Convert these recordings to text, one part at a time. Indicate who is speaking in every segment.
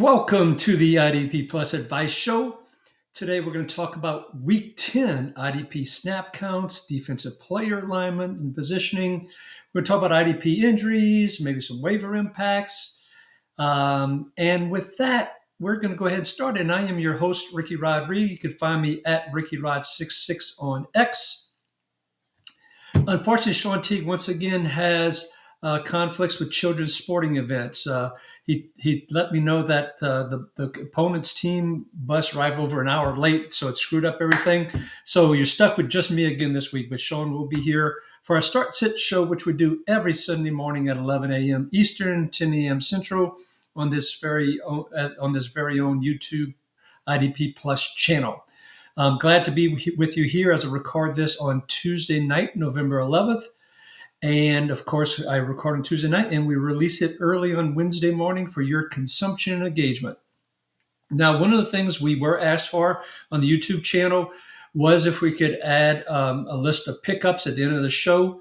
Speaker 1: Welcome to the IDP Plus Advice Show. Today we're going to talk about Week 10 IDP snap counts, defensive player alignment and positioning. We're going to talk about IDP injuries, maybe some waiver impacts. And with that, we're going to go ahead and start. And I am your host, Ricky Rod Reed. You can find me at RickyRod66 on X. Unfortunately, Shawn Teague once again has conflicts with children's sporting events. He let me know that the opponent's team bus arrived over an hour late, so it screwed up everything. So you're stuck with just me again this week, but Shawn will be here for our Start Sit show, which we do every Sunday morning at 11 a.m. Eastern, 10 a.m. Central on this very own YouTube IDP Plus channel. I'm glad to be with you here as I record this on Tuesday night, November 11th. And of course, I record on Tuesday night and we release it early on Wednesday morning for your consumption and engagement. Now, one of the things we were asked for on the YouTube channel was if we could add a list of pickups at the end of the show.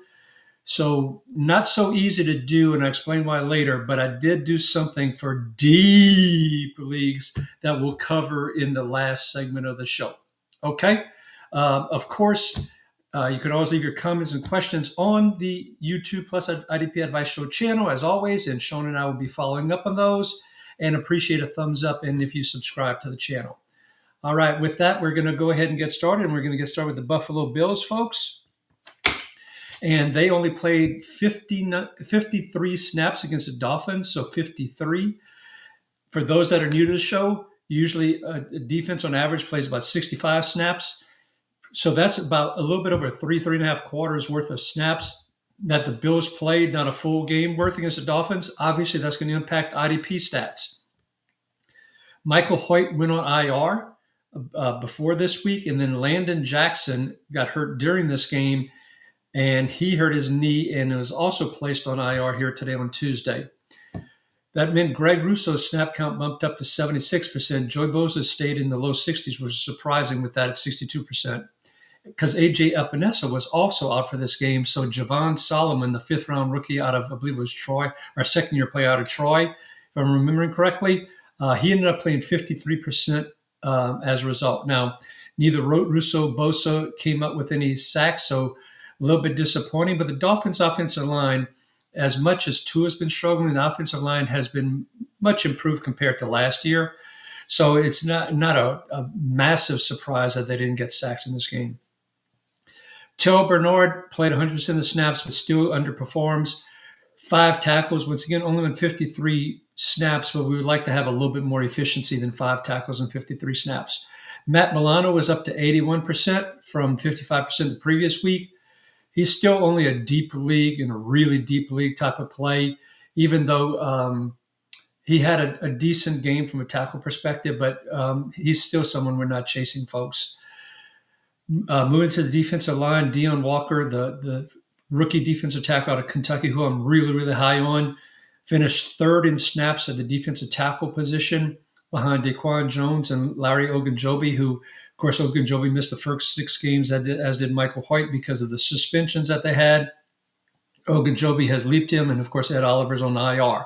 Speaker 1: So not so easy to do, and I'll explain why later, but I did do something for deep leagues that we'll cover in the last segment of the show. Okay? Of course, you can always leave your comments and questions on the YouTube Plus IDP Advice Show channel, as always, and Shawn and I will be following up on those and appreciate a thumbs up and if you subscribe to the channel. All right, with that, we're going to go ahead and get started, and we're going to get started with the Buffalo Bills, folks. And they only played 53 snaps against the Dolphins, so 53. For those that are new to the show, usually a defense on average plays about 65 snaps. So that's about a little bit over three and a half quarters worth of snaps that the Bills played, not a full game worth against the Dolphins. Obviously, that's going to impact IDP stats. Michael Hoyt went on IR before this week, and then Landon Jackson got hurt during this game, and he hurt his knee and was also placed on IR here today on Tuesday. That meant Greg Russo's snap count bumped up to 76%. Joey Bosa stayed in the low 60s, which is surprising with that at 62%. Because A.J. Epinesa was also out for this game. So Javon Solomon, the fifth-round rookie out of, I believe it was Troy, our second-year player out of Troy, if I'm remembering correctly, he ended up playing 53% as a result. Now, neither Russo or Bosa came up with any sacks, so a little bit disappointing. But the Dolphins' offensive line, as much as Tua's been struggling, the offensive line has been much improved compared to last year. So it's not a massive surprise that they didn't get sacks in this game. Terrell Bernard played 100% of the snaps, but still underperforms. 5 tackles, once again, only on 53 snaps, but we would like to have a little bit more efficiency than 5 tackles and 53 snaps. Matt Milano was up to 81% from 55% the previous week. He's still only a deep league and a really deep league type of play, even though he had a decent game from a tackle perspective, but he's still someone we're not chasing, folks. Moving to the defensive line, Deion Walker, the rookie defensive tackle out of Kentucky, who I'm really, really high on, finished third in snaps at the defensive tackle position behind Daquan Jones and Larry Ogunjobi, who, of course, Ogunjobi missed the first 6 games, as did Michael Hoyt because of the suspensions that they had. Ogunjobi has leaped him, and, of course, Ed Oliver's on IR.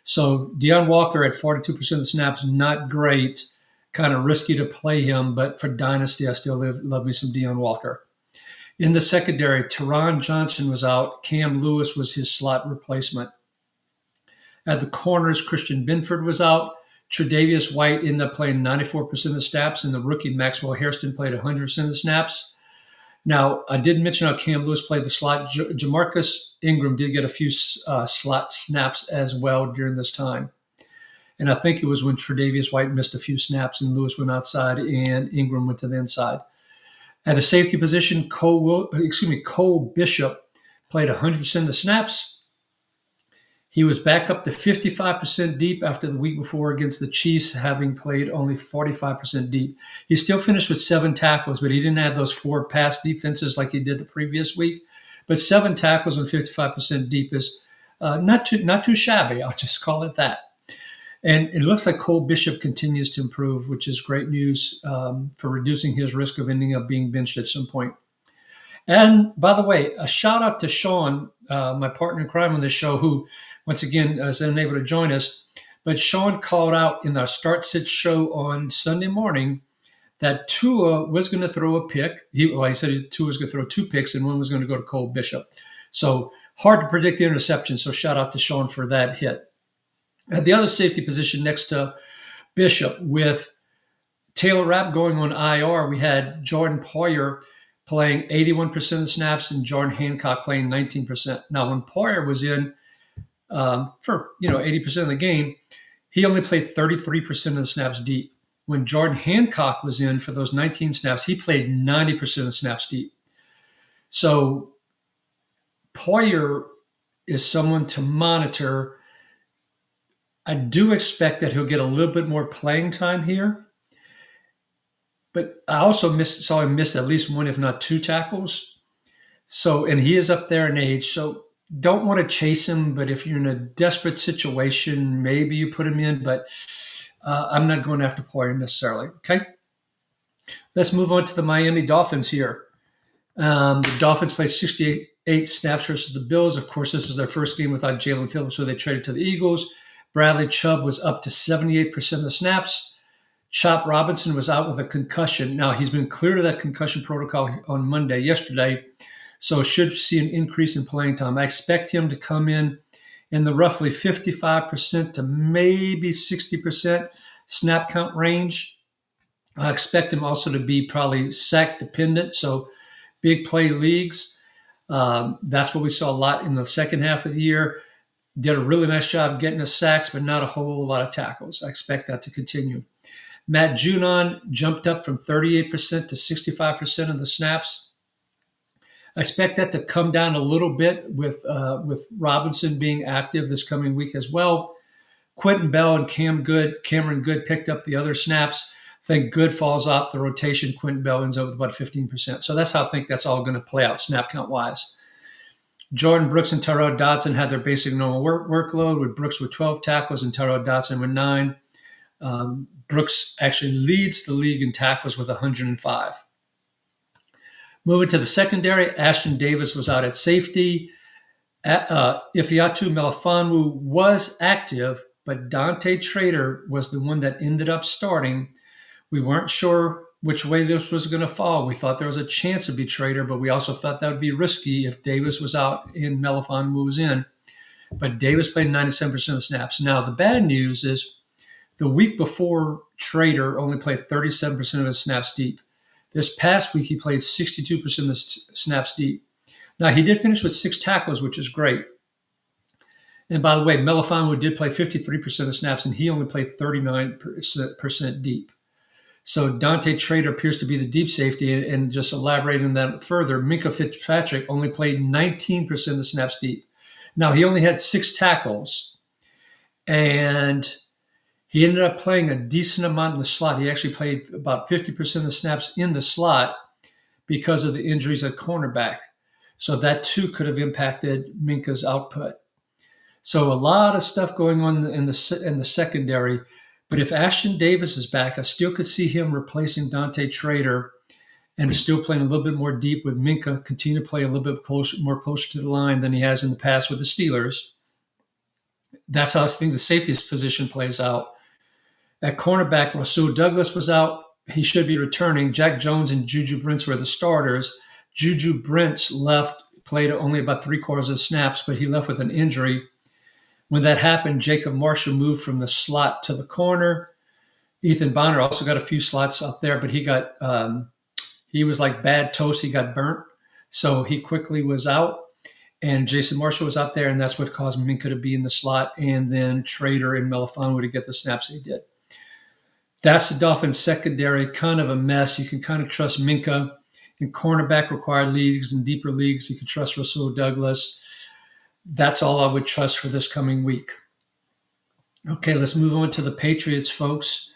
Speaker 1: So Deion Walker at 42% of the snaps, not great. Kind of risky to play him, but for Dynasty, I still love me some Deion Walker. In the secondary, Teron Johnson was out. Cam Lewis was his slot replacement. At the corners, Christian Benford was out. Tre'Davious White ended up playing 94% of the snaps, and the rookie Maxwell Hairston played 100% of the snaps. Now, I did mention how Cam Lewis played the slot. Jamarcus Ingram did get a few slot snaps as well during this time. And I think it was when Tre'Davious White missed a few snaps and Lewis went outside and Ingram went to the inside. At a safety position, Cole Bishop played 100% of the snaps. He was back up to 55% deep after the week before against the Chiefs, having played only 45% deep. He still finished with 7 tackles, but he didn't have those 4 pass defenses like he did the previous week. But 7 tackles and 55% deep is not too shabby. I'll just call it that. And it looks like Cole Bishop continues to improve, which is great news for reducing his risk of ending up being benched at some point. And by the way, a shout out to Shawn, my partner in crime on this show, who once again is unable to join us. But Shawn called out in our start sit show on Sunday morning that Tua was going to throw a pick. He said Tua was going to throw 2 picks and one was going to go to Cole Bishop. So hard to predict the interception. So shout out to Shawn for that hit. At the other safety position next to Bishop, with Taylor Rapp going on IR, we had Jordan Poyer playing 81% of the snaps and Jordan Hancock playing 19%. Now, when Poyer was in for 80% of the game, he only played 33% of the snaps deep. When Jordan Hancock was in for those 19 snaps, he played 90% of the snaps deep. So Poyer is someone to monitor. I do expect that he'll get a little bit more playing time here. But I also saw him miss at least 1, if not 2 tackles. So, and he is up there in age. So don't want to chase him, but if you're in a desperate situation, maybe you put him in, but I'm not going after Poyer necessarily. Okay. Let's move on to the Miami Dolphins here. The Dolphins played 68 snaps versus the Bills. Of course, this was their first game without Jalen Phillips, so they traded to the Eagles. Bradley Chubb was up to 78% of the snaps. Chop Robinson was out with a concussion. Now, he's been cleared of that concussion protocol on yesterday, so should see an increase in playing time. I expect him to come in the roughly 55% to maybe 60% snap count range. I expect him also to be probably sack dependent, so big play leagues. That's what we saw a lot in the second half of the year. Did a really nice job getting the sacks, but not a whole lot of tackles. I expect that to continue. Matt Judon jumped up from 38% to 65% of the snaps. I expect that to come down a little bit with Robinson being active this coming week as well. Quentin Bell and Cameron Good picked up the other snaps. I think Good falls off the rotation. Quentin Bell ends up with about 15%. So that's how I think that's all going to play out snap count wise. Jordan Brooks and Tyrod Dodson had their basic normal workload, with Brooks with 12 tackles and Tyrod Dodson with 9. Brooks actually leads the league in tackles with 105. Moving to the secondary, Ashton Davis was out at safety. Ifeatu Melifonwu was active, but Dante Trader was the one that ended up starting. We weren't sure which way this was going to fall. We thought there was a chance it'd be Trader, but we also thought that would be risky if Davis was out and Melifonwu was in. But Davis played 97% of the snaps. Now, the bad news is the week before, Trader only played 37% of his snaps deep. This past week, he played 62% of the snaps deep. Now, he did finish with 6 tackles, which is great. And by the way, Melifonwu did play 53% of snaps, and he only played 39% deep. So Dante Trader appears to be the deep safety, and just elaborating on that further, Minkah Fitzpatrick only played 19% of the snaps deep. Now, he only had 6 tackles, and he ended up playing a decent amount in the slot. He actually played about 50% of the snaps in the slot because of the injuries at cornerback. So that too could have impacted Minkah's output. So a lot of stuff going on in the secondary. But if Ashton Davis is back, I still could see him replacing Dante Trader and still playing a little bit more deep, with Minkah continue to play a little bit closer to the line than he has in the past with the Steelers. That's how I think the safeties position plays out. At cornerback, Rasul Douglas was out. He should be returning. Jack Jones and Juju Brents were the starters. Juju Brents played only about 3/4 of the snaps, but he left with an injury. When that happened, Jacob Marshall moved from the slot to the corner. Ethan Bonner also got a few slots up there, but he was like bad toast. He got burnt. So he quickly was out. And Jason Marshall was out there, and that's what caused Minkah to be in the slot, and then Trader and Melifonwu to get the snaps they did. That's the Dolphins secondary, kind of a mess. You can kind of trust Minkah. In cornerback required leagues and deeper leagues, you can trust Rasul Douglas. That's all I would trust for this coming week. Okay, let's move on to the Patriots, folks.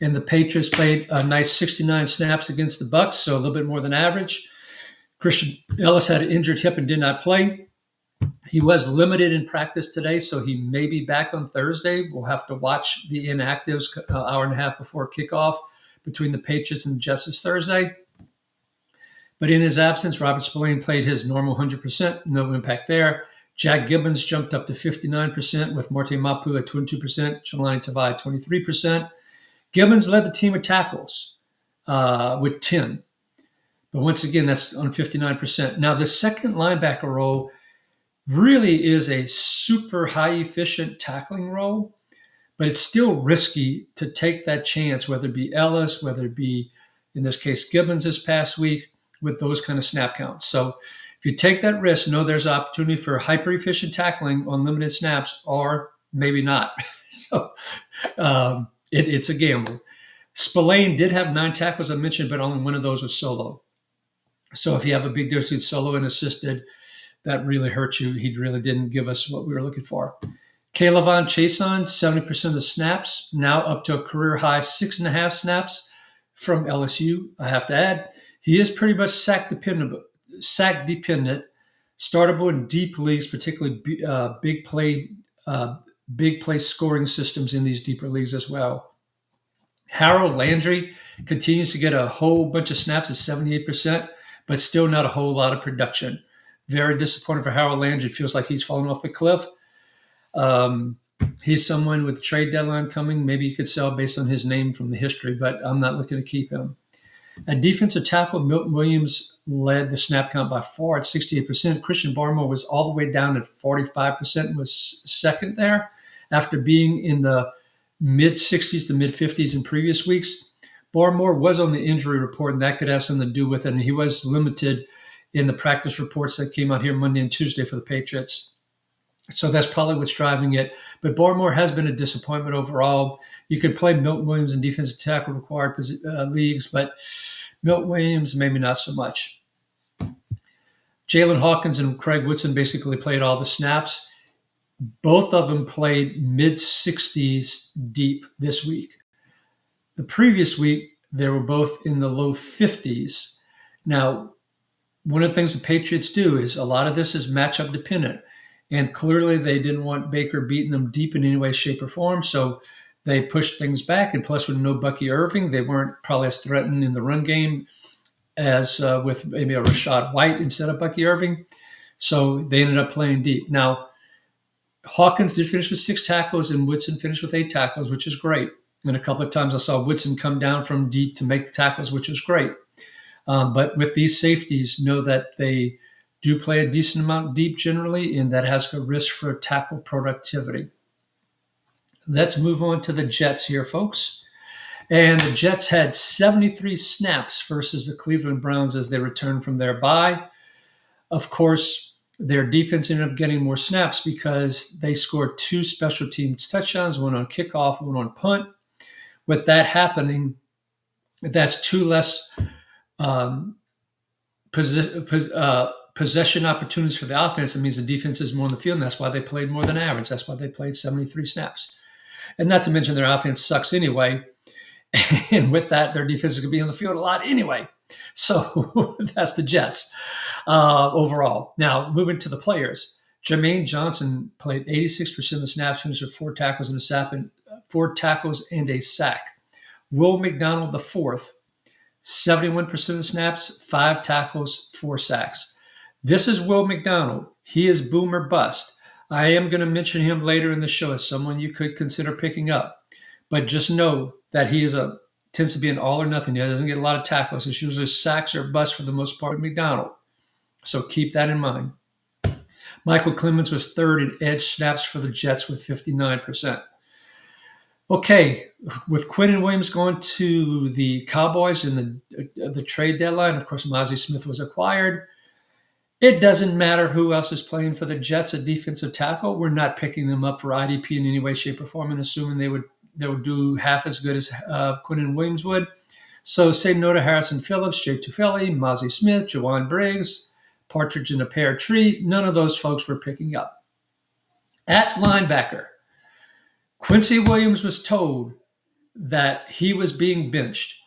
Speaker 1: And the Patriots played a nice 69 snaps against the Bucs, so a little bit more than average. Christian Ellis had an injured hip and did not play. He was limited in practice today, so he may be back on Thursday. We'll have to watch the inactives an hour and a half before kickoff between the Patriots and Jets this Thursday. But in his absence, Robert Spillane played his normal 100%, no impact there. Jack Gibbons jumped up to 59% with Marte Mapu at 22%, Jelani Tavai at 23%. Gibbons led the team with tackles with 10. But once again, that's on 59%. Now, the second linebacker role really is a super high efficient tackling role, but it's still risky to take that chance, whether it be Ellis, whether it be, in this case, Gibbons this past week, with those kind of snap counts. So if you take that risk, know there's opportunity for hyper efficient tackling on limited snaps, or maybe not. So it's a gamble. Spillane did have 9 tackles, I mentioned, but only one of those was solo. So if you have a big difference between solo and assisted, that really hurt you. He really didn't give us what we were looking for. Kaylavon Chason, 70% of the snaps, now up to a career high 6.5 snaps from LSU. I have to add, he is pretty much sack dependent, startable in deep leagues, particularly big play scoring systems in these deeper leagues as well. Harold Landry continues to get a whole bunch of snaps at 78%, but still not a whole lot of production. Very disappointed for Harold Landry. It feels like he's fallen off the cliff. He's someone with the trade deadline coming. Maybe you could sell based on his name from the history, but I'm not looking to keep him. At defensive tackle, Milton Williams led the snap count by far at 68%. Christian Barmore was all the way down at 45% and was second there after being in the mid-60s to mid-50s in previous weeks. Barmore was on the injury report, and that could have something to do with it, and he was limited in the practice reports that came out here Monday and Tuesday for the Patriots. So that's probably what's driving it. But Barmore has been a disappointment overall. You could play Milton Williams in defensive tackle required leagues, but Milton Williams, maybe not so much. Jalen Hawkins and Craig Woodson basically played all the snaps. Both of them played mid-60s deep this week. The previous week, they were both in the low 50s. Now, one of the things the Patriots do is a lot of this is matchup dependent. And clearly they didn't want Baker beating them deep in any way, shape, or form. So they pushed things back. And plus, with no Bucky Irving, they weren't probably as threatened in the run game as with maybe a Rashad White instead of Bucky Irving. So they ended up playing deep. Now, Hawkins did finish with 6 tackles and Woodson finished with 8 tackles, which is great. And a couple of times I saw Woodson come down from deep to make the tackles, which was great. But with these safeties, know that they do play a decent amount deep generally, and that has a risk for tackle productivity. Let's move on to the Jets here, folks. And the Jets had 73 snaps versus the Cleveland Browns as they returned from their bye. Of course, their defense ended up getting more snaps because they scored 2 special teams touchdowns, one on kickoff, one on punt. With that happening, that's 2 less possession opportunities for the offense. It means the defense is more on the field, and that's why they played more than average. That's why they played 73 snaps. And not to mention their offense sucks anyway. And with that, their defense is going to be on the field a lot anyway. So that's the Jets overall. Now, moving to the players. Jermaine Johnson played 86% of the snaps, finished with 4 tackles and a sack. Will McDonald, the fourth, 71% of the snaps, 5 tackles, 4 sacks. This is Will McDonald. He is boom or bust. I am going to mention him later in the show as someone you could consider picking up. But just know that he tends to be an all or nothing. He doesn't get a lot of tackles. It's usually sacks or bust for the most part with McDonald. So keep that in mind. Michael Clemens was third in edge snaps for the Jets with 59%. Okay, with Quinnen Williams going to the Cowboys in the trade deadline, of course, Mazi Smith was acquired. It doesn't matter who else is playing for the Jets at defensive tackle. We're not picking them up for IDP in any way, shape, or form, and assuming they would do half as good as Quinnen Williams would. So say no to Harrison Phillips, Jay Tufele, Mazi Smith, Jawan Briggs, Partridge in a Pear Tree. None of those folks we're picking up. At linebacker, Quincy Williams was told that he was being benched.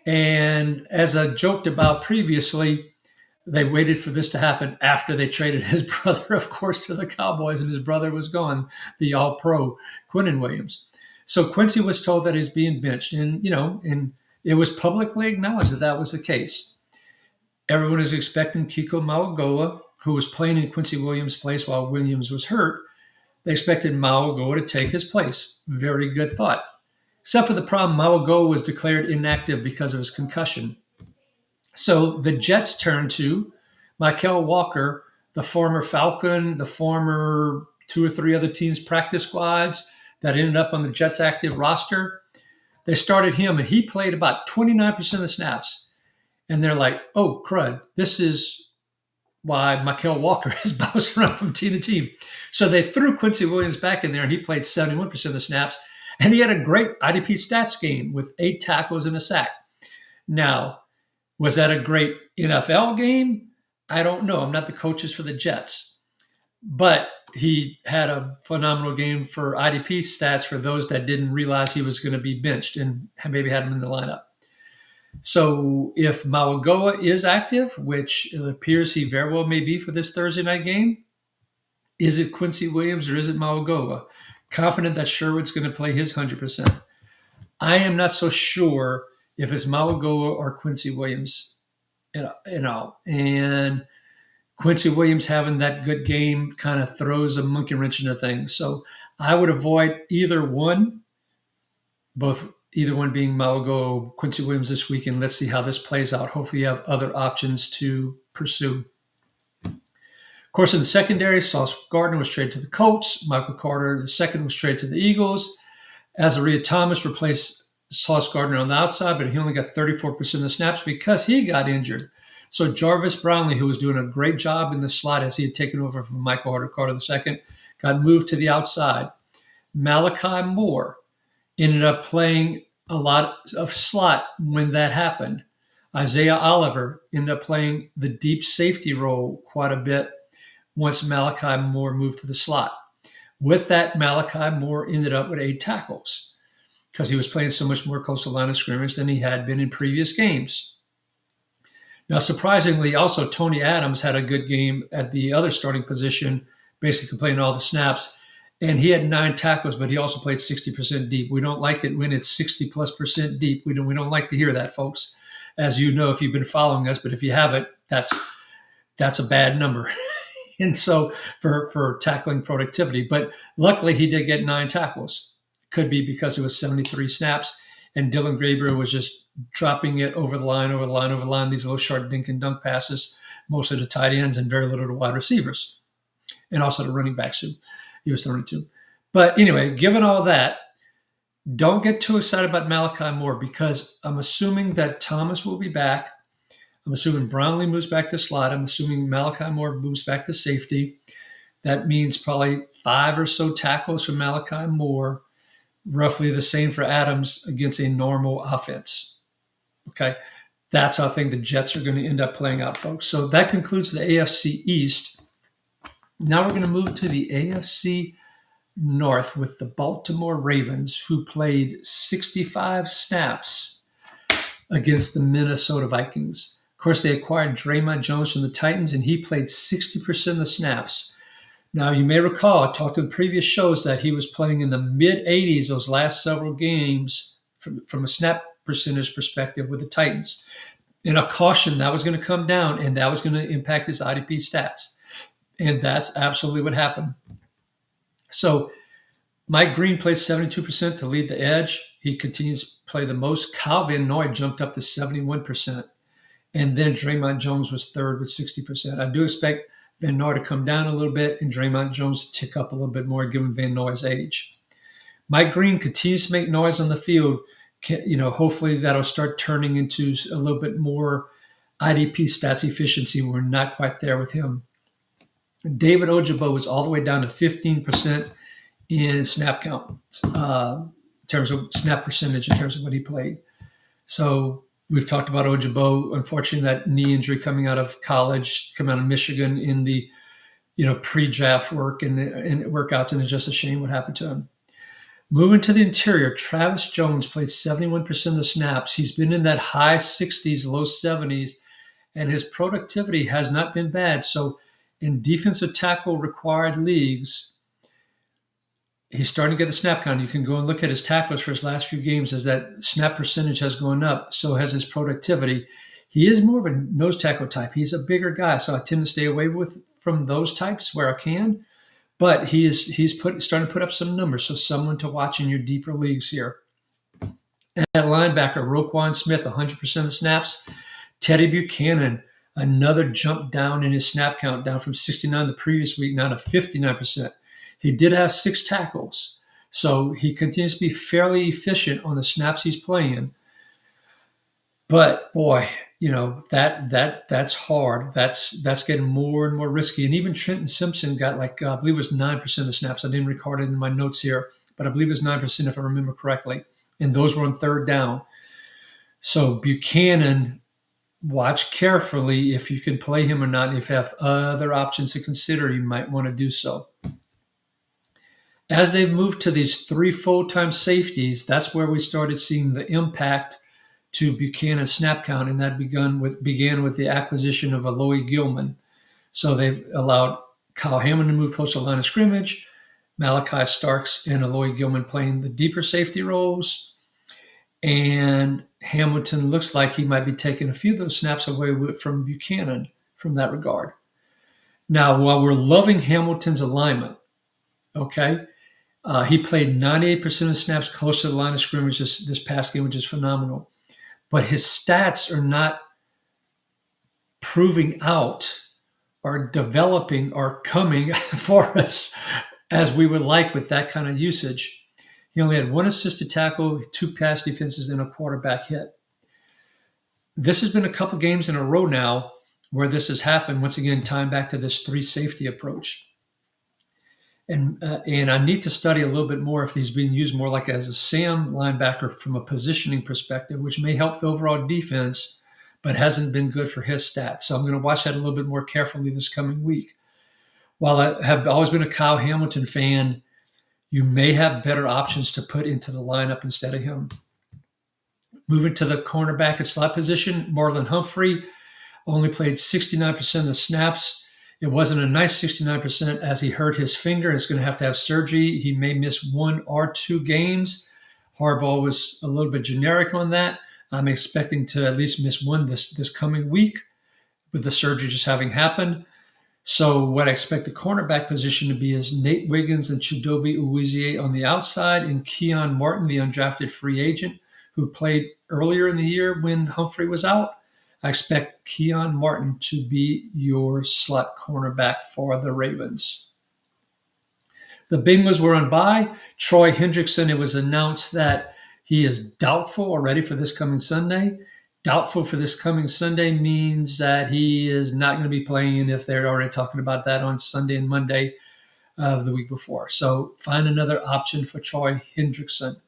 Speaker 1: And as I joked about previously, they waited for this to happen after they traded his brother, of course, to the Cowboys, and his brother was gone, the all-pro Quinnen Williams. So Quincy was told that he's being benched, and it was publicly acknowledged that was the case. Everyone is expecting Kiko Malagoa, who was playing in Quincy Williams' place while Williams was hurt. They expected Mauagoa to take his place. Very good thought. Except for the problem, Mauagoa was declared inactive because of his concussion. So the Jets turned to Michael Walker, the former Falcon, the former two or three other teams' practice squads that ended up on the Jets' active roster. They started him, and he played about 29% of the snaps. And they're like, oh, crud, this is why Michael Walker is bouncing around from team to team. So they threw Quincy Williams back in there, and he played 71% of the snaps. And he had a great IDP stats game with 8 tackles and a sack. Now, was that a great NFL game? I don't know. I'm not the coaches for the Jets. But he had a phenomenal game for IDP stats for those that didn't realize he was going to be benched and maybe had him in the lineup. So if Mauagoa is active, which it appears he very well may be for this Thursday night game, is it Quincy Williams or is it Mauagoa? Confident that Sherwood's going to play his 100%. I am not so sure if it's Mauagoa or Quincy Williams, and Quincy Williams having that good game kind of throws a monkey wrench into things. So I would avoid either one being Mauagoa or Quincy Williams this weekend. Let's see how this plays out. Hopefully you have other options to pursue. Of course, in the secondary, Sauce Gardner was traded to the Colts. Michael Carter II was traded to the Eagles. Azaria Thomas replaced Sauce Gardner on the outside, but he only got 34% of the snaps because he got injured. So Jarvis Brownlee, who was doing a great job in the slot as he had taken over from Michael Carter II, got moved to the outside. Malachi Moore ended up playing a lot of slot when that happened. Isaiah Oliver ended up playing the deep safety role quite a bit once Malachi Moore moved to the slot. With that, Malachi Moore ended up with 8 tackles because he was playing so much more close to line of scrimmage than he had been in previous games. Now, surprisingly, also Tony Adams had a good game at the other starting position, basically playing all the snaps, and he had 9 tackles, but he also played 60% deep. We don't like it when it's 60+% deep. We don't like to hear that, folks, as you know if you've been following us. But if you haven't, that's a bad number. And so for tackling productivity. But luckily, he did get 9 tackles. Could be because it was 73 snaps, and Dylan Graber was just dropping it over the line, these little short dink and dunk passes, mostly to tight ends and very little to wide receivers, and also the running backs who he was throwing to. But anyway, given all that, don't get too excited about Malachi Moore because I'm assuming that Thomas will be back. I'm assuming Brownlee moves back to slot. I'm assuming Malachi Moore moves back to safety. That means probably 5 or so tackles for Malachi Moore, roughly the same for Adams against a normal offense. Okay, that's how I think the Jets are going to end up playing out, folks. So that concludes the AFC East. Now we're going to move to the AFC North with the Baltimore Ravens, who played 65 snaps against the Minnesota Vikings. Of course, they acquired Draymond Jones from the Titans, and he played 60% of the snaps. Now, you may recall, I talked in previous shows that he was playing in the mid-80s those last several games from a snap percentage perspective with the Titans. And a caution that was going to come down, and that was going to impact his IDP stats. And that's absolutely what happened. So Mike Green played 72% to lead the edge. He continues to play the most. Kyle Van Noy jumped up to 71%. And then Draymond Jones was third with 60%. I do expect Van Noy to come down a little bit and Draymond Jones to tick up a little bit more given Van Noy's age. Mike Green continues to make noise on the field. Hopefully that'll start turning into a little bit more IDP stats efficiency. We're not quite there with him. David Ojabo was all the way down to 15% in snap count, in terms of snap percentage, in terms of what he played. So we've talked about Ojabo. Unfortunately, that knee injury coming out of college, coming out of Michigan in the pre-draft work and workouts, and it's just a shame what happened to him. Moving to the interior, Travis Jones played 71% of the snaps. He's been in that high 60s, low 70s, and his productivity has not been bad. So in defensive tackle required leagues, he's starting to get the snap count. You can go and look at his tackles for his last few games as that snap percentage has gone up. So has his productivity. He is more of a nose tackle type. He's a bigger guy, so I tend to stay away from those types where I can. But starting to put up some numbers, so someone to watch in your deeper leagues here. At linebacker, Roquan Smith, 100% of the snaps. Teddy Buchanan, another jump down in his snap count, down from 69 the previous week, now to 59%. He did have 6 tackles, so he continues to be fairly efficient on the snaps he's playing. But boy, that's hard. That's getting more and more risky. And even Trenton Simpson got I believe it was 9% of the snaps. I didn't record it in my notes here, but I believe it was 9% if I remember correctly. And those were on third down. So Buchanan, watch carefully if you can play him or not. If you have other options to consider, you might want to do so. As they've moved to these 3 full-time safeties, that's where we started seeing the impact to Buchanan's snap count, and that began with the acquisition of Aloy Gilman. So they've allowed Kyle Hamilton to move closer to the line of scrimmage, Malachi Starks and Aloy Gilman playing the deeper safety roles, and Hamilton looks like he might be taking a few of those snaps away from Buchanan from that regard. Now, while we're loving Hamilton's alignment, okay, he played 98% of snaps close to the line of scrimmage this past game, which is phenomenal. But his stats are not proving out or developing or coming for us as we would like with that kind of usage. He only had 1 assisted tackle, 2 pass defenses, and a quarterback hit. This has been a couple games in a row now where this has happened. Once again, tying back to this 3 safety approach. And I need to study a little bit more if he's being used more like as a Sam linebacker from a positioning perspective, which may help the overall defense, but hasn't been good for his stats. So I'm going to watch that a little bit more carefully this coming week. While I have always been a Kyle Hamilton fan, you may have better options to put into the lineup instead of him. Moving to the cornerback and slot position, Marlon Humphrey only played 69% of the snaps. It wasn't a nice 69% as he hurt his finger and is going to have surgery. He may miss 1 or 2 games. Harbaugh was a little bit generic on that. I'm expecting to at least miss 1 this coming week with the surgery just having happened. So what I expect the cornerback position to be is Nate Wiggins and Chidobe Uwezie on the outside, and Keon Martin, the undrafted free agent who played earlier in the year when Humphrey was out. I expect Keon Martin to be your slot cornerback for the Ravens. The Bengals were on bye. Troy Hendrickson, it was announced that he is doubtful already for this coming Sunday. Doubtful for this coming Sunday means that he is not going to be playing if they're already talking about that on Sunday and Monday of the week before. So find another option for Troy Hendrickson.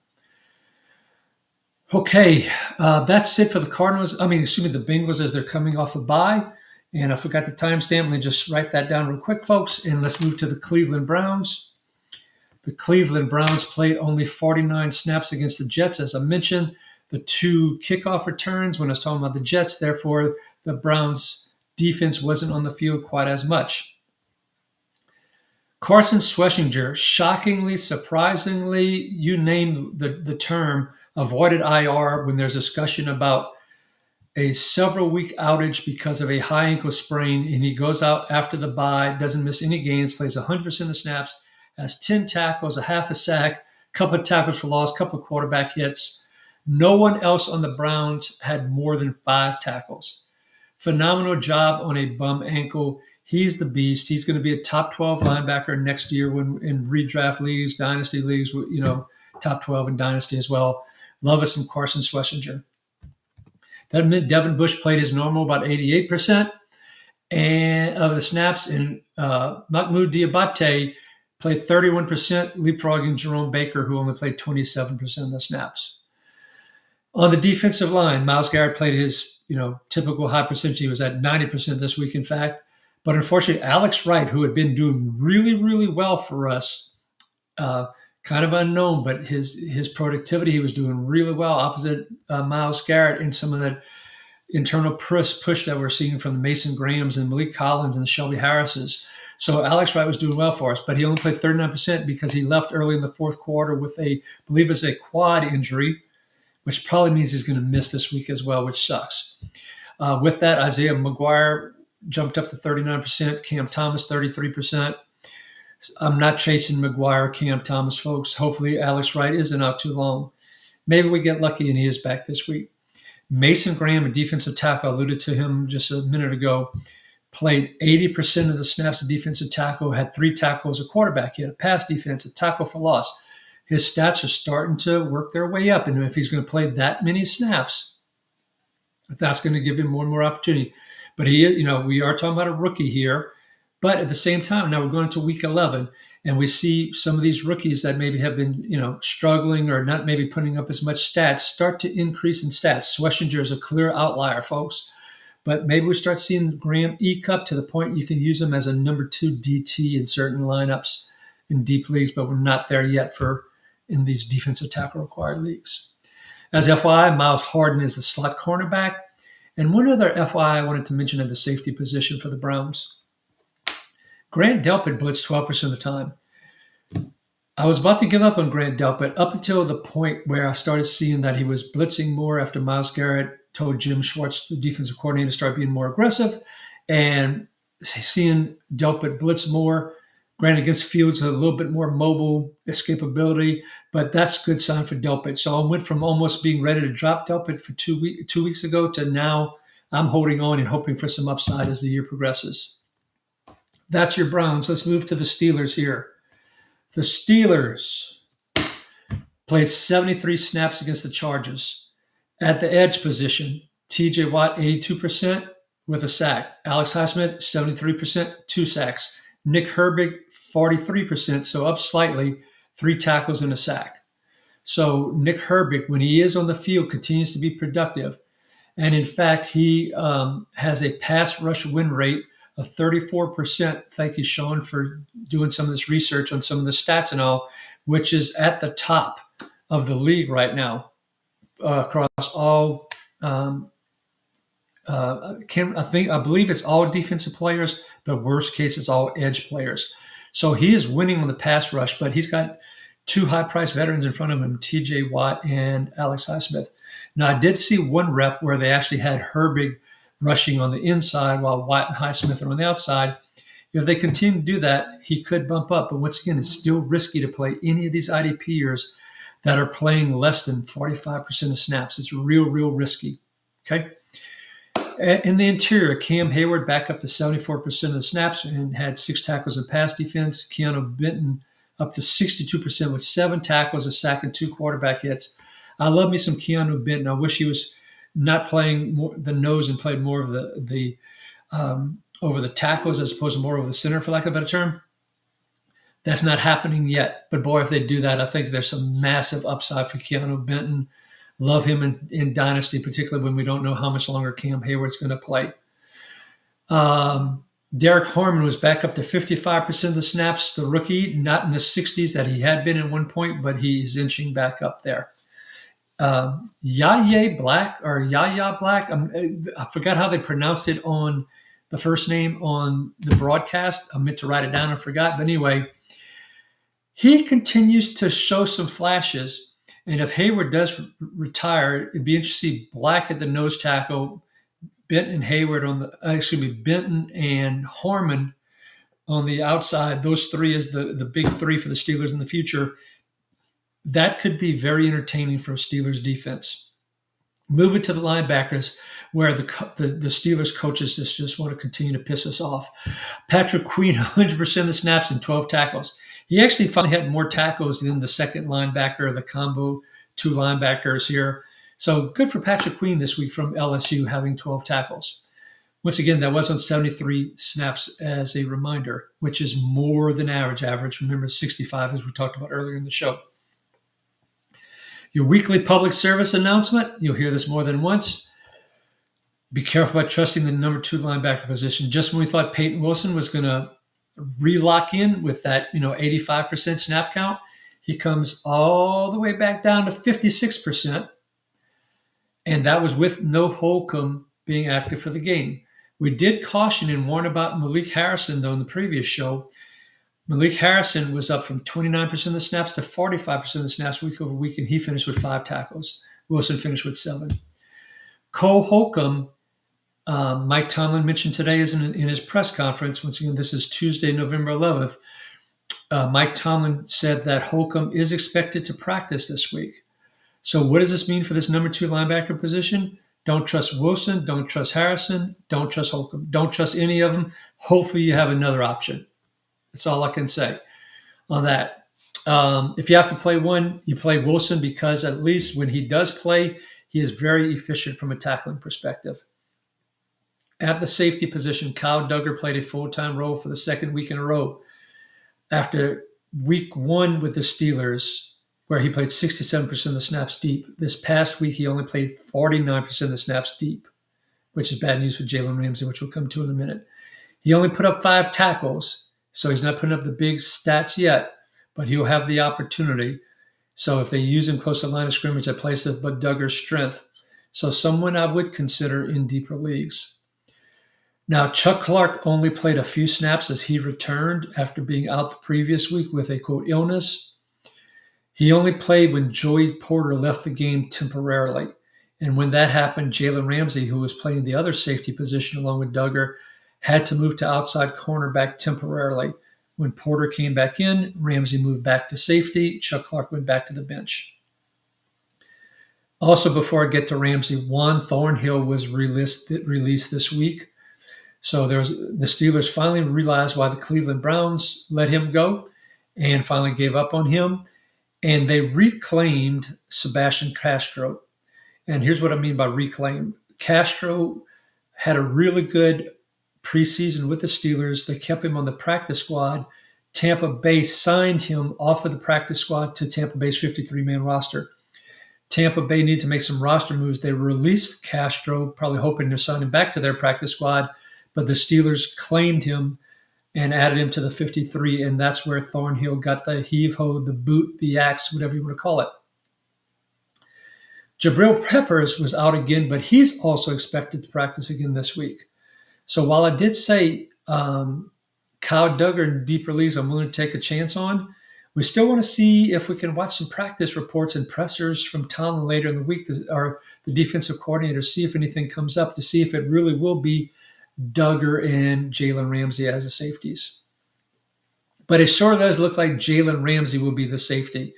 Speaker 1: Okay, that's it for the the Bengals as they're coming off a bye. And I forgot the timestamp. Let me just write that down real quick, folks. And let's move to the Cleveland Browns. The Cleveland Browns played only 49 snaps against the Jets, as I mentioned. The 2 kickoff returns when I was talking about the Jets. Therefore, the Browns defense wasn't on the field quite as much. Carson Schlesinger, shockingly, surprisingly, you name the term, avoided IR when there's discussion about a several-week outage because of a high ankle sprain, and he goes out after the bye, doesn't miss any games, plays 100% of the snaps, has 10 tackles, a half a sack, a couple of tackles for loss, a couple of quarterback hits. No one else on the Browns had more than 5 tackles. Phenomenal job on a bum ankle. He's the beast. He's going to be a top 12 linebacker next year when in redraft leagues, dynasty leagues, top 12 in dynasty as well. Love us some Carson Schlesinger. That meant Devin Bush played his normal, about 88% of the snaps, and Mahmoud Diabate played 31%, leapfrogging Jerome Baker, who only played 27% of the snaps. On the defensive line, Myles Garrett played his typical high percentage. He was at 90% this week, in fact. But unfortunately, Alex Wright, who had been doing really, really well for us, kind of unknown, but his productivity, he was doing really well opposite Myles Garrett in some of the internal push that we're seeing from the Mason Grahams and Malik Collins and the Shelby Harrises. So Alex Wright was doing well for us, but he only played 39% because he left early in the fourth quarter with I believe it's a quad injury, which probably means he's going to miss this week as well, which sucks. With that, Isaiah McGuire jumped up to 39%, Cam Thomas 33%. I'm not chasing McGuire, Cam Thomas, folks. Hopefully, Alex Wright isn't out too long. Maybe we get lucky and he is back this week. Mason Graham, a defensive tackle, I alluded to him just a minute ago, played 80% of the snaps of defensive tackle, had 3 tackles, a quarterback. He had a pass defense, a tackle for loss. His stats are starting to work their way up. And if he's going to play that many snaps, that's going to give him more and more opportunity. But we are talking about a rookie here. But at the same time, now we're going to week 11, and we see some of these rookies that maybe have been, struggling or not maybe putting up as much stats start to increase in stats. Schlesinger is a clear outlier, folks. But maybe we start seeing Graham eke up to the point you can use him as a number 2 DT in certain lineups in deep leagues, but we're not there yet in these defensive tackle required leagues. As FYI, Miles Harden is the slot cornerback. And one other FYI I wanted to mention at the safety position for the Browns. Grant Delpit blitzed 12% of the time. I was about to give up on Grant Delpit up until the point where I started seeing that he was blitzing more after Myles Garrett told Jim Schwartz, the defensive coordinator, to start being more aggressive, and seeing Delpit blitz more. Granted, against Fields, a little bit more mobile escapability, but that's a good sign for Delpit. So I went from almost being ready to drop Delpit for 2 weeks ago to now I'm holding on and hoping for some upside as the year progresses. That's your Browns. Let's move to the Steelers here. The Steelers played 73 snaps against the Chargers. At the edge position, TJ Watt, 82% with a sack. Alex Highsmith, 73%, 2 sacks. Nick Herbig, 43%, so up slightly, 3 tackles and a sack. So Nick Herbig, when he is on the field, continues to be productive. And in fact, he has a pass rush win rate of 34%. Thank you, Shawn, for doing some of this research on some of the stats and all, which is at the top of the league right now across all. I believe it's all defensive players, but worst case, it's all edge players. So he is winning on the pass rush, but he's got 2 high-priced veterans in front of him, T.J. Watt and Alex Highsmith. Now, I did see one rep where they actually had Herbig rushing on the inside while Watt and Highsmith are on the outside. If they continue to do that, he could bump up. But once again, it's still risky to play any of these IDPers that are playing less than 45% of snaps. It's real, real risky. Okay. In the interior, Cam Hayward back up to 74% of the snaps and had 6 tackles in pass defense. Keanu Benton up to 62% with 7 tackles, a sack, and 2 quarterback hits. I love me some Keanu Benton. I wish he was not playing more the nose and played more of the over the tackles as opposed to more over the center, for lack of a better term. That's not happening yet. But boy, if they do that, I think there's some massive upside for Keanu Benton. Love him in Dynasty, particularly when we don't know how much longer Cam Hayward's going to play. Derek Harmon was back up to 55% of the snaps, the rookie, not in the 60s that he had been at one point, but he's inching back up there. Yaya Black, I forgot how they pronounced it on the first name on the broadcast. I meant to write it down and forgot. But anyway, he continues to show some flashes. And if Hayward does retire, it'd be interesting to see Black at the nose tackle, Benton and Harmon on the outside. Those 3 is the big 3 for the Steelers in the future. That could be very entertaining for a Steelers defense. Moving to the linebackers, where the Steelers coaches just want to continue to piss us off. Patrick Queen, 100% of the snaps and 12 tackles. He actually finally had more tackles than the second linebacker, the combo 2 linebackers here. So good for Patrick Queen this week from LSU, having 12 tackles. Once again, that was on 73 snaps as a reminder, which is more than average. Remember, 65, as we talked about earlier in the show. Your weekly public service announcement, you'll hear this more than once. Be careful about trusting the number 2 linebacker position. Just when we thought Peyton Wilson was going to relock in with that 85% snap count, he comes all the way back down to 56%. And that was with no Holcomb being active for the game. We did caution and warn about Malik Harrison, though, in the previous show. Malik Harrison was up from 29% of the snaps to 45% of the snaps week over week, and he finished with 5 tackles. Wilson finished with 7. Cole Holcomb Mike Tomlin mentioned today in his press conference, once again, this is Tuesday, November 11th, Mike Tomlin said that Holcomb is expected to practice this week. So what does this mean for this number 2 linebacker position? Don't trust Wilson. Don't trust Harrison. Don't trust Holcomb. Don't trust any of them. Hopefully you have another option. That's all I can say on that. If you have to play one, you play Wilson because at least when he does play, he is very efficient from a tackling perspective. At the safety position, Kyle Duggar played a full-time role for the second week in a row. After week 1 with the Steelers, where he played 67% of the snaps deep, this past week he only played 49% of the snaps deep, which is bad news for Jalen Ramsey, which we'll come to in a minute. He only put up 5 tackles, so he's not putting up the big stats yet, but he'll have the opportunity. So if they use him close to the line of scrimmage, that plays but Duggar's strength. So someone I would consider in deeper leagues. Now, Chuck Clark only played a few snaps as he returned after being out the previous week with a, quote, illness. He only played when Joey Porter left the game temporarily. And when that happened, Jalen Ramsey, who was playing the other safety position along with Duggar, had to move to outside cornerback temporarily. When Porter came back in, Ramsey moved back to safety. Chuck Clark went back to the bench. Also, before I get to Ramsey, Juan Thornhill was released this week. So the Steelers finally realized why the Cleveland Browns let him go and finally gave up on him. And they reclaimed Sebastian Castro. And here's what I mean by reclaim. Castro had a really good preseason with the Steelers. They kept him on the practice squad. Tampa Bay signed him off of the practice squad to Tampa Bay's 53-man roster. Tampa Bay needed to make some roster moves. They released Castro, probably hoping to sign him back to their practice squad, but the Steelers claimed him and added him to the 53, and that's where Thornhill got the heave-ho, the boot, the axe, whatever you want to call it. Jabril Peppers was out again, but he's also expected to practice again this week. So while I did say Kyle Duggar in deeper leagues I'm willing to take a chance on, we still want to see if we can watch some practice reports and pressers from Tomlin later in the week, or the defensive coordinator, see if anything comes up, to see if it really will be Duggar and Jalen Ramsey as the safeties. But it sure does look like Jalen Ramsey will be the safety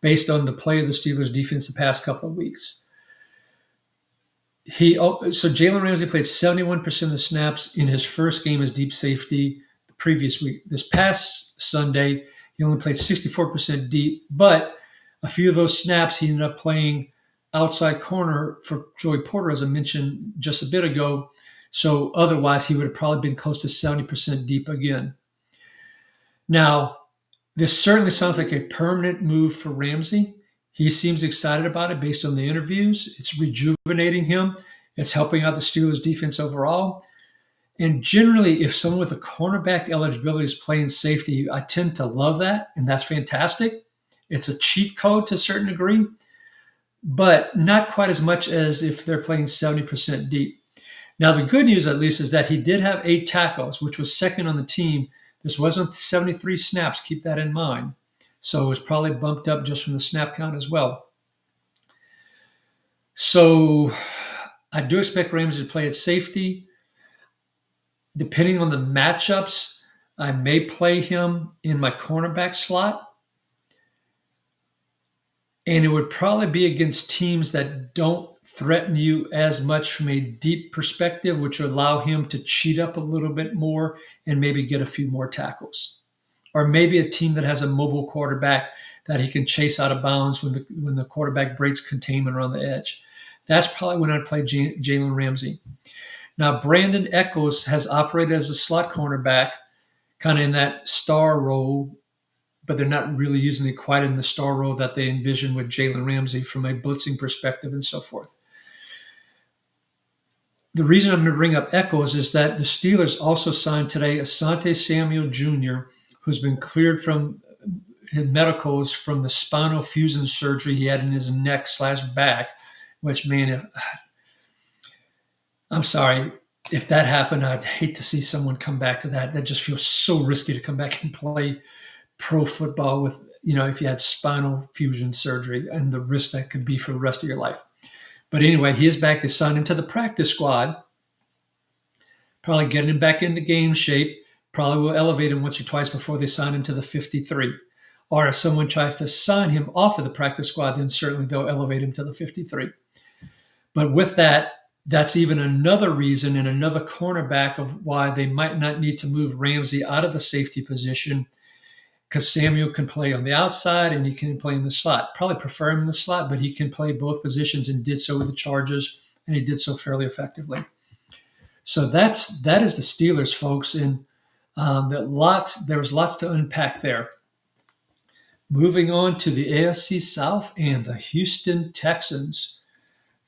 Speaker 1: based on the play of the Steelers defense the past couple of weeks. So Jalen Ramsey played 71% of the snaps in his first game as deep safety the previous week. This past Sunday, he only played 64% deep, but a few of those snaps he ended up playing outside corner for Joey Porter, as I mentioned just a bit ago. So otherwise, he would have probably been close to 70% deep again. Now, this certainly sounds like a permanent move for Ramsey. He seems excited about it based on the interviews. It's rejuvenating him. It's helping out the Steelers' defense overall. And generally, if someone with a cornerback eligibility is playing safety, I tend to love that, and that's fantastic. It's a cheat code to a certain degree, but not quite as much as if they're playing 70% deep. Now, the good news, at least, is that he did have 8 tackles, which was second on the team. This wasn't 73 snaps. Keep that in mind. So it was probably bumped up just from the snap count as well. So I do expect Ramsey to play at safety. Depending on the matchups, I may play him in my cornerback slot. And it would probably be against teams that don't threaten you as much from a deep perspective, which would allow him to cheat up a little bit more and maybe get a few more tackles. Or maybe a team that has a mobile quarterback that he can chase out of bounds when the quarterback breaks containment around the edge. That's probably when I'd play Jalen Ramsey. Now, Brandon Echols has operated as a slot cornerback, kind of in that star role, but they're not really using it quite in the star role that they envision with Jalen Ramsey from a blitzing perspective and so forth. The reason I'm going to bring up Echols is that the Steelers also signed today Asante Samuel Jr., who's been cleared from his medicals from the spinal fusion surgery he had in his neck/back, which, man, I'm sorry. If that happened, I'd hate to see someone come back to that. That just feels so risky to come back and play pro football with, if you had spinal fusion surgery and the risk that could be for the rest of your life. But anyway, he is back. They signed him to the practice squad. probably getting him back into game shape, probably will elevate him once or twice before they sign him to the 53. Or if someone tries to sign him off of the practice squad, then certainly they'll elevate him to the 53. But with that, that's even another reason and another cornerback of why they might not need to move Ramsey out of the safety position, because Samuel can play on the outside and he can play in the slot. Probably prefer him in the slot, but he can play both positions and did so with the Chargers, and he did so fairly effectively. So that is the Steelers, folks, and there was lots to unpack there. Moving on to the AFC South and the Houston Texans.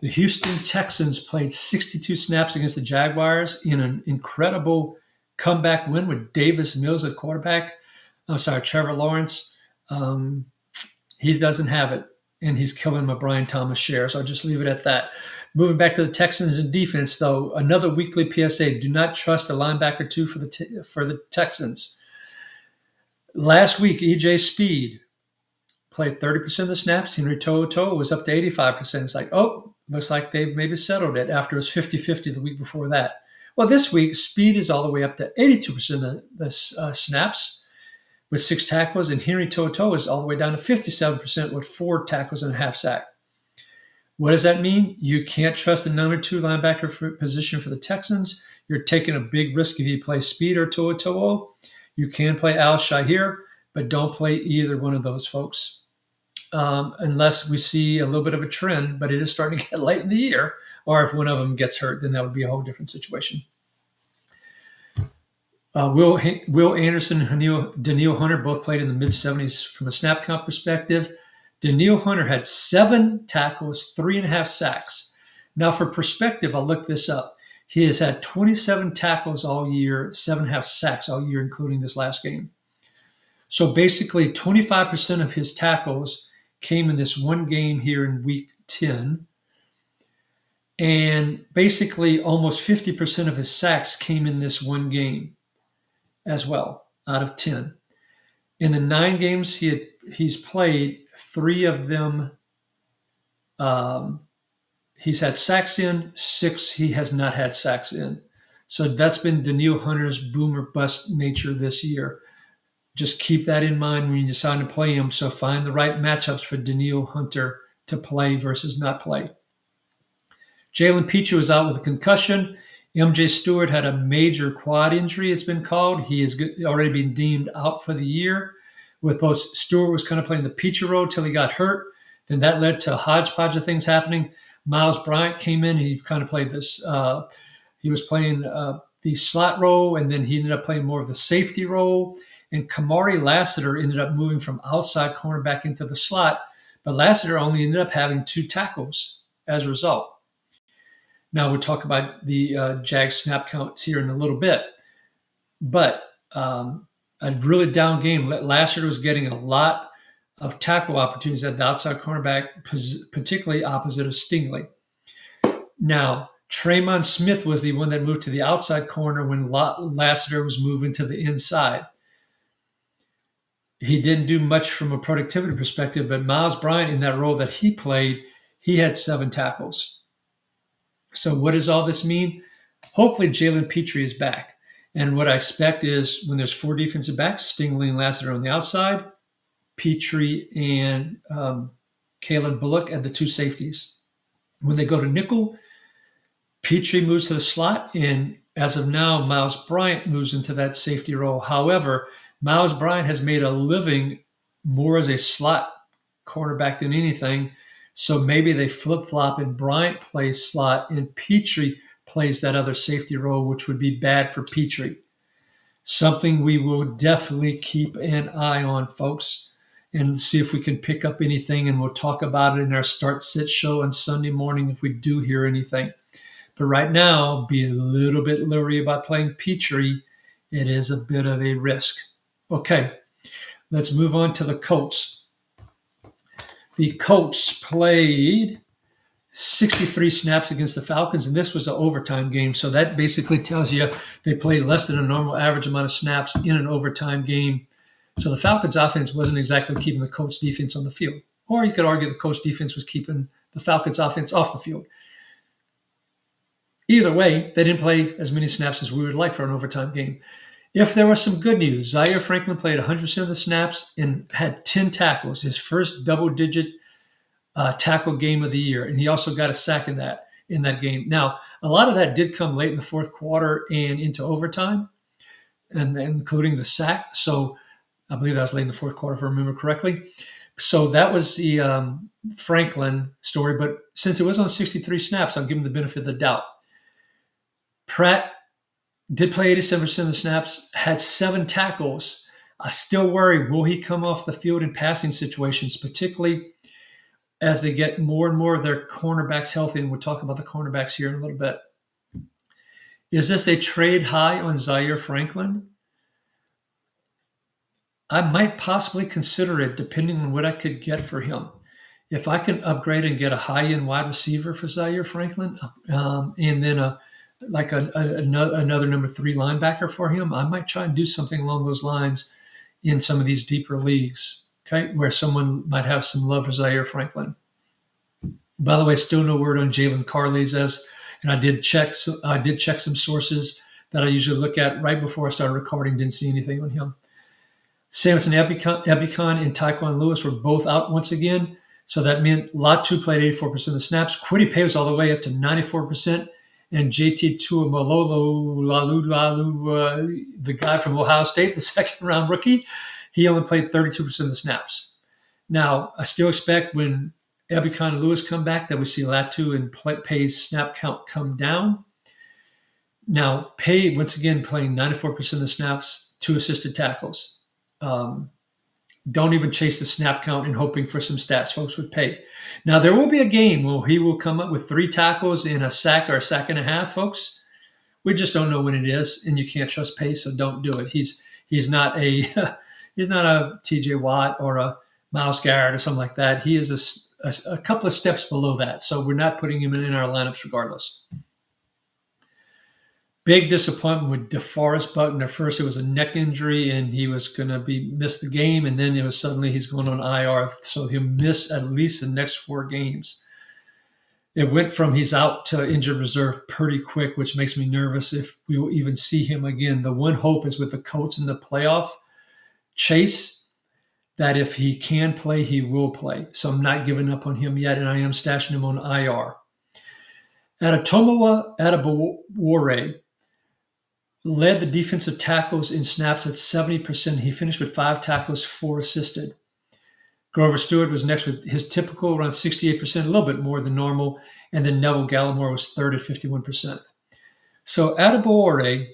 Speaker 1: The Houston Texans played 62 snaps against the Jaguars in an incredible comeback win with Davis Mills at quarterback. Trevor Lawrence. He doesn't have it, and he's killing my Brian Thomas share, so I'll just leave it at that. Moving back to the Texans in defense, though, another weekly PSA: do not trust a linebacker or two for the Texans. Last week, EJ Speed played 30% of the snaps. Henry To'oTo'o was up to 85%. It's like, looks like they've maybe settled it after it was 50-50 the week before that. Well, this week, Speed is all the way up to 82% of the snaps with 6 tackles, and Henry To'oTo'o is all the way down to 57% with 4 tackles and a half sack. What does that mean? You can't trust the number 2 linebacker position for the Texans. You're taking a big risk if you play Speed or To'oTo'o. You can play Al Shahir, but don't play either one of those folks. Unless we see a little bit of a trend, but it is starting to get late in the year, or if one of them gets hurt, then that would be a whole different situation. Will Anderson and Danielle Hunter both played in the mid-70s from a snap count perspective. Danielle Hunter had 7 tackles, 3.5 sacks. Now, for perspective, I'll look this up. He has had 27 tackles all year, 7.5 sacks all year, including this last game. So basically, 25% of his tackles came in this one game here in week 10. And basically, almost 50% of his sacks came in this one game as well, out of 10. In the 9 games he's played, 3 of them he's had sacks in, 6 he has not had sacks in. So that's been Danielle Hunter's boom or bust nature this year. Just keep that in mind when you decide to play him. So find the right matchups for Danielle Hunter to play versus not play. Jalen Pitre was out with a concussion. MJ Stewart had a major quad injury, it's been called. He has already been deemed out for the year. With both Stewart was kind of playing the Pitre role till he got hurt. Then that led to a hodgepodge of things happening. Miles Bryant came in. He kind of played this. He was playing the slot role, and then he ended up playing more of the safety role. And Kamari Lassiter ended up moving from outside cornerback into the slot, but Lassiter only ended up having 2 tackles as a result. Now we'll talk about the Jags snap counts here in a little bit, but a really down game. Lassiter was getting a lot of tackle opportunities at the outside cornerback, particularly opposite of Stingley. Now, Tremon Smith was the one that moved to the outside corner when Lassiter was moving to the inside. He didn't do much from a productivity perspective, but Miles Bryant, in that role that he played, he had 7 tackles. So what does all this mean? Hopefully Jalen Pitre is back. And what I expect is when there's 4 defensive backs, Stingley and Lassiter on the outside, Pitre and Caleb Bullock at the 2 safeties. When they go to nickel, Pitre moves to the slot, and as of now, Miles Bryant moves into that safety role. However, Miles Bryant has made a living more as a slot cornerback than anything. So maybe they flip-flop and Bryant plays slot and Pitre plays that other safety role, which would be bad for Pitre. Something we will definitely keep an eye on, folks, and see if we can pick up anything. And we'll talk about it in our start-sit show on Sunday morning if we do hear anything. But right now, be a little bit leery about playing Pitre. It is a bit of a risk. Okay, let's move on to the Colts. The Colts played 63 snaps against the Falcons, and this was an overtime game. So that basically tells you they played less than a normal average amount of snaps in an overtime game. So the Falcons offense wasn't exactly keeping the Colts defense on the field. Or you could argue the Colts defense was keeping the Falcons offense off the field. Either way, they didn't play as many snaps as we would like for an overtime game. If there was some good news, Zaire Franklin played 100% of the snaps and had 10 tackles, his first double-digit tackle game of the year, and he also got a sack in that game. Now, a lot of that did come late in the fourth quarter and into overtime, and including the sack. So I believe that was late in the fourth quarter, if I remember correctly. So that was the Franklin story. But since it was on 63 snaps, I'll give him the benefit of the doubt. Pratt did play 87% of the snaps, had 7 tackles. I still worry, will he come off the field in passing situations, particularly as they get more and more of their cornerbacks healthy? And we'll talk about the cornerbacks here in a little bit. Is this a trade high on Zaire Franklin? I might possibly consider it depending on what I could get for him. If I can upgrade and get a high-end wide receiver for Zaire Franklin, and then another number 3 linebacker for him, I might try and do something along those lines in some of these deeper leagues, okay, where someone might have some love for Zaire Franklin. By the way, still no word on Jalen Carley's, and I did check some sources that I usually look at right before I started recording. Didn't see anything on him. Samson Ebicon and Tyquan Lewis were both out once again. So that meant Latu played 84% of the snaps. Kwity Paye was all the way up to 94%. And JT Tuimoloau, the guy from Ohio State, the second round rookie, he only played 32% of the snaps. Now, I still expect when Ebicon and Lewis come back that we see Latu and Paye's snap count come down. Now, Paye, once again, playing 94% of the snaps, 2 assisted tackles. Don't even chase the snap count and hoping for some stats, folks, with Paye. Now, there will be a game where he will come up with 3 tackles and a sack or a sack and a half, folks. We just don't know when it is, and you can't trust Paye, so don't do it. He's not a he's not a TJ Watt or a Myles Garrett or something like that. He is a couple of steps below that, so we're not putting him in our lineups regardless. Big disappointment with DeForest Buckner. First, it was a neck injury, and he was going to miss the game, and then it was suddenly he's going on IR, so he'll miss at least the next 4 games. It went from he's out to injured reserve pretty quick, which makes me nervous if we will even see him again. The one hope is with the Colts in the playoff chase that if he can play, he will play. So I'm not giving up on him yet, and I am stashing him on IR. Adetomiwa Adebawore led the defensive tackles in snaps at 70%. He finished with 5 tackles, 4 assisted. Grover Stewart was next with his typical around 68%, a little bit more than normal. And then Neville Gallimore was third at 51%. So Adebawore,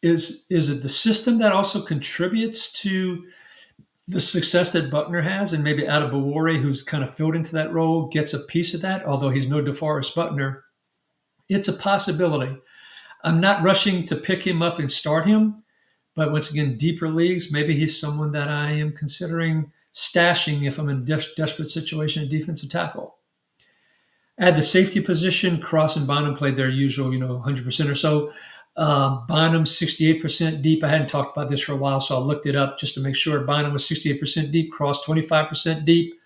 Speaker 1: is it the system that also contributes to the success that Buckner has? And maybe Adebawore, who's kind of filled into that role, gets a piece of that, although he's no DeForest Buckner. It's a possibility. I'm not rushing to pick him up and start him, but once again, deeper leagues, maybe he's someone that I am considering stashing if I'm in a desperate situation at defensive tackle. At the safety position, Cross and Bonham played their usual, 100% or so. Bonham, 68% deep. I hadn't talked about this for a while, so I looked it up just to make sure. Bonham was 68% deep, Cross 25% deep,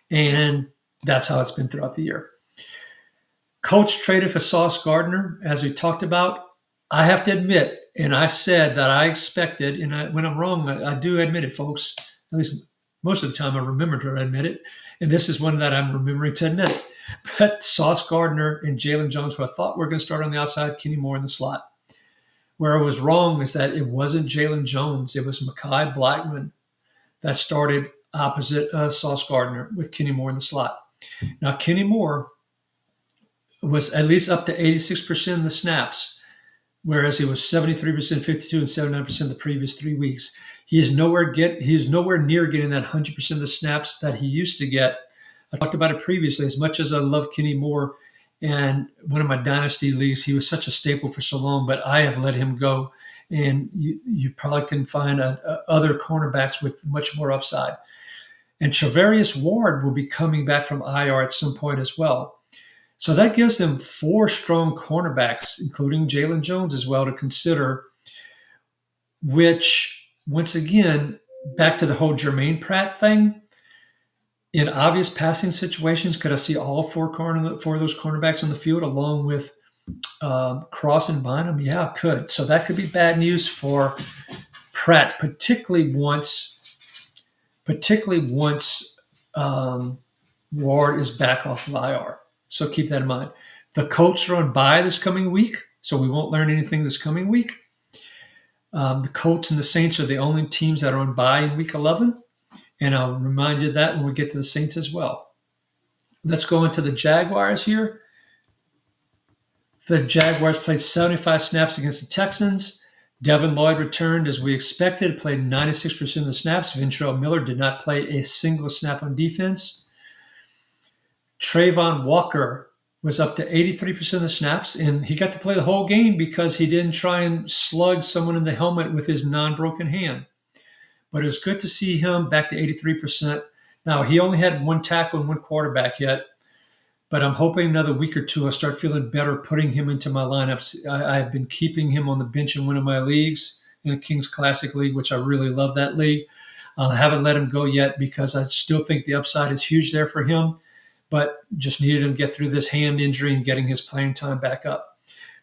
Speaker 1: and that's how it's been throughout the year. Colts traded for Sauce Gardner, as we talked about. I have to admit, and I said that I expected, and when I'm wrong, I do admit it, folks. At least most of the time I remember to admit it, and this is one that I'm remembering to admit it. But Sauce Gardner and Jalen Jones, who I thought were going to start on the outside, Kenny Moore in the slot. Where I was wrong is that it wasn't Jalen Jones. It was Mekhi Blackman that started opposite Sauce Gardner with Kenny Moore in the slot. Now, Kenny Moore was at least up to 86% of the snaps, whereas he was 73%, 52, and 79% the previous 3 weeks. He is nowhere near getting that 100% of the snaps that he used to get. I talked about it previously. As much as I love Kenny Moore, and one of my dynasty leagues, he was such a staple for so long, but I have let him go. And you probably can find other cornerbacks with much more upside. And Charvarius Ward will be coming back from IR at some point as well. So that gives them 4 strong cornerbacks, including Jalen Jones as well, to consider, which, once again, back to the whole Jermaine Pratt thing, in obvious passing situations, could I see all 4 of those cornerbacks on the field along with Cross and Bynum, yeah, could. So that could be bad news for Pratt, particularly once Ward is back off of IR. So keep that in mind. The Colts are on bye this coming week, so we won't learn anything this coming week. The Colts and the Saints are the only teams that are on bye in week 11, and I'll remind you of that when we get to the Saints as well. Let's go into the Jaguars here. The Jaguars played 75 snaps against the Texans. Devin Lloyd returned as we expected, played 96% of the snaps. Ventrell Miller did not play a single snap on defense. Trayvon Walker was up to 83% of the snaps, and he got to play the whole game because he didn't try and slug someone in the helmet with his non-broken hand. But it was good to see him back to 83%. Now, he only had one tackle and one quarterback yet, but I'm hoping another week or two I'll start feeling better putting him into my lineups. I've been keeping him on the bench in one of my leagues, in the Kings Classic League, which I really love that league. I haven't let him go yet because I still think the upside is huge there for him, but just needed him to get through this hand injury and getting his playing time back up.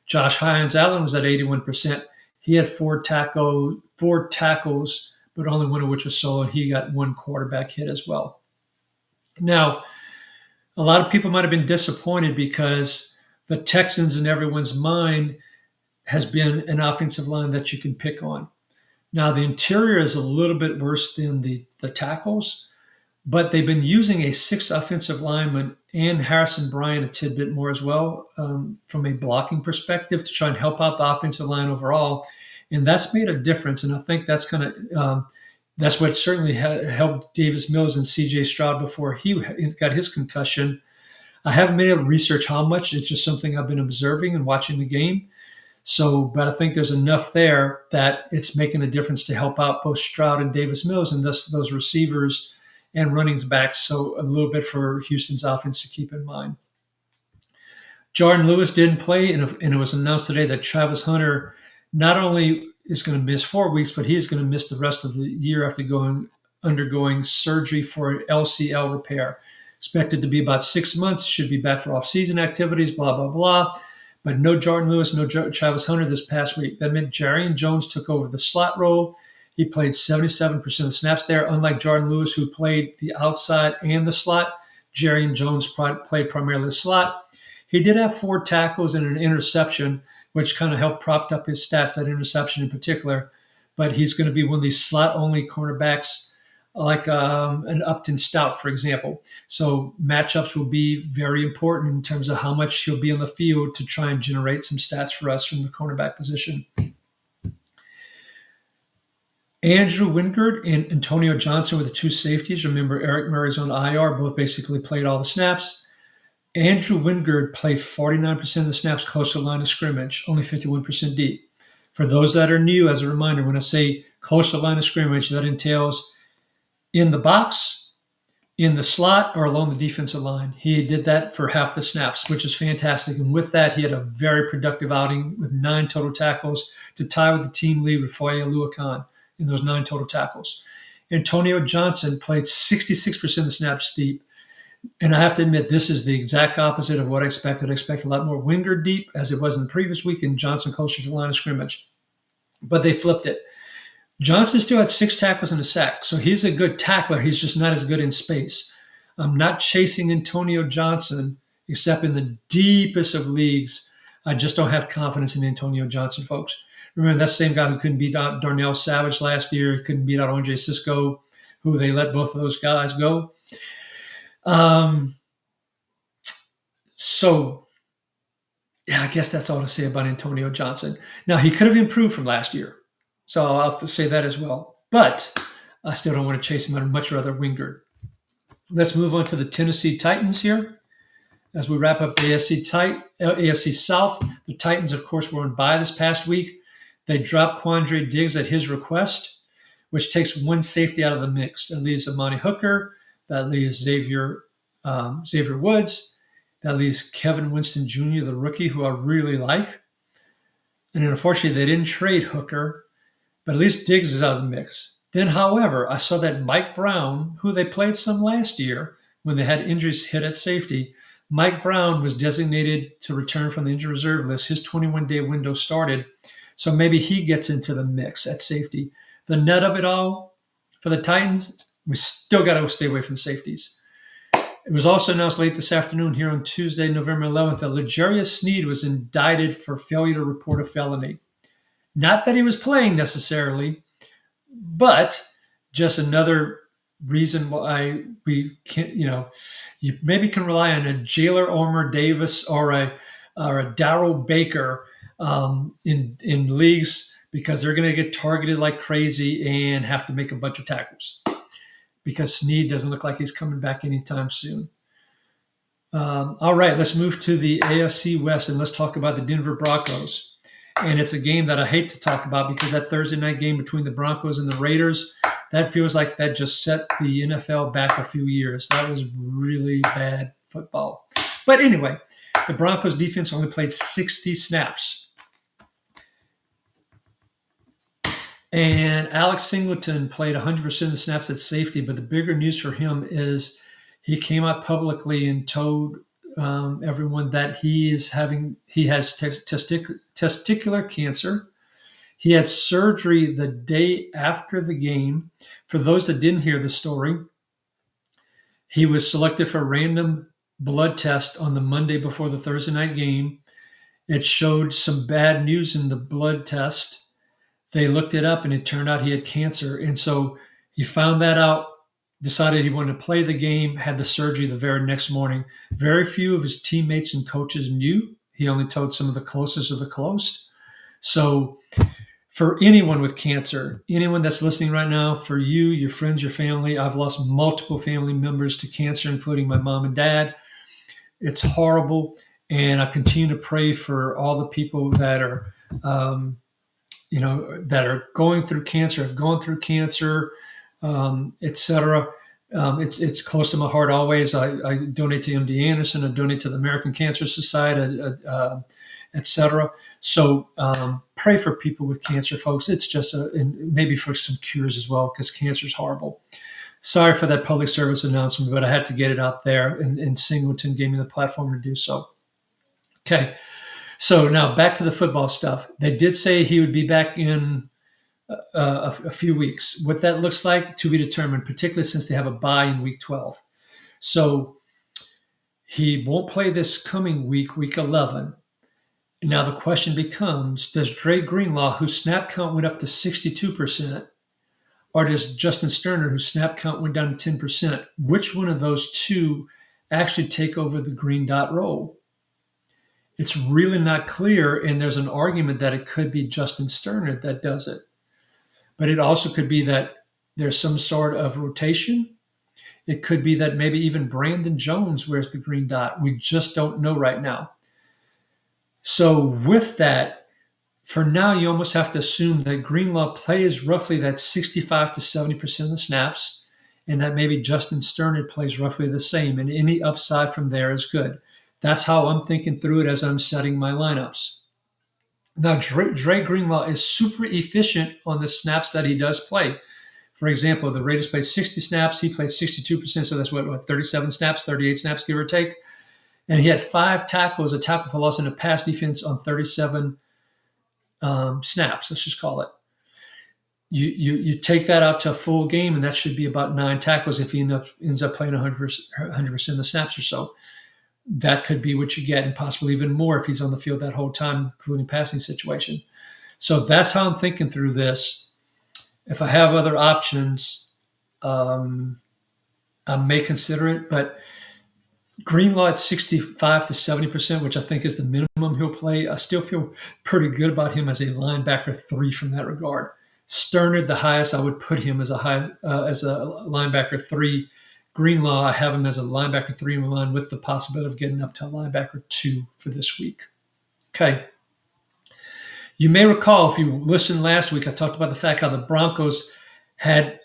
Speaker 1: Josh Hines-Allen was at 81%. He had four tackles, but only one of which was solo. He got one quarterback hit as well. Now, a lot of people might have been disappointed because the Texans in everyone's mind has been an offensive line that you can pick on. Now, the interior is a little bit worse than the tackles, but they've been using a sixth offensive lineman and Harrison Bryant a tidbit more as well from a blocking perspective to try and help out the offensive line overall. And that's made a difference. And I think that's that's what certainly helped Davis Mills and C.J. Stroud before he got his concussion. I haven't been able to research how much. It's just something I've been observing and watching the game. So, but I think there's enough there that it's making a difference to help out both Stroud and Davis Mills and thus those receivers and running backs. So a little bit for Houston's offense to keep in mind. Jordan Lewis didn't play, and it was announced today that Travis Hunter not only is going to miss 4 weeks, but he is going to miss the rest of the year after undergoing surgery for an LCL repair. Expected to be about 6 months, should be back for off-season activities, blah, blah, blah. But no Jordan Lewis, no Travis Hunter this past week. That meant Jarrian Jones took over the slot role. He played 77% of the snaps there. Unlike Jordan Lewis, who played the outside and the slot, Jarrian Jones played primarily the slot. He did have 4 tackles and an interception, which kind of helped propped up his stats, that interception in particular. But he's going to be one of these slot-only cornerbacks like an Upton Stout, for example. So matchups will be very important in terms of how much he'll be on the field to try and generate some stats for us from the cornerback position. Andrew Wingard and Antonio Johnson were the 2 safeties. Remember, Eric Murray's on IR. Both basically played all the snaps. Andrew Wingard played 49% of the snaps close to the line of scrimmage, only 51% deep. For those that are new, as a reminder, when I say close to the line of scrimmage, that entails in the box, in the slot, or along the defensive line. He did that for half the snaps, which is fantastic. And with that, he had a very productive outing with 9 total tackles to tie with the team lead with Foye Oluokun in those 9 total tackles. Antonio Johnson played 66% of the snaps deep. And I have to admit, this is the exact opposite of what I expected. I expected a lot more Wingard deep, as it was in the previous week, and Johnson closer to the line of scrimmage. But they flipped it. Johnson still had 6 tackles and a sack, so he's a good tackler. He's just not as good in space. I'm not chasing Antonio Johnson, except in the deepest of leagues. I just don't have confidence in Antonio Johnson, folks. Remember, that's the same guy who couldn't beat out Darnell Savage last year, couldn't beat out Andre Cisco, who they let both of those guys go. So, yeah, I guess that's all to say about Antonio Johnson. Now, he could have improved from last year, so I'll say that as well. But I still don't want to chase him. I'd much rather Wingard. Let's move on to the Tennessee Titans here. As we wrap up the AFC South, the Titans, of course, were on bye this past week. They dropped Quandre Diggs at his request, which takes one safety out of the mix. That leaves Amani Hooker. That leaves Xavier Woods. That leaves Kevin Winston Jr., the rookie, who I really like. And unfortunately, they didn't trade Hooker, but at least Diggs is out of the mix. Then, however, I saw that Mike Brown, who they played some last year when they had injuries hit at safety, Mike Brown was designated to return from the injured reserve list. His 21-day window started, so maybe he gets into the mix at safety. The net of it all for the Titans, we still got to stay away from safeties. It was also announced late this afternoon here on Tuesday, November 11th, that L'Jarius Sneed was indicted for failure to report a felony. Not that he was playing necessarily, but just another reason why we can't, you maybe can rely on a Jailer Omer Davis or a Darryl Baker in leagues, because they're going to get targeted like crazy and have to make a bunch of tackles, because Sneed doesn't look like he's coming back anytime soon. All right, let's move to the AFC West and let's talk about the Denver Broncos. And it's a game that I hate to talk about, because that Thursday night game between the Broncos and the Raiders, that feels like that just set the NFL back a few years. That was really bad football. But anyway, the Broncos defense only played 60 snaps. And Alex Singleton played 100% of the snaps at safety, but the bigger news for him is he came out publicly and told everyone that he has testicular cancer. He had surgery the day after the game. For those that didn't hear the story, he was selected for a random blood test on the Monday before the Thursday night game. It showed some bad news in the blood test. They looked it up and it turned out he had cancer. And so he found that out, decided he wanted to play the game, had the surgery the very next morning. Very few of his teammates and coaches knew. He only told some of the closest of the close. So for anyone with cancer, anyone that's listening right now, for you, your friends, your family, I've lost multiple family members to cancer, including my mom and dad. It's horrible. And I continue to pray for all the people that are, that are going through cancer, have gone through cancer, etc. It's close to my heart always. I donate to MD Anderson. I donate to the American Cancer Society, etc. So pray for people with cancer, folks. It's just and maybe for some cures as well, because cancer is horrible. Sorry for that public service announcement, but I had to get it out there, and Singleton gave me the platform to do so. Okay, so now back to the football stuff. They did say he would be back in a few weeks. What that looks like to be determined, particularly since they have a bye in week 12. So he won't play this coming week, week 11. Now the question becomes, does Dre Greenlaw, whose snap count went up to 62%, or does Justin Sterner, whose snap count went down to 10%, which one of those two actually take over the green dot role? It's really not clear, and there's an argument that it could be Justin Sterner that does it. But it also could be that there's some sort of rotation. It could be that maybe even Brandon Jones wears the green dot. We just don't know right now. So with that, for now, you almost have to assume that Greenlaw plays roughly that 65 to 70% of the snaps, and that maybe Justin Sterner plays roughly the same, and any upside from there is good. That's how I'm thinking through it as I'm setting my lineups. Now, Dre Greenlaw is super efficient on the snaps that he does play. For example, the Raiders played 60 snaps. He played 62%, so that's what 37 snaps, 38 snaps, give or take. And he had 5 tackles, a tackle for loss, and a pass defense on 37 snaps, let's just call it. You take that out to a full game, and that should be about 9 tackles if he ends up playing 100% of the snaps or so. That could be what you get, and possibly even more if he's on the field that whole time, including passing situation. So that's how I'm thinking through this. If I have other options, I may consider it, but Greenlaw at 65 to 70%, which I think is the minimum he'll play. I still feel pretty good about him as a linebacker 3 from that regard. Sterner, the highest I would put him as a linebacker 3. Greenlaw, I have him as a linebacker 3 in my mind, with the possibility of getting up to a linebacker 2 for this week. Okay. You may recall, if you listened last week, I talked about the fact how the Broncos had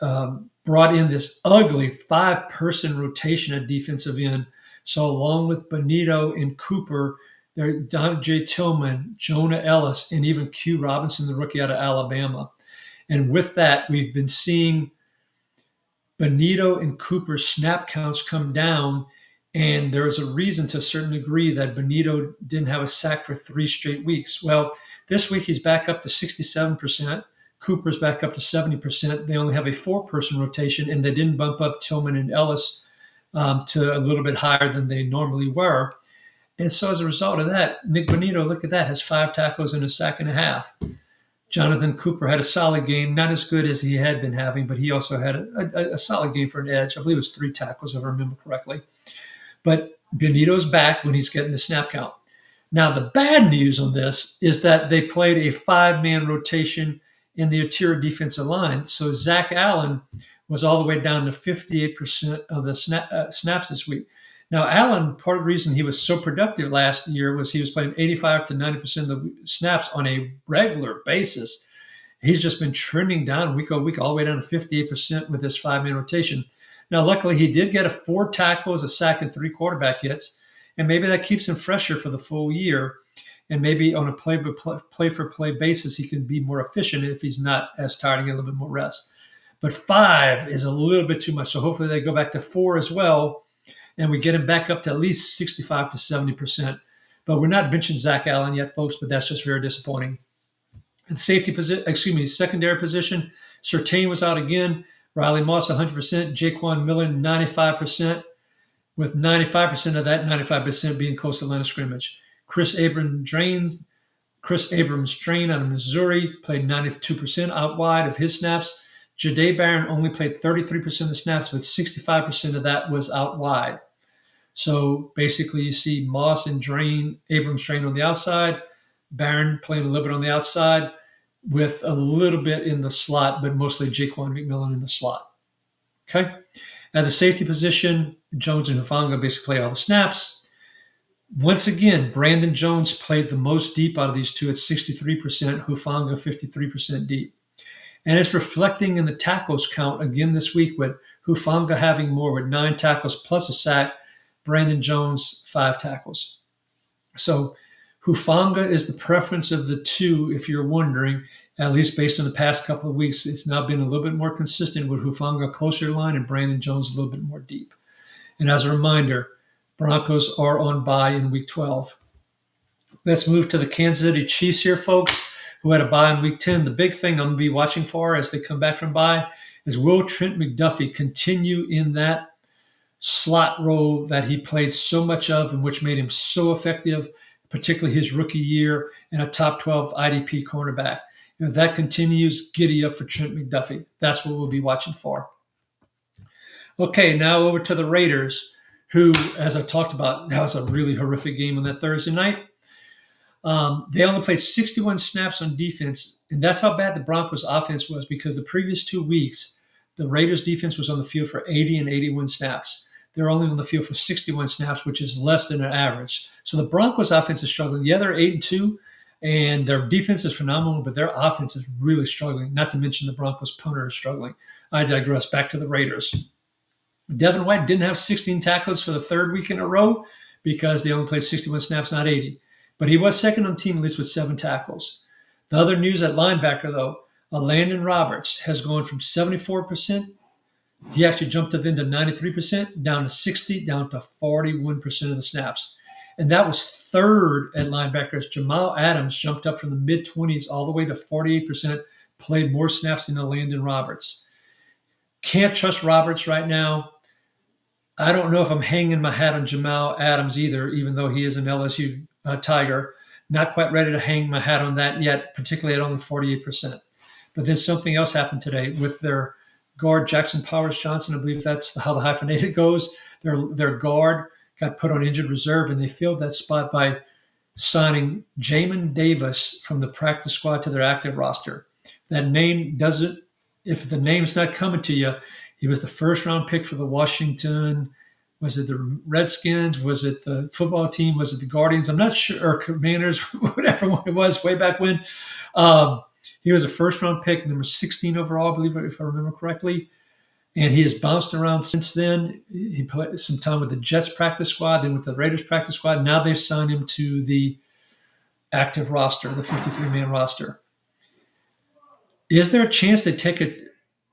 Speaker 1: brought in this ugly 5-person rotation at defensive end. So along with Bonito and Cooper, there Don J. Tillman, Jonah Ellis, and even Q Robinson, the rookie out of Alabama. And with that, we've been seeing Bonito and Cooper's snap counts come down, And there is a reason to a certain degree that Benito didn't have a sack for 3 straight weeks. Well, this week he's back up to 67%. Cooper's back up to 70%. They only have a 4-person rotation, and they didn't bump up Tillman and Ellis to a little bit higher than they normally were. And so as a result of that, Nick Benito, look at that, has 5 tackles and a sack and a half. Jonathan Cooper had a solid game, not as good as he had been having, but he also had a solid game for an edge. I believe it was 3 tackles, if I remember correctly. But Benito's back when he's getting the snap count. Now, the bad news on this is that they played a 5-man rotation in the interior defensive line. So Zach Allen was all the way down to 58% of the snaps this week. Now, Allen, part of the reason he was so productive last year was he was playing 85 to 90% of the snaps on a regular basis. He's just been trending down week over week, all the way down to 58% with this 5-man rotation. Now, luckily, he did get 4 tackles, a sack, and 3 quarterback hits, and maybe that keeps him fresher for the full year. And maybe on a play-for-play basis, he can be more efficient if he's not as tired and get a little bit more rest. But 5 is a little bit too much, so hopefully they go back to 4 as well, and we get him back up to at least 65 to 70%. But we're not benching Zach Allen yet, folks, but that's just very disappointing. And secondary position, Surtain was out again. Riley Moss, 100%. Jaquan Miller, 95%, with 95% of that 95% being close to line of scrimmage. Chris Abrams Drain out of Missouri played 92% out wide of his snaps. Jahdae Barron only played 33% of the snaps, but 65% of that was out wide. So basically, you see Moss and Abrams Drain on the outside, Barron playing a little bit on the outside, with a little bit in the slot, but mostly Jaquan McMillan in the slot. Okay? At the safety position, Jones and Hufanga basically play all the snaps. Once again, Brandon Jones played the most deep out of these two at 63%, Hufanga 53% deep. And it's reflecting in the tackles count again this week, with Hufanga having more with 9 tackles plus a sack, Brandon Jones 5 tackles. So Hufanga is the preference of the two, if you're wondering, at least based on the past couple of weeks. It's now been a little bit more consistent with Hufanga closer to line and Brandon Jones a little bit more deep. And as a reminder, Broncos are on bye in week 12. Let's move to the Kansas City Chiefs here, folks, who had a bye in week 10. The big thing I'm going to be watching for as they come back from bye is, will Trent McDuffie continue in that slot role that he played so much of and which made him so effective, particularly his rookie year, and a top 12 IDP cornerback. If that continues, giddy up for Trent McDuffie. That's what we'll be watching for. Okay, now over to the Raiders, who, as I talked about, that was a really horrific game on that Thursday night. They only played 61 snaps on defense, and that's how bad the Broncos' offense was, because the previous 2 weeks, the Raiders' defense was on the field for 80 and 81 snaps. They're only on the field for 61 snaps, which is less than an average. So the Broncos' offense is struggling. Yeah, they're 8-2, and their defense is phenomenal, but their offense is really struggling, not to mention the Broncos' punter is struggling. I digress. Back to the Raiders. Devin White didn't have 16 tackles for the 3rd week in a row because they only played 61 snaps, not 80. But he was second on the team at least with 7 tackles. The other news at linebacker, though, Landon Roberts has gone from 74%. He actually jumped up into 93%, down to 60, down to 41% of the snaps. And that was 3rd at linebackers. Jamal Adams jumped up from the mid-20s all the way to 48%, played more snaps than Landon Roberts. Can't trust Roberts right now. I don't know if I'm hanging my hat on Jamal Adams either, even though he is an LSU Tiger. Not quite ready to hang my hat on that yet, particularly at only 48%. But then something else happened today with their guard, Jackson Powers Johnson. I believe that's how the hyphenated goes. Their guard got put on injured reserve, and they filled that spot by signing Jamin Davis from the practice squad to their active roster. If the name's not coming to you, he was the 1st-round pick for the Washington, was it the Redskins? Was it the football team? Was it the Guardians? I'm not sure, or Commanders, whatever one it was, way back when. He was a 1st-round pick, number 16 overall, I believe, if I remember correctly. And he has bounced around since then. He played some time with the Jets practice squad, then with the Raiders practice squad. Now they've signed him to the active roster, the 53-man roster. Is there a chance they take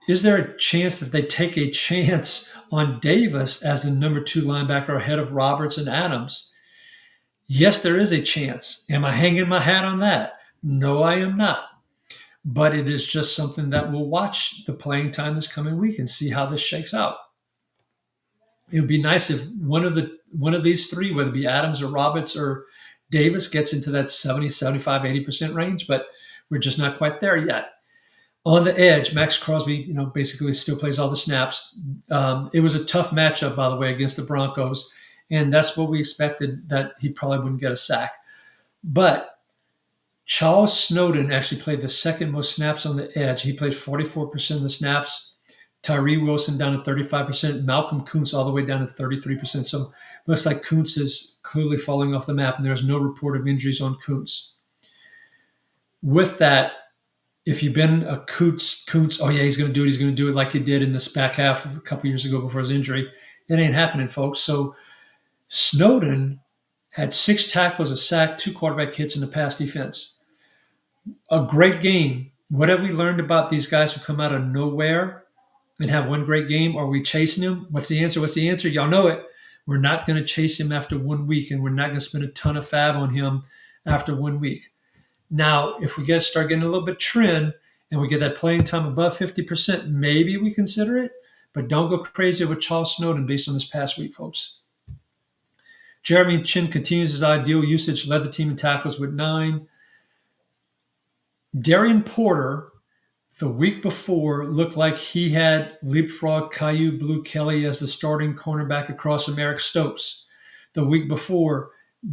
Speaker 1: is there a chance that they take a chance on Davis as the number 2 linebacker ahead of Roberts and Adams? Yes, there is a chance. Am I hanging my hat on that? No, I am not. But it is just something that we'll watch the playing time this coming week and see how this shakes out. It would be nice if one of these three, whether it be Adams or Roberts or Davis, gets into that 70, 75, 80% range, but we're just not quite there yet. On the edge, Max Crosby, basically still plays all the snaps. It was a tough matchup, by the way, against the Broncos, and that's what we expected, that he probably wouldn't get a sack. But Charles Snowden actually played the second most snaps on the edge. He played 44% of the snaps. Tyree Wilson down to 35%. Malcolm Kuntz all the way down to 33%. So looks like Kuntz is clearly falling off the map, and there's no report of injuries on Kuntz. With that, if you've been a Kuntz, oh yeah, he's going to do it like he did in this back half of a couple years ago before his injury. It ain't happening, folks. So Snowden had 6 tackles, a sack, 2 quarterback hits in the pass defense. A great game. What have we learned about these guys who come out of nowhere and have one great game? Are we chasing him? What's the answer? Y'all know it. We're not going to chase him after 1 week, and we're not going to spend a ton of fab on him after 1 week. Now, if we start getting a little bit trend and we get that playing time above 50%, maybe we consider it, but don't go crazy with Charles Snowden based on this past week, folks. Jeremy Chin continues his ideal usage, led the team in tackles with 9. Darian Porter, the week before, looked like he had leapfrog Caillou Blue Kelly as the starting cornerback across from Eric Stokes. The week before,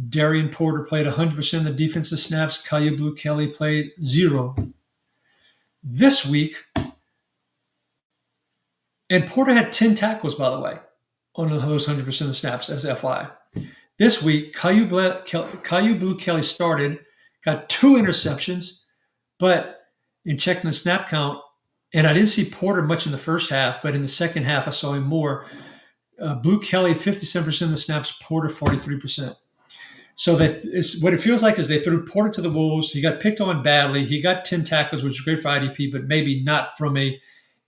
Speaker 1: Darian Porter played 100% of the defensive snaps. Caillou Blue Kelly played 0. This week, and Porter had 10 tackles, by the way, on those 100% of the snaps as FY. This week, Caillou Blue Kelly started, got 2 interceptions, but in checking the snap count, and I didn't see Porter much in the first half, but in the second half, I saw him more. Blue Kelly, 57% of the snaps, Porter, 43%. So what it feels like is they threw Porter to the Wolves. He got picked on badly. He got 10 tackles, which is great for IDP, but maybe not from a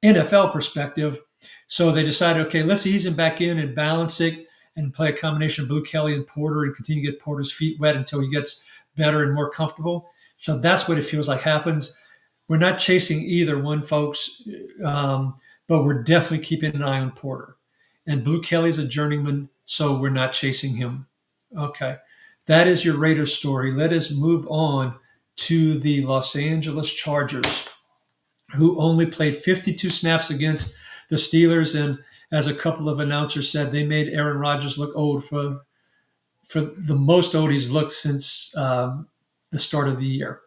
Speaker 1: NFL perspective. So they decided, okay, let's ease him back in and balance it and play a combination of Blue Kelly and Porter and continue to get Porter's feet wet until he gets better and more comfortable. So that's what it feels like happens. We're not chasing either one, folks, but we're definitely keeping an eye on Porter. And Blue Kelly's a journeyman, so we're not chasing him. Okay. That is your Raiders story. Let us move on to the Los Angeles Chargers, who only played 52 snaps against the Steelers. And as a couple of announcers said, they made Aaron Rodgers look old for the most old he's looked since the start of the year,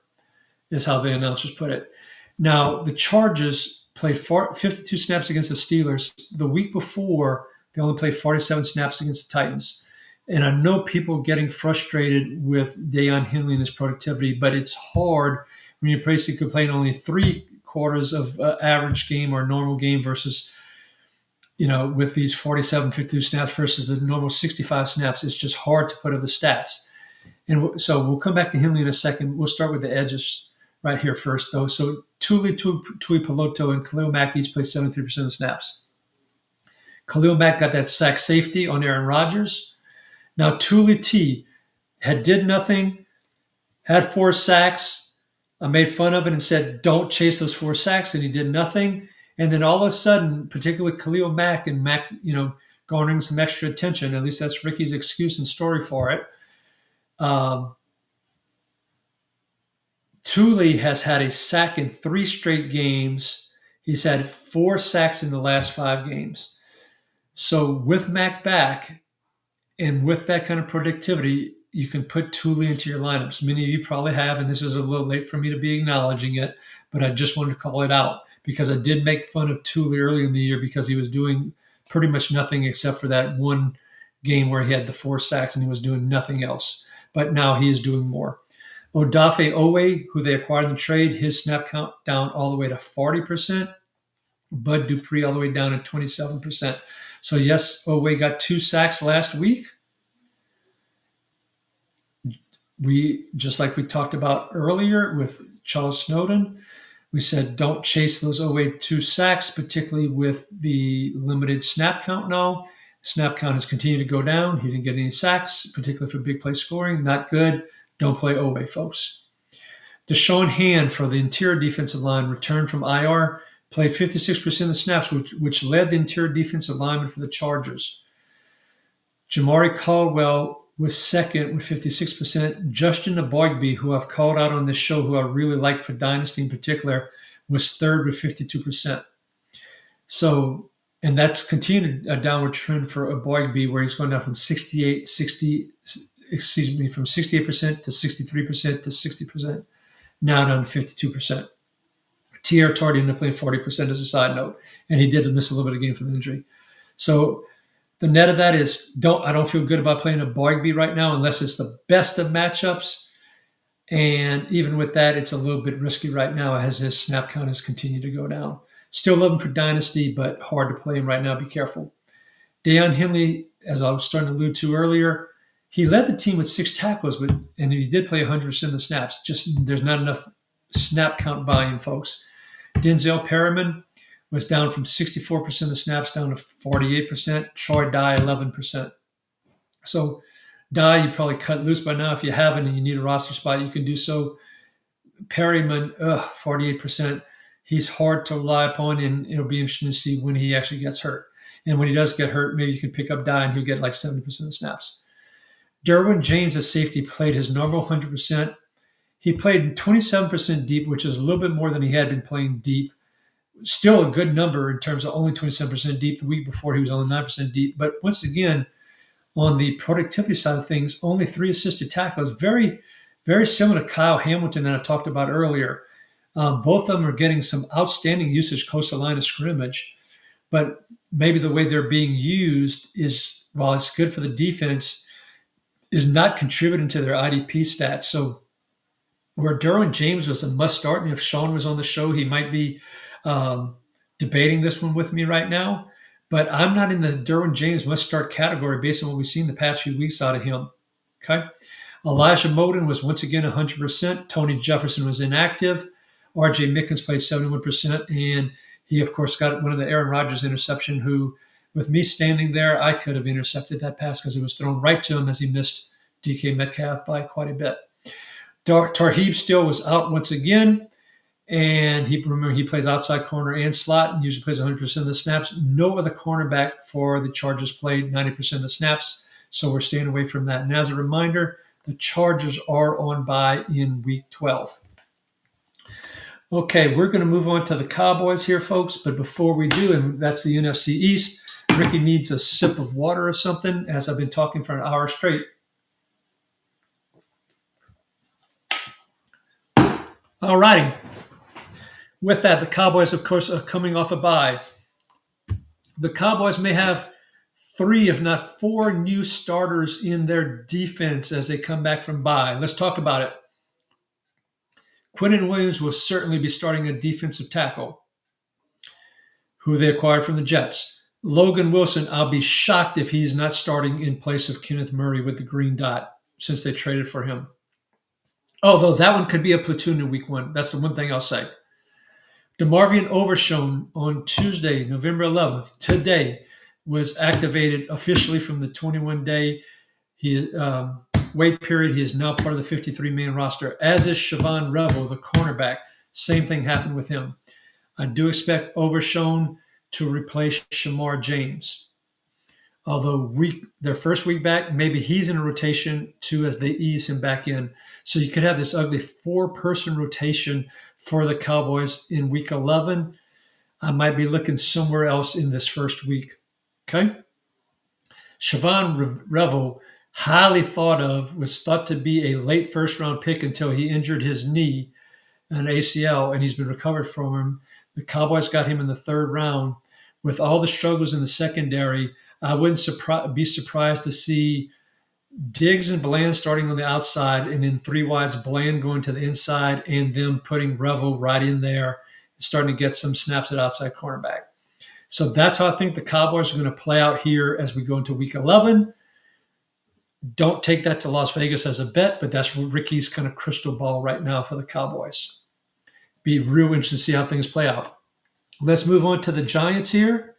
Speaker 1: is how the announcers put it. Now, the Chargers played 52 snaps against the Steelers. The week before, they only played 47 snaps against the Titans. And I know people are getting frustrated with Deion Henley and his productivity, but it's hard when you're basically playing only 3 quarters of average game or normal game versus, with these 47, 52 snaps versus the normal 65 snaps. It's just hard to put up the stats. And so we'll come back to Henley in a second. We'll start with the edges right here first, though. So Tui Peloto and Khalil Mack each played 73% of the snaps. Khalil Mack got that sack safety on Aaron Rodgers. Now, Tuli T did nothing, had 4 sacks. I made fun of it and said, don't chase those 4 sacks, and he did nothing. And then all of a sudden, particularly Khalil Mack, and Mack, garnering some extra attention, at least that's Ricky's excuse and story for it. Tuli has had a sack in 3 straight games. He's had 4 sacks in the last 5 games. So with Mack back, and with that kind of productivity, you can put Tuli into your lineups. Many of you probably have, and this is a little late for me to be acknowledging it, but I just wanted to call it out because I did make fun of Tuli early in the year because he was doing pretty much nothing except for that one game where he had the 4 sacks and he was doing nothing else. But now he is doing more. Odafe Owe, who they acquired in the trade, his snap count down all the way to 40%. Bud Dupree all the way down at 27%. So yes, Owe got 2 sacks last week. We, just like we talked about earlier with Charles Snowden, We said don't chase those 082 sacks, particularly with the limited snap count now. Snap count has continued to go down. He didn't get any sacks, particularly for big play scoring. Not good. Don't play Ove, folks. Deshaun Hand for the interior defensive line returned from IR, played 56% of the snaps, which led the interior defensive lineman for the Chargers. Jamari Caldwell was second with 56%. Justin Aboigbe, who I've called out on this show, who I really like for Dynasty in particular, was third with 52%. So, and that's continued a downward trend for Aboigbe, where he's going down from 68% to 63% to 60%, now down to 52%. T.R. Tardy ended up playing 40% as a side note, and he did miss a little bit of game from injury. So the net of that is I don't feel good about playing a Aboigbe right now unless it's the best of matchups. And even with that, it's a little bit risky right now as his snap count has continued to go down. Still love him for Dynasty, but hard to play him right now. Be careful. Deion Henley, as I was starting to allude to earlier, he led the team with 6 tackles, and he did play 100% of the snaps. Just there's not enough snap count volume, folks. Denzel Perryman was down from 64% of the snaps down to 48%. Troy Dye, 11%. So Dye, you probably cut loose by now. If you haven't and you need a roster spot, you can do so. Perryman, 48%. He's hard to rely upon, and it'll be interesting to see when he actually gets hurt. And when he does get hurt, maybe you can pick up Dye and he'll get like 70% of the snaps. Derwin James at safety played his normal 100%. He played 27% deep, which is a little bit more than he had been playing deep. Still a good number in terms of only 27% deep. The week before, he was only 9% deep. But once again, on the productivity side of things, only 3 assisted tackles. Very, very similar to Kyle Hamilton that I talked about earlier. Both of them are getting some outstanding usage close to the line of scrimmage. But maybe the way they're being used is, while it's good for the defense, is not contributing to their IDP stats. So where Derwin James was a must start, and if Shawn was on the show, he might be debating this one with me right now. But I'm not in the Derwin James must start category based on what we've seen the past few weeks out of him. Okay. Elijah Moden was once again 100%. Tony Jefferson was inactive. RJ Mickens played 71%. And he, of course, got one of the Aaron Rodgers interception, who, with me standing there, I could have intercepted that pass because it was thrown right to him as he missed DK Metcalf by quite a bit. Tarheeb still was out once again. And he plays outside corner and slot and usually plays 100% of the snaps. No other cornerback for the Chargers played 90% of the snaps, so we're staying away from that. And as a reminder, the Chargers are on bye in Week 12. Okay, we're going to move on to the Cowboys here, folks. But before we do, and that's the NFC East, Ricky needs a sip of water or something, as I've been talking for an hour straight. All righty. With that, the Cowboys, of course, are coming off a bye. The Cowboys may have 3, if not 4, new starters in their defense as they come back from bye. Let's talk about it. Quinnen Williams will certainly be starting a defensive tackle, who they acquired from the Jets. Logan Wilson, I'll be shocked if he's not starting in place of Kenneth Murray with the green dot since they traded for him. Although that one could be a platoon in Week 1. That's the one thing I'll say. DeMarvion Overshown on Tuesday, November 11th, today, was activated officially from the 21-day wait period. He is now part of the 53-man roster, as is Siobhan Revel, the cornerback. Same thing happened with him. I do expect Overshown to replace Shamar James. Although their first week back, maybe he's in a rotation too as they ease him back in. So you could have this ugly 4-person rotation for the Cowboys in Week 11. I might be looking somewhere else in this first week. Okay? Siobhan Revel, highly thought of, was thought to be a late first-round pick until he injured his knee, an ACL, and he's been recovered from him. The Cowboys got him in the 3rd round. With all the struggles in the secondary, I wouldn't be surprised to see Diggs and Bland starting on the outside, and then 3 wides, Bland going to the inside, and them putting Revel right in there and starting to get some snaps at outside cornerback. So that's how I think the Cowboys are going to play out here as we go into Week 11. Don't take that to Las Vegas as a bet, but that's Ricky's kind of crystal ball right now for the Cowboys. be real interesting to see how things play out. Let's move on to the Giants here.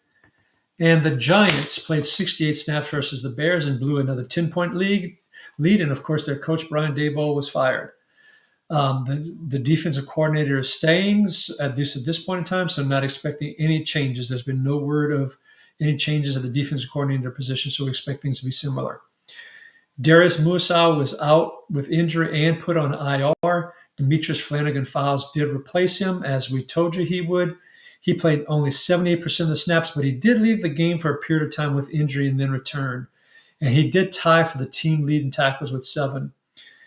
Speaker 1: And the Giants played 68 snaps versus the Bears and blew another 10-point lead. And of course, their coach, Brian Daboll, was fired. The defensive coordinator is staying, at least at this point in time, so I'm not expecting any changes. There's been no word of any changes at the defensive coordinator position, so we expect things to be similar. Darius Muasau was out with injury and put on IR. Demetrius Flanagan-Fowles did replace him, as we told you he would. He played only 78% of the snaps, but he did leave the game for a period of time with injury and then returned. And he did tie for the team lead in tackles with 7.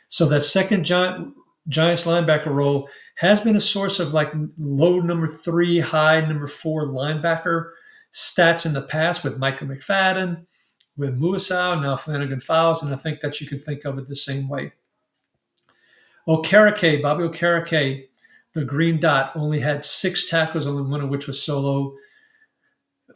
Speaker 1: So that second Giants linebacker role has been a source of like low number 3, high number 4 linebacker stats in the past with Michael McFadden, with Muasau, now Flanagan-Fowles, and I think that you can think of it the same way. Bobby Okereke, the green dot, only had 6 tackles, only one of which was solo.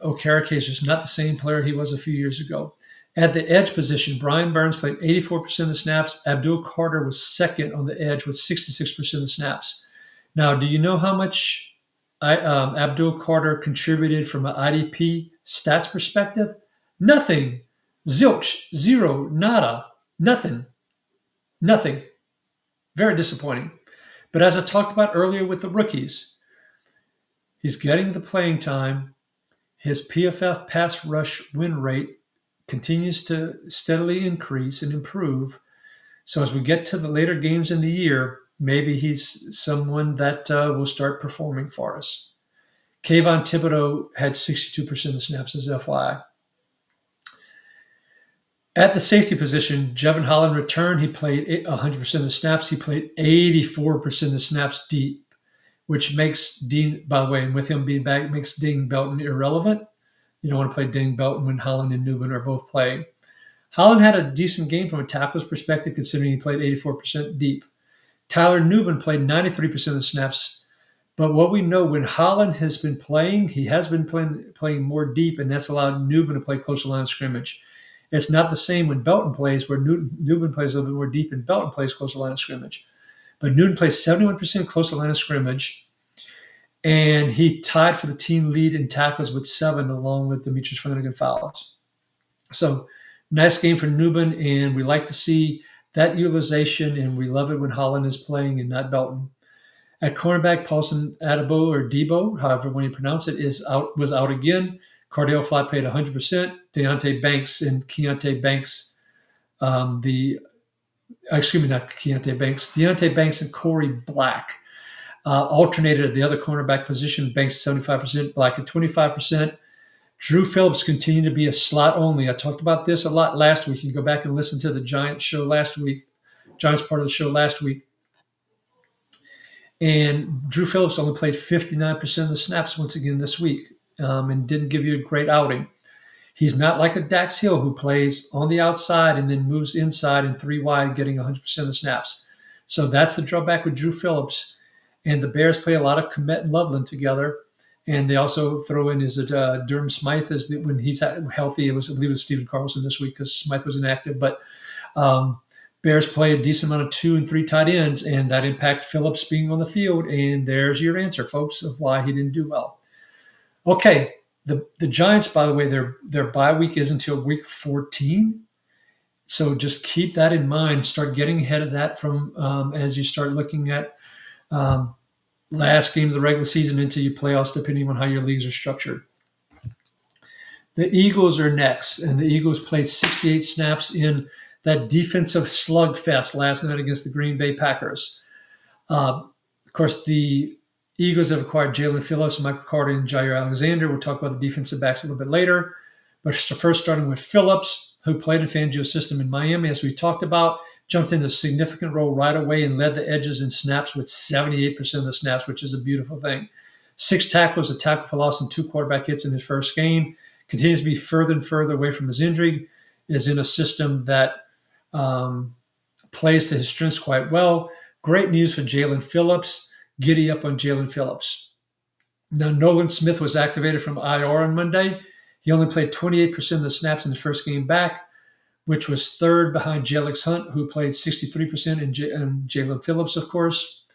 Speaker 1: Okereke is just not the same player he was a few years ago. At the edge position, Brian Burns played 84% of the snaps. Abdul Carter was second on the edge with 66% of the snaps. Now, do you know how much Abdul Carter contributed from an IDP stats perspective? Nothing. Zilch. Zero. Nada. Nothing. Very disappointing. But as I talked about earlier with the rookies, he's getting the playing time. His PFF pass rush win rate continues to steadily increase and improve. So as we get to the later games in the year, maybe he's someone that will start performing for us. Kayvon Thibodeau had 62% of the snaps as FYI. At the safety position, Jevon Holland returned. He played 100% of the snaps. He played 84% of the snaps deep, which makes Dean, by the way, and with him being back, makes Ding Belton irrelevant. You don't want to play Ding Belton when Holland and Newman are both playing. Holland had a decent game from a tackles perspective, considering he played 84% deep. Tyler Newman played 93% of the snaps. But what we know, when Holland has been playing, he has been playing more deep, and that's allowed Newman to play close to the line of scrimmage. It's not the same when Belton plays, where Newman plays a little bit more deep and Belton plays close to the line of scrimmage. But Newton plays 71% close to the line of scrimmage, and he tied for the team lead in tackles with 7, along with Demetrius Flanagan-Fowles. So nice game for Newman, and we like to see that utilization, and we love it when Holland is playing and not Belton. At cornerback, Paulson Adebo, or Debo, however when you pronounce it, was out again. Cardale Fly played 100%. Deontay Banks and Keontae Banks, Deontay Banks and Corey Black alternated at the other cornerback position. Banks 75%, Black at 25%. Drew Phillips continued to be a slot only. I talked about this a lot last week. You can go back and listen to the Giants part of the show last week. And Drew Phillips only played 59% of the snaps once again this week, and didn't give you a great outing. He's not like a Dax Hill who plays on the outside and then moves inside and 3 wide, getting 100% of the snaps. So that's the drawback with Drew Phillips. And the Bears play a lot of Kmet and Loveland together. And they also throw in Durham Smythe when he's healthy. I believe it was Stephen Carlson this week because Smythe was inactive. But Bears play a decent amount of 2 and 3 tight ends, and that impact Phillips being on the field. And there's your answer, folks, of why he didn't do well. Okay, the Giants, by the way, their bye week is until week 14. So just keep that in mind. Start getting ahead of that from as you start looking at last game of the regular season into your playoffs, depending on how your leagues are structured. The Eagles are next, and the Eagles played 68 snaps in that defensive slugfest last night against the Green Bay Packers. Of course, the Eagles have acquired Jalen Phillips, Michael Carter, and Jair Alexander. We'll talk about the defensive backs a little bit later. But first, starting with Phillips, who played in Fangio's system in Miami, as we talked about, jumped into a significant role right away and led the edges in snaps with 78% of the snaps, which is a beautiful thing. 6 tackles, a tackle for loss, and 2 quarterback hits in his first game. Continues to be further and further away from his injury. Is in a system that plays to his strengths quite well. Great news for Jalen Phillips. Giddy up on Jalen Phillips. Now, Nolan Smith was activated from IR on Monday. He only played 28% of the snaps in his first game back, which was third behind Jelix Hunt, who played 63%, and Jalen Phillips, of course.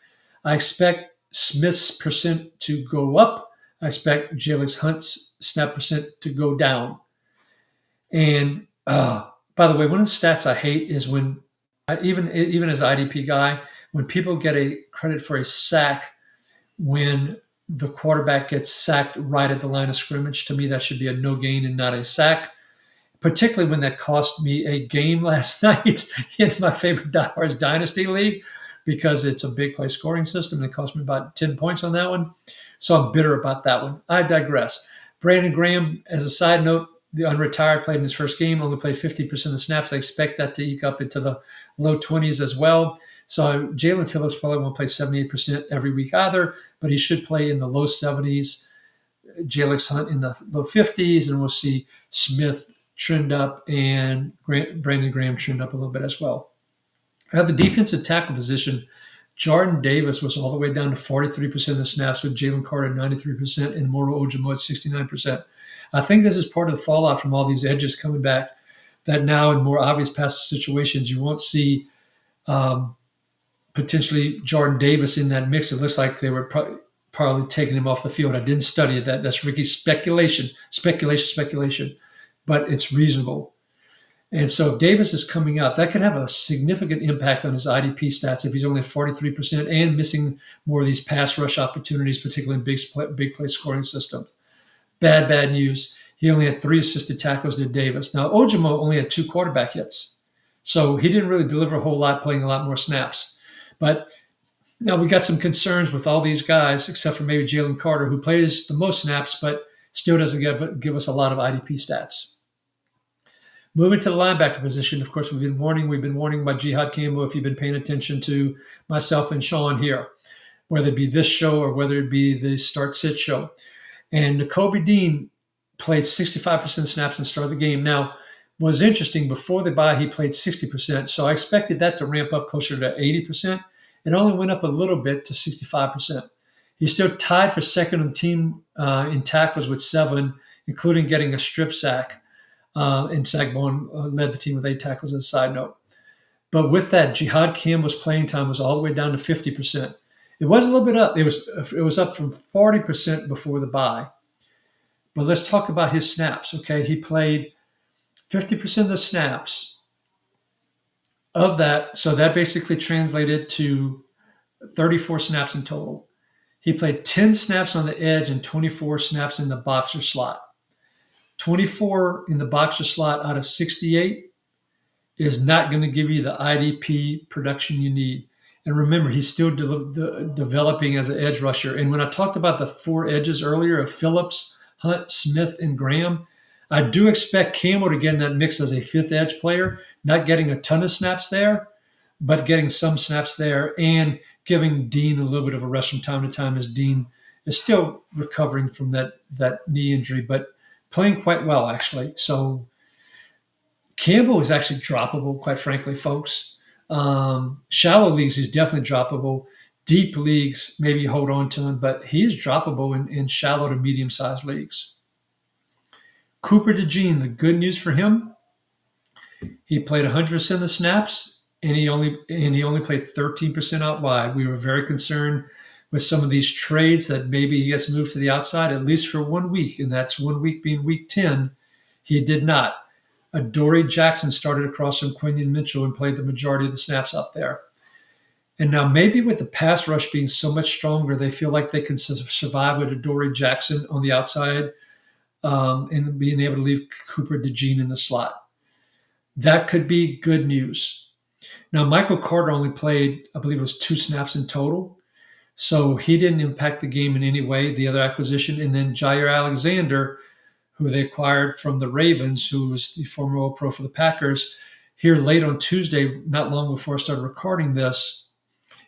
Speaker 1: I expect Smith's percent to go up. I expect Jalen Hunt's snap percent to go down. And by the way, one of the stats I hate is when even as an IDP guy, when people get a credit for a sack when the quarterback gets sacked right at the line of scrimmage. To me, that should be a no gain and not a sack. Particularly when that cost me a game last night in my favorite Dodgers Dynasty League, because it's a big play scoring system. And it cost me about 10 points on that one. So I'm bitter about that one. I digress. Brandon Graham, as a side note, the unretired, played in his first game, only played 50% of the snaps. I expect that to eke up into the low 20s as well. So Jalen Phillips probably won't play 78% every week either, but he should play in the low 70s. Jalen Hunt in the low 50s, and we'll see Smith trend up and Brandon Graham trend up a little bit as well. I have the defensive tackle position. Jordan Davis was all the way down to 43% of the snaps, with Jalen Carter at 93% and Moro Ojomo at 69%. I think this is part of the fallout from all these edges coming back, that now in more obvious pass situations, you won't see potentially Jordan Davis in that mix. It looks like they were probably taking him off the field. I didn't study it. That's Ricky's speculation, but it's reasonable. And so if Davis is coming out, that can have a significant impact on his IDP stats if he's only at 43% and missing more of these pass rush opportunities, particularly in big play scoring systems. Bad news. He only had 3 assisted tackles to Davis. Now, Ojomo only had 2 quarterback hits. So he didn't really deliver a whole lot, playing a lot more snaps. But now we got some concerns with all these guys, except for maybe Jalen Carter, who plays the most snaps, but still doesn't give us a lot of IDP stats. Moving to the linebacker position, of course, we've been warning about Jihad Campbell if you've been paying attention to myself and Shawn here, whether it be this show or whether it be the start-sit show. And Nakobe Dean played 65% snaps and started the game. Now, what was interesting, before the bye, he played 60%, so I expected that to ramp up closer to 80%. It only went up a little bit to 65%. He's still tied for second on the team in tackles with 7, including getting a strip sack. And Sagbon led the team with 8 tackles as a side note. But with that, Jihad Campbell's playing time was all the way down to 50%. It was a little bit up. It was up from 40% before the bye. But let's talk about his snaps, okay? He played 50% of the snaps of that. So that basically translated to 34 snaps in total. He played 10 snaps on the edge and 24 snaps in the box or slot. 24 in the box or slot out of 68 is not going to give you the IDP production you need. And remember, he's still developing as an edge rusher. And when I talked about the 4 edges earlier of Phillips, Hunt, Smith, and Graham, I do expect Campbell to get in that mix as a 5th edge player, not getting a ton of snaps there, but getting some snaps there and giving Dean a little bit of a rest from time to time, as Dean is still recovering from that knee injury, but playing quite well, actually. So Campbell is actually droppable, quite frankly, folks. Shallow leagues, he's definitely droppable. Deep leagues, maybe hold on to him, but he is droppable in shallow to medium-sized leagues. Cooper DeJean, the good news for him, he played 100% of the snaps, and he only played 13% out wide. We were very concerned with some of these trades that maybe he gets moved to the outside, at least for 1 week, and that's 1 week being week 10. He did not. Adoree Jackson started across from Quinion Mitchell and played the majority of the snaps out there. And now maybe with the pass rush being so much stronger, they feel like they can survive with Adoree Jackson on the outside and being able to leave Cooper DeJean in the slot. That could be good news. Now, Michael Carter only played, I believe it was 2 snaps in total. So he didn't impact the game in any way, the other acquisition. And then Jair Alexander, who they acquired from the Ravens, who was the former All-Pro for the Packers, here late on Tuesday, not long before I started recording this,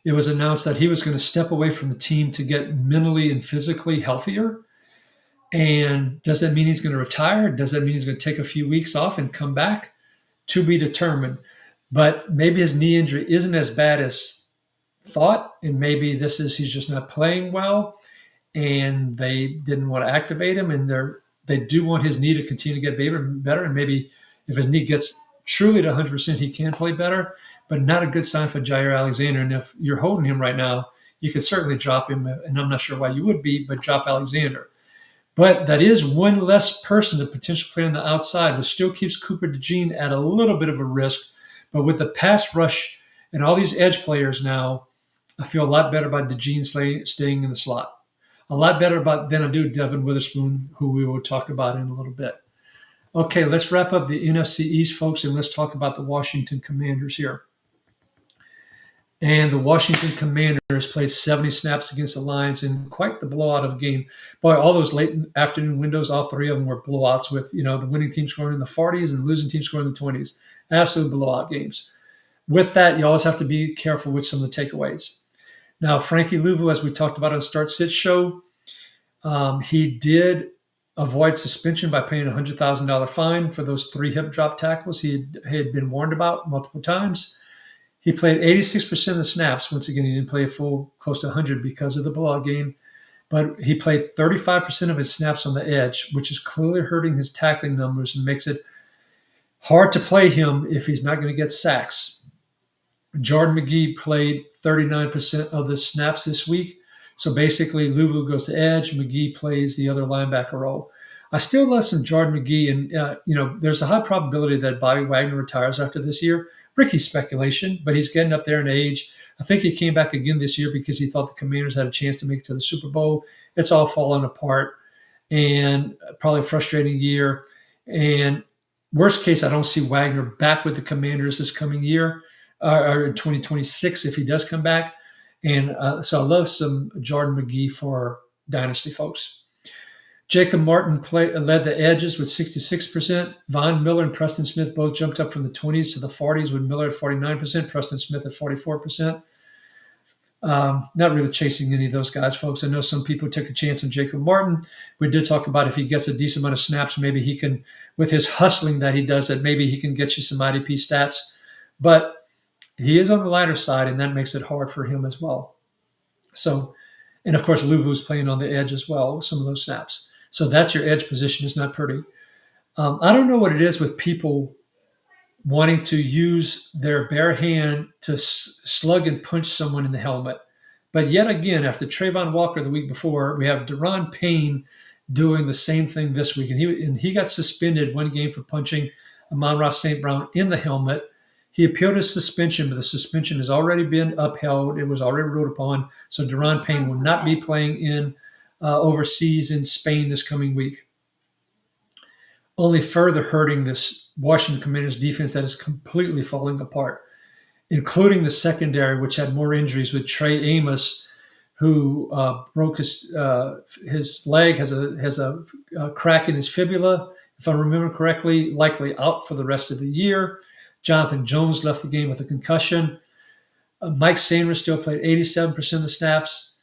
Speaker 1: it was announced that he was going to step away from the team to get mentally and physically healthier. And does that mean he's going to retire? Does that mean he's going to take a few weeks off and come back? To be determined. But maybe his knee injury isn't as bad as thought, and maybe he's just not playing well, and they didn't want to activate him, and they do want his knee to continue to get better, and maybe if his knee gets truly to 100%, he can play better, but not a good sign for Jair Alexander. And if you're holding him right now, you could certainly drop him, and I'm not sure why you would be, but drop Alexander. But that is one less person to potentially play on the outside, which still keeps Cooper DeJean at a little bit of a risk. But with the pass rush and all these edge players now, I feel a lot better about DeJean staying in the slot. A lot better than I do Devin Witherspoon, who we will talk about in a little bit. Okay, let's wrap up the NFC East, folks, and let's talk about the Washington Commanders here. And the Washington Commanders played 70 snaps against the Lions in quite the blowout of a game. Boy, all those late afternoon windows, all three of them were blowouts with, the winning team scoring in the 40s and the losing team scoring in the 20s. Absolute blowout games. With that, you always have to be careful with some of the takeaways. Now, Frankie Louvu, as we talked about on Start Sit Show, he did avoid suspension by paying a $100,000 fine for those 3 hip drop tackles he had been warned about multiple times. He played 86% of the snaps. Once again, he didn't play a full close to 100 because of the blowout game. But he played 35% of his snaps on the edge, which is clearly hurting his tackling numbers and makes it hard to play him if he's not going to get sacks. Jordan McGee played 39% of the snaps this week. So basically, Louvu goes to edge, McGee plays the other linebacker role. I still love some Jordan McGee, and there's a high probability that Bobby Wagner retires after this year. Ricky's speculation, but he's getting up there in age. I think he came back again this year because he thought the Commanders had a chance to make it to the Super Bowl. It's all fallen apart, and probably a frustrating year. And worst case, I don't see Wagner back with the Commanders this coming year, or in 2026 if he does come back. And so I love some Jordan McGee for Dynasty folks. Jacob Martin led the edges with 66%. Von Miller and Preston Smith both jumped up from the 20s to the 40s, with Miller at 49%, Preston Smith at 44%. Not really chasing any of those guys, folks. I know some people took a chance on Jacob Martin. We did talk about if he gets a decent amount of snaps, maybe he can, with his hustling that he does, that maybe he can get you some IDP stats. But he is on the lighter side, and that makes it hard for him as well. So, and of course, Louvu's playing on the edge as well with some of those snaps. So that's your edge position. Is not pretty. I don't know what it is with people wanting to use their bare hand to slug and punch someone in the helmet. But yet again, after Trayvon Walker the week before, we have Daron Payne doing the same thing this week. And he got suspended one game for punching Amon-Ra St. Brown in the helmet. He appealed his suspension, but the suspension has already been upheld. It was already ruled upon. So Daron Payne will not be playing in overseas in Spain this coming week. Only further hurting this Washington Commanders defense that is completely falling apart, including the secondary, which had more injuries, with Trey Amos, who broke his leg, has a crack in his fibula, if I remember correctly, likely out for the rest of the year. Jonathan Jones left the game with a concussion. Mike Sainristil still played 87% of the snaps,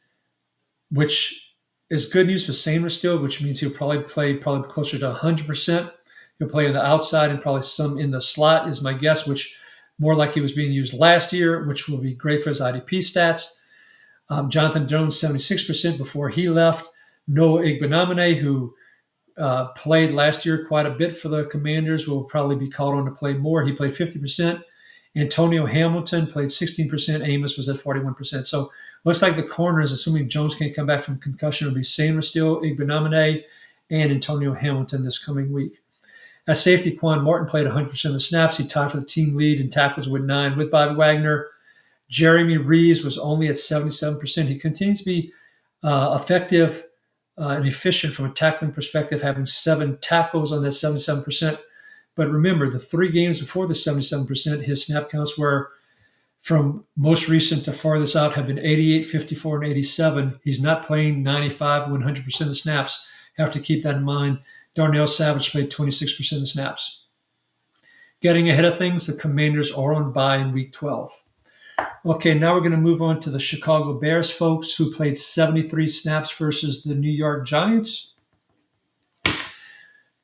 Speaker 1: which is good news for Sainristil, which means he'll probably play closer to 100%. He'll play on the outside and probably some in the slot is my guess, which more like he was being used last year, which will be great for his IDP stats. Jonathan Jones, 76% before he left. Noah Igbenamine, who played last year quite a bit for the Commanders, will probably be called on to play more. He played 50%. Antonio Hamilton played 16%. Amos was at 41%. So looks like the corners, assuming Jones can't come back from concussion, will be Sainristil, Igbenamine, and Antonio Hamilton this coming week. At safety, Quan Martin played 100% of the snaps. He tied for the team lead in tackles with 9 with Bobby Wagner. Jeremy Reeves was only at 77%. He continues to be effective and efficient from a tackling perspective, having 7 tackles on that 77%. But remember, the 3 games before the 77%, his snap counts were from most recent to farthest out have been 88, 54, and 87. He's not playing 95, 100% of the snaps. Have to keep that in mind. Darnell Savage played 26% of the snaps. Getting ahead of things, the Commanders are on bye in Week 12. Okay, now we're going to move on to the Chicago Bears, folks, who played 73 snaps versus the New York Giants.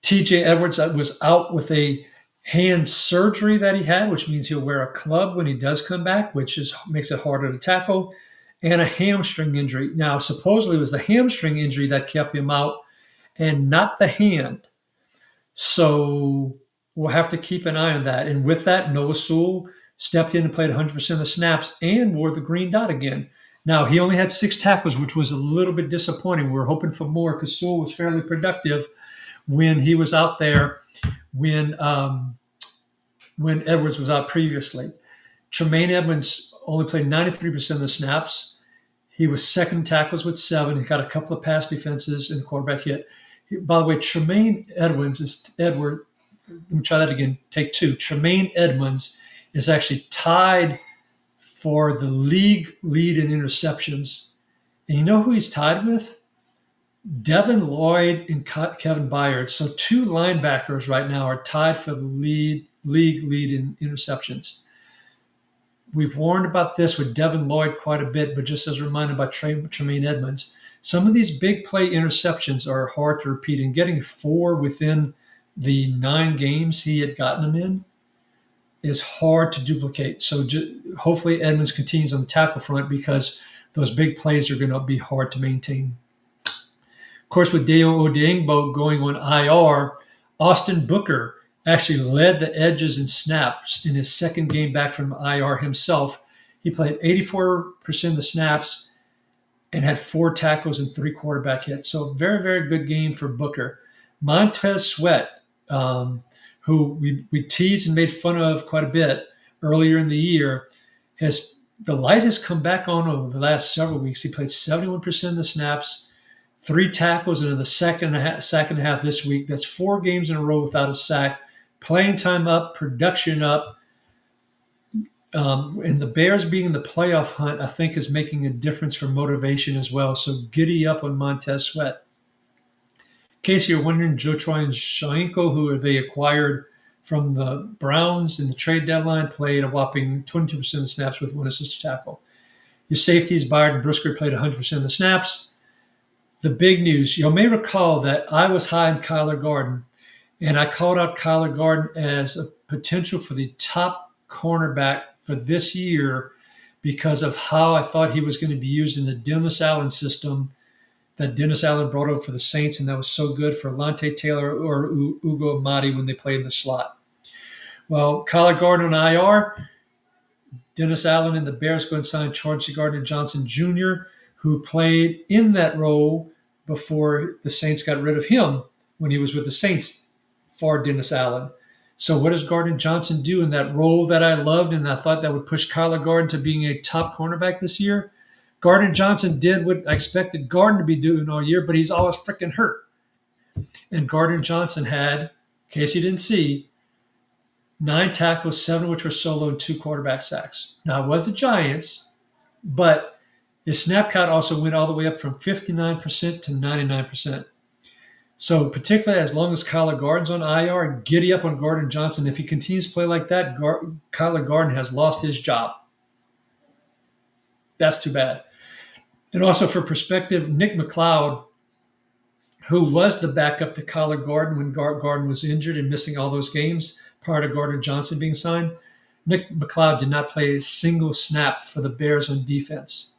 Speaker 1: TJ Edwards was out with a hand surgery that he had, which means he'll wear a club when he does come back, which makes it harder to tackle, and a hamstring injury. Now, supposedly it was the hamstring injury that kept him out and not the hand. So we'll have to keep an eye on that. And with that, Noah Sewell stepped in and played 100% of the snaps and wore the green dot again. Now, he only had 6 tackles, which was a little bit disappointing. We were hoping for more because Sewell was fairly productive when he was out there when Edwards was out previously. Tremaine Edmonds only played 93% of the snaps. He was second in tackles with 7. He got a couple of pass defenses and the quarterback hit. By the way, Tremaine Edwards is Edward. Let me try that again. Take 2. Tremaine Edmonds is actually tied for the league lead in interceptions. And you know who he's tied with? Devin Lloyd and Kevin Byard. So 2 linebackers right now are tied for the league lead in interceptions. We've warned about this with Devin Lloyd quite a bit, but just as a reminder about Tremaine Edmonds, some of these big play interceptions are hard to repeat, and getting 4 within the 9 games he had gotten them in is hard to duplicate. So hopefully Edmonds continues on the tackle front because those big plays are going to be hard to maintain. Of course, with Deo Odiengbo going on IR, Austin Booker actually led the edges in snaps in his second game back from IR himself. He played 84% of the snaps and had 4 tackles and 3 quarterback hits. So very, very good game for Booker. Montez Sweat, who we teased and made fun of quite a bit earlier in the year, the light has come back on over the last several weeks. He played 71% of the snaps, 3 tackles, and in the sack and a half this week. That's 4 games in a row without a sack. Playing time up, production up. And the Bears being in the playoff hunt, I think, is making a difference for motivation as well. So giddy up on Montez Sweat. In case you're wondering, Joe Troy and Shaenko, who they acquired from the Browns in the trade deadline, played a whopping 22% of the snaps with 1 assisted tackle. Your safeties, Byard and Brisker, played 100% of the snaps. The big news, you may recall that I was high on Kyler Gordon, and I called out Kyler Gordon as a potential for the top cornerback for this year because of how I thought he was going to be used in the Dennis Allen system that Dennis Allen brought over for the Saints, and that was so good for Lante Taylor or Ugo Amadi when they played in the slot. Well, Kyler Gordon on IR, Dennis Allen and the Bears go and sign Chauncey Gardner-Johnson Jr., who played in that role before the Saints got rid of him when he was with the Saints for Dennis Allen. So what does Gardner-Johnson do in that role that I loved and I thought that would push Kyler Gordon to being a top cornerback this year? Gardner-Johnson did what I expected Gardner to be doing all year, but he's always freaking hurt. And Gardner-Johnson had, in case you didn't see, 9 tackles, 7 of which were solo, and 2 quarterback sacks. Now, it was the Giants, but his snap count also went all the way up from 59% to 99%. So particularly as long as Kyler Gordon's on IR, giddy up on Gardner-Johnson. If he continues to play like that, Kyler Gordon has lost his job. That's too bad. And also for perspective, Nick McLeod, who was the backup to Kyler Gordon when Gordon was injured and missing all those games prior to Gardner-Johnson being signed, Nick McLeod did not play a single snap for the Bears on defense.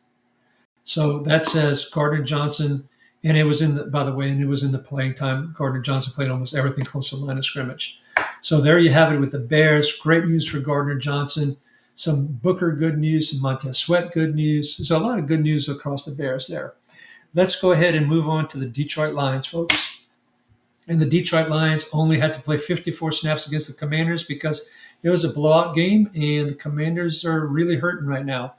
Speaker 1: So that says Gardner-Johnson, and it was in the playing time. Gardner-Johnson played almost everything close to the line of scrimmage. So there you have it with the Bears. Great news for Gardner-Johnson. Some Booker good news, some Montez Sweat good news. So a lot of good news across the Bears there. Let's go ahead and move on to the Detroit Lions, folks. And the Detroit Lions only had to play 54 snaps against the Commanders because it was a blowout game, and the Commanders are really hurting right now.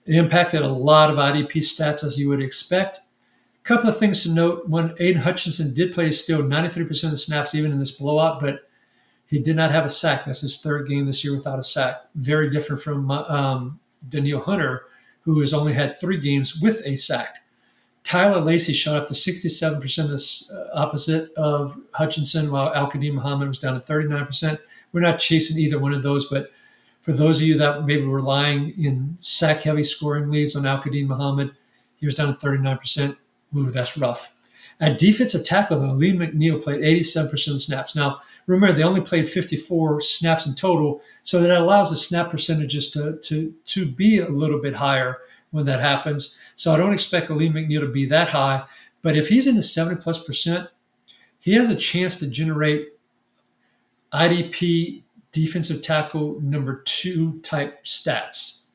Speaker 1: It impacted a lot of IDP stats, as you would expect. A couple of things to note. One, Aiden Hutchinson did play still 93% of the snaps, even in this blowout, but he did not have a sack. That's his 3rd game this year without a sack. Very different from Danielle Hunter, who has only had 3 games with a sack. Tyler Lacey shot up to 67% of the opposite of Hutchinson, while Al-Qadim Muhammad was down to 39%. We're not chasing either one of those, but for those of you that maybe were relying in sack-heavy scoring leads on Al-Qadim Muhammad, he was down to 39%. Ooh, that's rough. At defensive tackle, though, Lee McNeil played 87% of snaps. Now, remember, they only played 54 snaps in total, so that allows the snap percentages to be a little bit higher when that happens. So I don't expect Lee McNeil to be that high, but if he's in the 70+%, he has a chance to generate IDP defensive tackle number 2 type stats.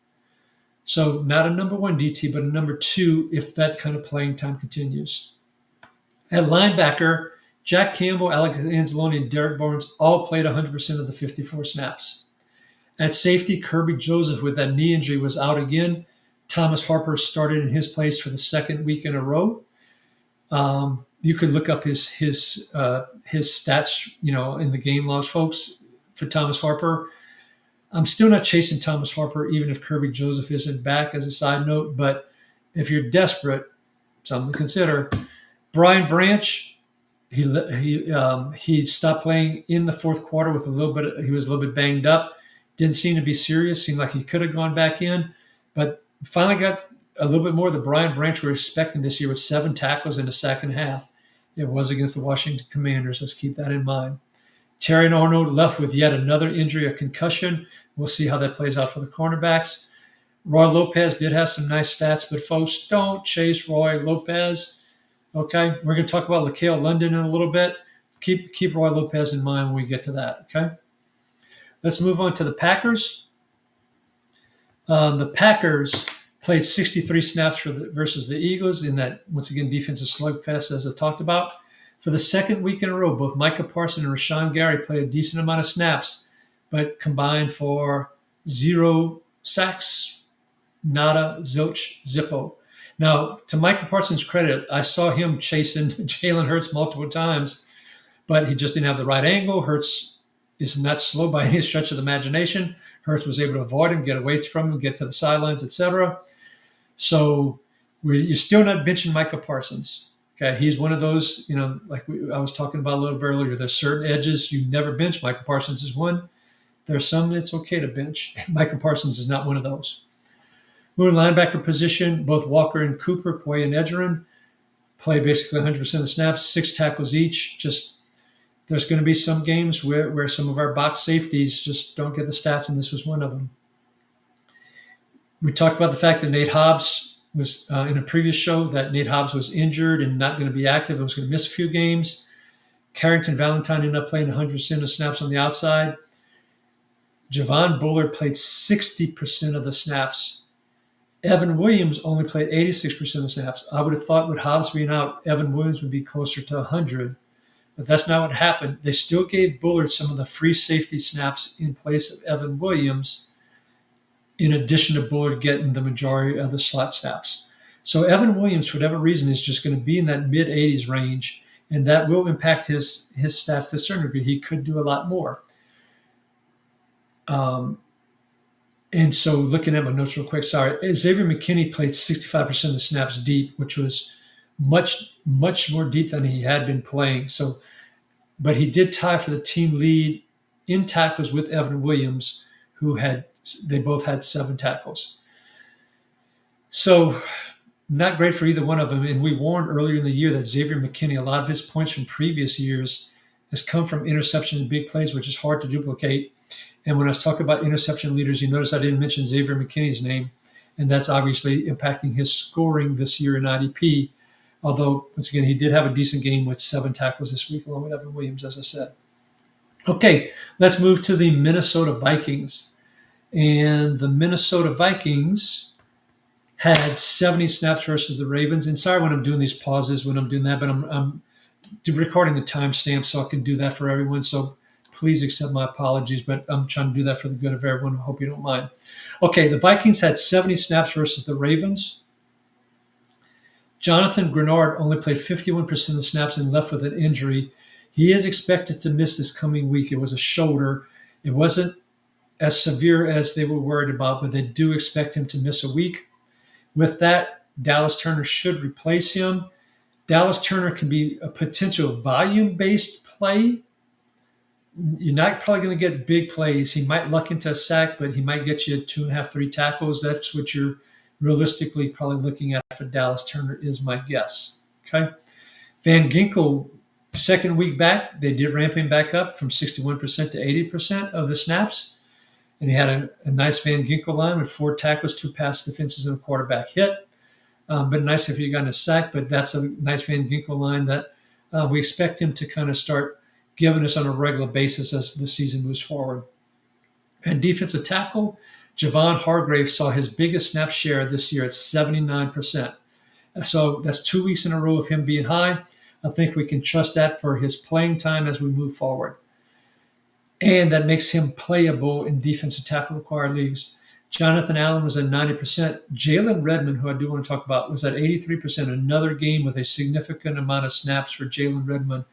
Speaker 1: So not a number one DT, but a number two if that kind of playing time continues. At linebacker, Jack Campbell, Alex Anzalone, and Derek Barnes all played 100% of the 54 snaps. At safety, Kirby Joseph with that knee injury was out again. Thomas Harper started in his place for the second week in a row. You could look up his stats, in the game logs, folks, for Thomas Harper. I'm still not chasing Thomas Harper, even if Kirby Joseph isn't back, as a side note. But if you're desperate, something to consider. Brian Branch, he stopped playing in the fourth quarter with he was a little bit banged up. Didn't seem to be serious. Seemed like he could have gone back in, but finally got a little bit more than Brian Branch we're expecting this year with 7 tackles in the second half. It was against the Washington Commanders. Let's keep that in mind. Terry Arnold left with yet another injury, a concussion. We'll see how that plays out for the cornerbacks. Roy Lopez did have some nice stats, but folks, don't chase Roy Lopez. Okay, we're going to talk about LaCale London in a little bit. Keep Roy Lopez in mind when we get to that. Okay, let's move on to the Packers. The Packers played 63 snaps versus the Eagles in that, once again, defensive slugfest, as I talked about. For the second week in a row, both Micah Parsons and Rashawn Gary played a decent amount of snaps, but combined for 0 sacks, nada, zilch, zippo. Now, to Micah Parsons' credit, I saw him chasing Jalen Hurts multiple times, but he just didn't have the right angle. Hurts is not slow by any stretch of the imagination. Hurts was able to avoid him, get away from him, get to the sidelines, etc. So you're still not benching Micah Parsons. Okay, he's one of those, like I was talking about a little bit earlier. There's certain edges you never bench. Micah Parsons is one. There's some it's okay to bench. Micah Parsons is not one of those. Moving linebacker position, both Walker and Cooper, Quay and Edgerrin, play basically 100% of the snaps, 6 tackles each. Just there's going to be some games where some of our box safeties just don't get the stats, and this was one of them. We talked about the fact that Nate Hobbs was in a previous show that Nate Hobbs was injured and not going to be active and was going to miss a few games. Carrington Valentine ended up playing 100% of snaps on the outside. Javon Bullard played 60% of the snaps. Evan Williams only played 86% of the snaps. I would have thought with Hobbs being out, Evan Williams would be closer to 100, but that's not what happened. They still gave Bullard some of the free safety snaps in place of Evan Williams, in addition to Bullard getting the majority of the slot snaps. So Evan Williams, for whatever reason, is just going to be in that mid-80s range, and that will impact his stats to a certain degree. He could do a lot more. And so looking at my notes real quick, Xavier McKinney played 65% of the snaps deep, which was much, much more deep than he had been playing. So, but he did tie for the team lead in tackles with Evan Williams, they both had 7 tackles. So not great for either one of them. And we warned earlier in the year that Xavier McKinney, a lot of his points from previous years has come from interception and big plays, which is hard to duplicate. And when I was talking about interception leaders, you notice I didn't mention Xavier McKinney's name, and that's obviously impacting his scoring this year in IDP. Although, once again, he did have a decent game with 7 tackles this week, along with Evan Williams, as I said. Okay, let's move to the Minnesota Vikings. And the Minnesota Vikings had 70 snaps versus the Ravens. And sorry when I'm doing these pauses when I'm doing that, but I'm recording the timestamp so I can do that for everyone. So please accept my apologies, but I'm trying to do that for the good of everyone. I hope you don't mind. Okay, the Vikings had 70 snaps versus the Ravens. Jonathan Grenard only played 51% of the snaps and left with an injury. He is expected to miss this coming week. It was a shoulder. It wasn't as severe as they were worried about, but they do expect him to miss a week. With that, Dallas Turner should replace him. Dallas Turner can be a potential volume-based play. You're not probably going to get big plays. He might luck into a sack, but he might get you 2.5, 3 tackles. That's what you're realistically probably looking at for Dallas Turner is my guess. Okay. Van Ginkel, second week back, they did ramp him back up from 61% to 80% of the snaps. And he had a nice Van Ginkel line with 4 tackles, 2 pass defenses, and a quarterback hit. But nice if you got a sack, but that's a nice Van Ginkel line that we expect him to kind of start giving us on a regular basis as the season moves forward. And defensive tackle, Javon Hargrave saw his biggest snap share this year at 79%. So that's 2 weeks in a row of him being high. I think we can trust that for his playing time as we move forward. And that makes him playable in defensive tackle required leagues. Jonathan Allen was at 90%. Jalen Redmond, who I do want to talk about, was at 83%. Another game with a significant amount of snaps for Jalen Redmond.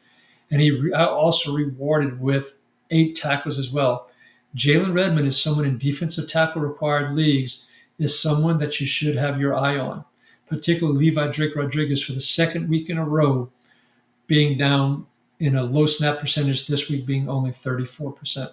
Speaker 1: And he also rewarded with 8 tackles as well. Jalen Redmond is someone in defensive tackle required leagues, is someone that you should have your eye on, particularly Levi Drake Rodriguez for the second week in a row being down in a low snap percentage, this week being only 34%.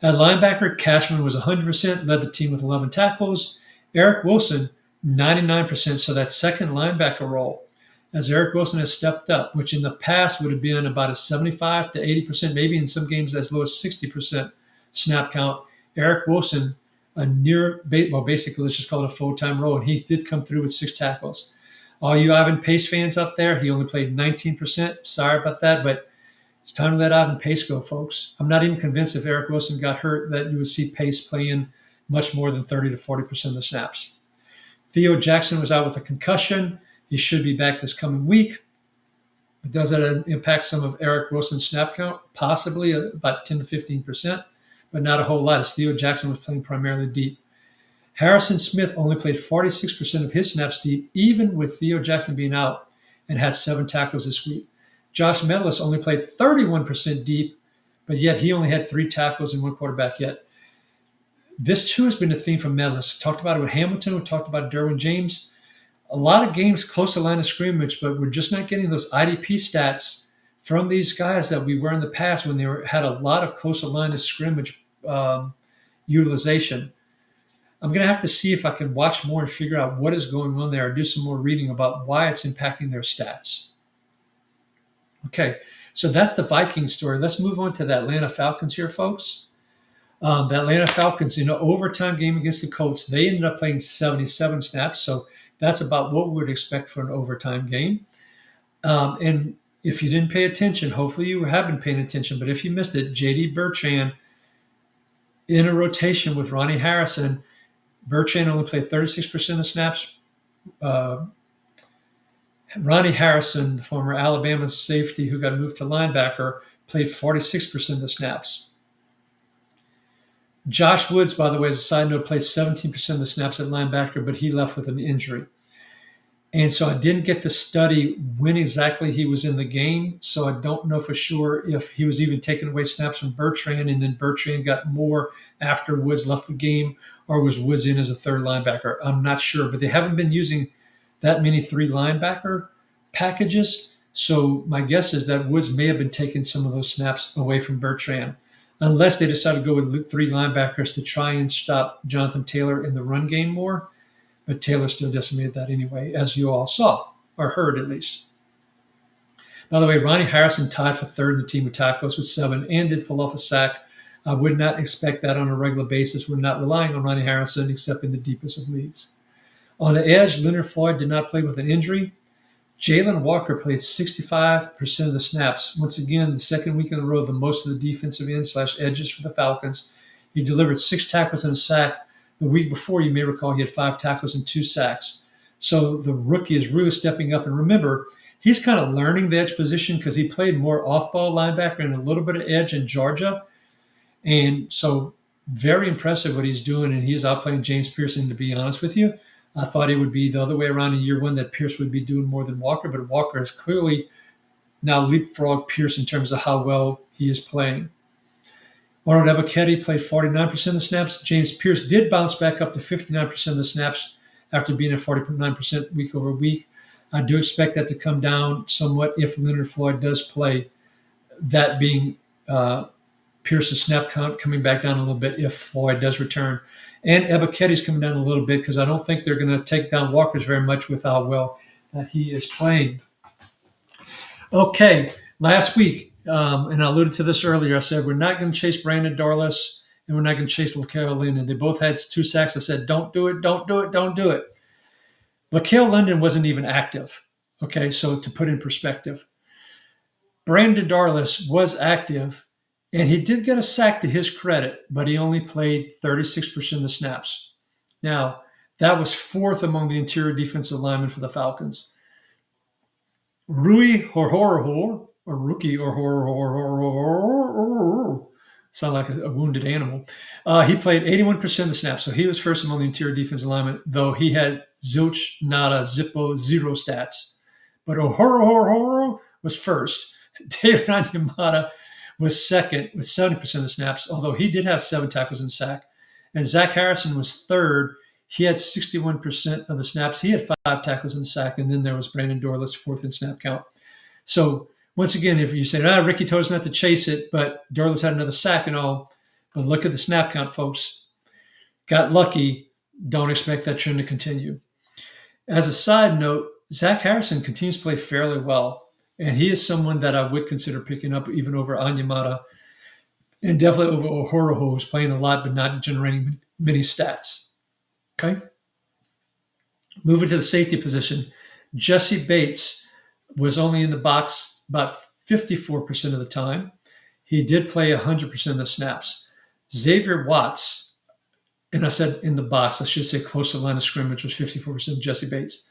Speaker 1: At linebacker, Cashman was 100%, led the team with 11 tackles. Eric Wilson, 99%, so that second linebacker role, as Eric Wilson has stepped up, which in the past would have been about a 75 to 80%, maybe in some games as low as 60% snap count. Eric Wilson, basically, let's just call it a full-time role, and he did come through with 6 tackles. All you Ivan Pace fans up there, he only played 19%. Sorry about that, but it's time to let Ivan Pace go, folks. I'm not even convinced if Eric Wilson got hurt that you would see Pace playing much more than 30 to 40% of the snaps. Theo Jackson was out with a concussion. He should be back this coming week. Does that impact some of Eric Wilson's snap count? Possibly about 10 to 15%, but not a whole lot, as Theo Jackson was playing primarily deep. Harrison Smith only played 46% of his snaps deep, even with Theo Jackson being out, and had 7 tackles this week. Josh Metellus only played 31% deep, but yet he only had 3 tackles and 1 quarterback yet. This, too, has been a theme from Metellus. Talked about it with Hamilton. We talked about Derwin James. A lot of games close to line of scrimmage, but we're just not getting those IDP stats from these guys that we were in the past when they had a lot of close to line of scrimmage utilization. I'm going to have to see if I can watch more and figure out what is going on there or do some more reading about why it's impacting their stats. Okay, so that's the Vikings story. Let's move on to the Atlanta Falcons here, folks. The Atlanta Falcons, in an overtime game against the Colts, they ended up playing 77 snaps, so that's about what we would expect for an overtime game. And if you didn't pay attention, hopefully you have been paying attention, but if you missed it, J.D. Bertrand in a rotation with Ronnie Harrison. Bertrand only played 36% of the snaps. Ronnie Harrison, the former Alabama safety who got moved to linebacker, played 46% of the snaps. Josh Woods, by the way, as a side note, played 17% of the snaps at linebacker, but he left with an injury. And so I didn't get to study when exactly he was in the game, so I don't know for sure if he was even taking away snaps from Bertrand, and then Bertrand got more after Woods left the game, or was Woods in as a third linebacker. I'm not sure, but they haven't been using that many 3 linebacker packages, so my guess is that Woods may have been taking some of those snaps away from Bertrand, unless they decided to go with 3 linebackers to try and stop Jonathan Taylor in the run game more. But Taylor still decimated that anyway, as you all saw, or heard at least. By the way, Ronnie Harrison tied for third in the team with tackles with 7 and did pull off a sack. I would not expect that on a regular basis. We're not relying on Ronnie Harrison except in the deepest of leagues. On the edge, Leonard Floyd did not play with an injury. Jalen Walker played 65% of the snaps. Once again, the second week in a row, the most of the defensive end/edges for the Falcons. He delivered 6 tackles and a sack. The week before, you may recall, he had 5 tackles and 2 sacks. So the rookie is really stepping up. And remember, he's kind of learning the edge position because he played more off-ball linebacker and a little bit of edge in Georgia. And so very impressive what he's doing. And he's outplaying James Pearson, to be honest with you. I thought it would be the other way around in year 1, that Pierce would be doing more than Walker. But Walker has clearly now leapfrogged Pierce in terms of how well he is playing. Arnold Ebiketie played 49% of the snaps. James Pierce did bounce back up to 59% of the snaps after being at 49% week over week. I do expect that to come down somewhat if Leonard Floyd does play, that being Pierce's snap count coming back down a little bit if Floyd does return. And Ebiketie's coming down a little bit because I don't think they're going to take down Walker's very much with how well he is playing. Okay, last week, and I alluded to this earlier, I said we're not going to chase Brandon Dorlus and we're not going to chase LaCale London. They both had 2 sacks. I said, don't do it, don't do it, don't do it. LaCale London wasn't even active. Okay, so to put in perspective, Brandon Dorlus was active And he did get a sack to his credit, but he only played 36% of the snaps. Now, that was fourth among the interior defensive linemen for the Falcons. Rui Horhorhor, or Rookie or Horhor, sound like a wounded animal. He played 81% of the snaps, so he was first among the interior defensive linemen, though he had zilch, nada, zippo, zero stats. But Horhor was first. David Onyemata was second with 70% of the snaps, although he did have 7 tackles and sack. And Zach Harrison was third. He had 61% of the snaps. He had 5 tackles and sack. And then there was Brandon Dorless, fourth in snap count. So once again, if you say, Ricky told us not to chase it, but Dorless had another sack and all. But look at the snap count, folks. Got lucky. Don't expect that trend to continue. As a side note, Zach Harrison continues to play fairly well. And he is someone that I would consider picking up even over Onyemata and definitely over Ohoroho, who's playing a lot but not generating many stats. Okay? Moving to the safety position, Jesse Bates was only in the box about 54% of the time. He did play 100% of the snaps. Xavier Watts, and I said in the box, I should say close to the line of scrimmage, was 54% of Jesse Bates.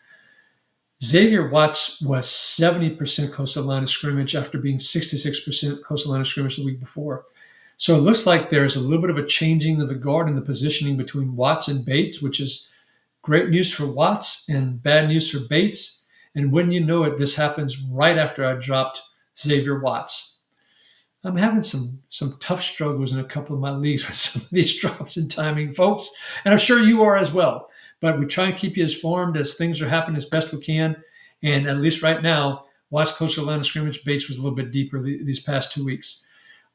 Speaker 1: Xavier Watts was 70% close to the line of scrimmage after being 66% close to the line of scrimmage the week before. So it looks like there's a little bit of a changing of the guard in the positioning between Watts and Bates, which is great news for Watts and bad news for Bates. And when you know it, this happens right after I dropped Xavier Watts. I'm having some tough struggles in a couple of my leagues with some of these drops in timing, folks. And I'm sure you are as well. But we try and keep you as informed as things are happening as best we can. And at least right now, Watts close to the line of scrimmage. Bates was a little bit deeper these past 2 weeks.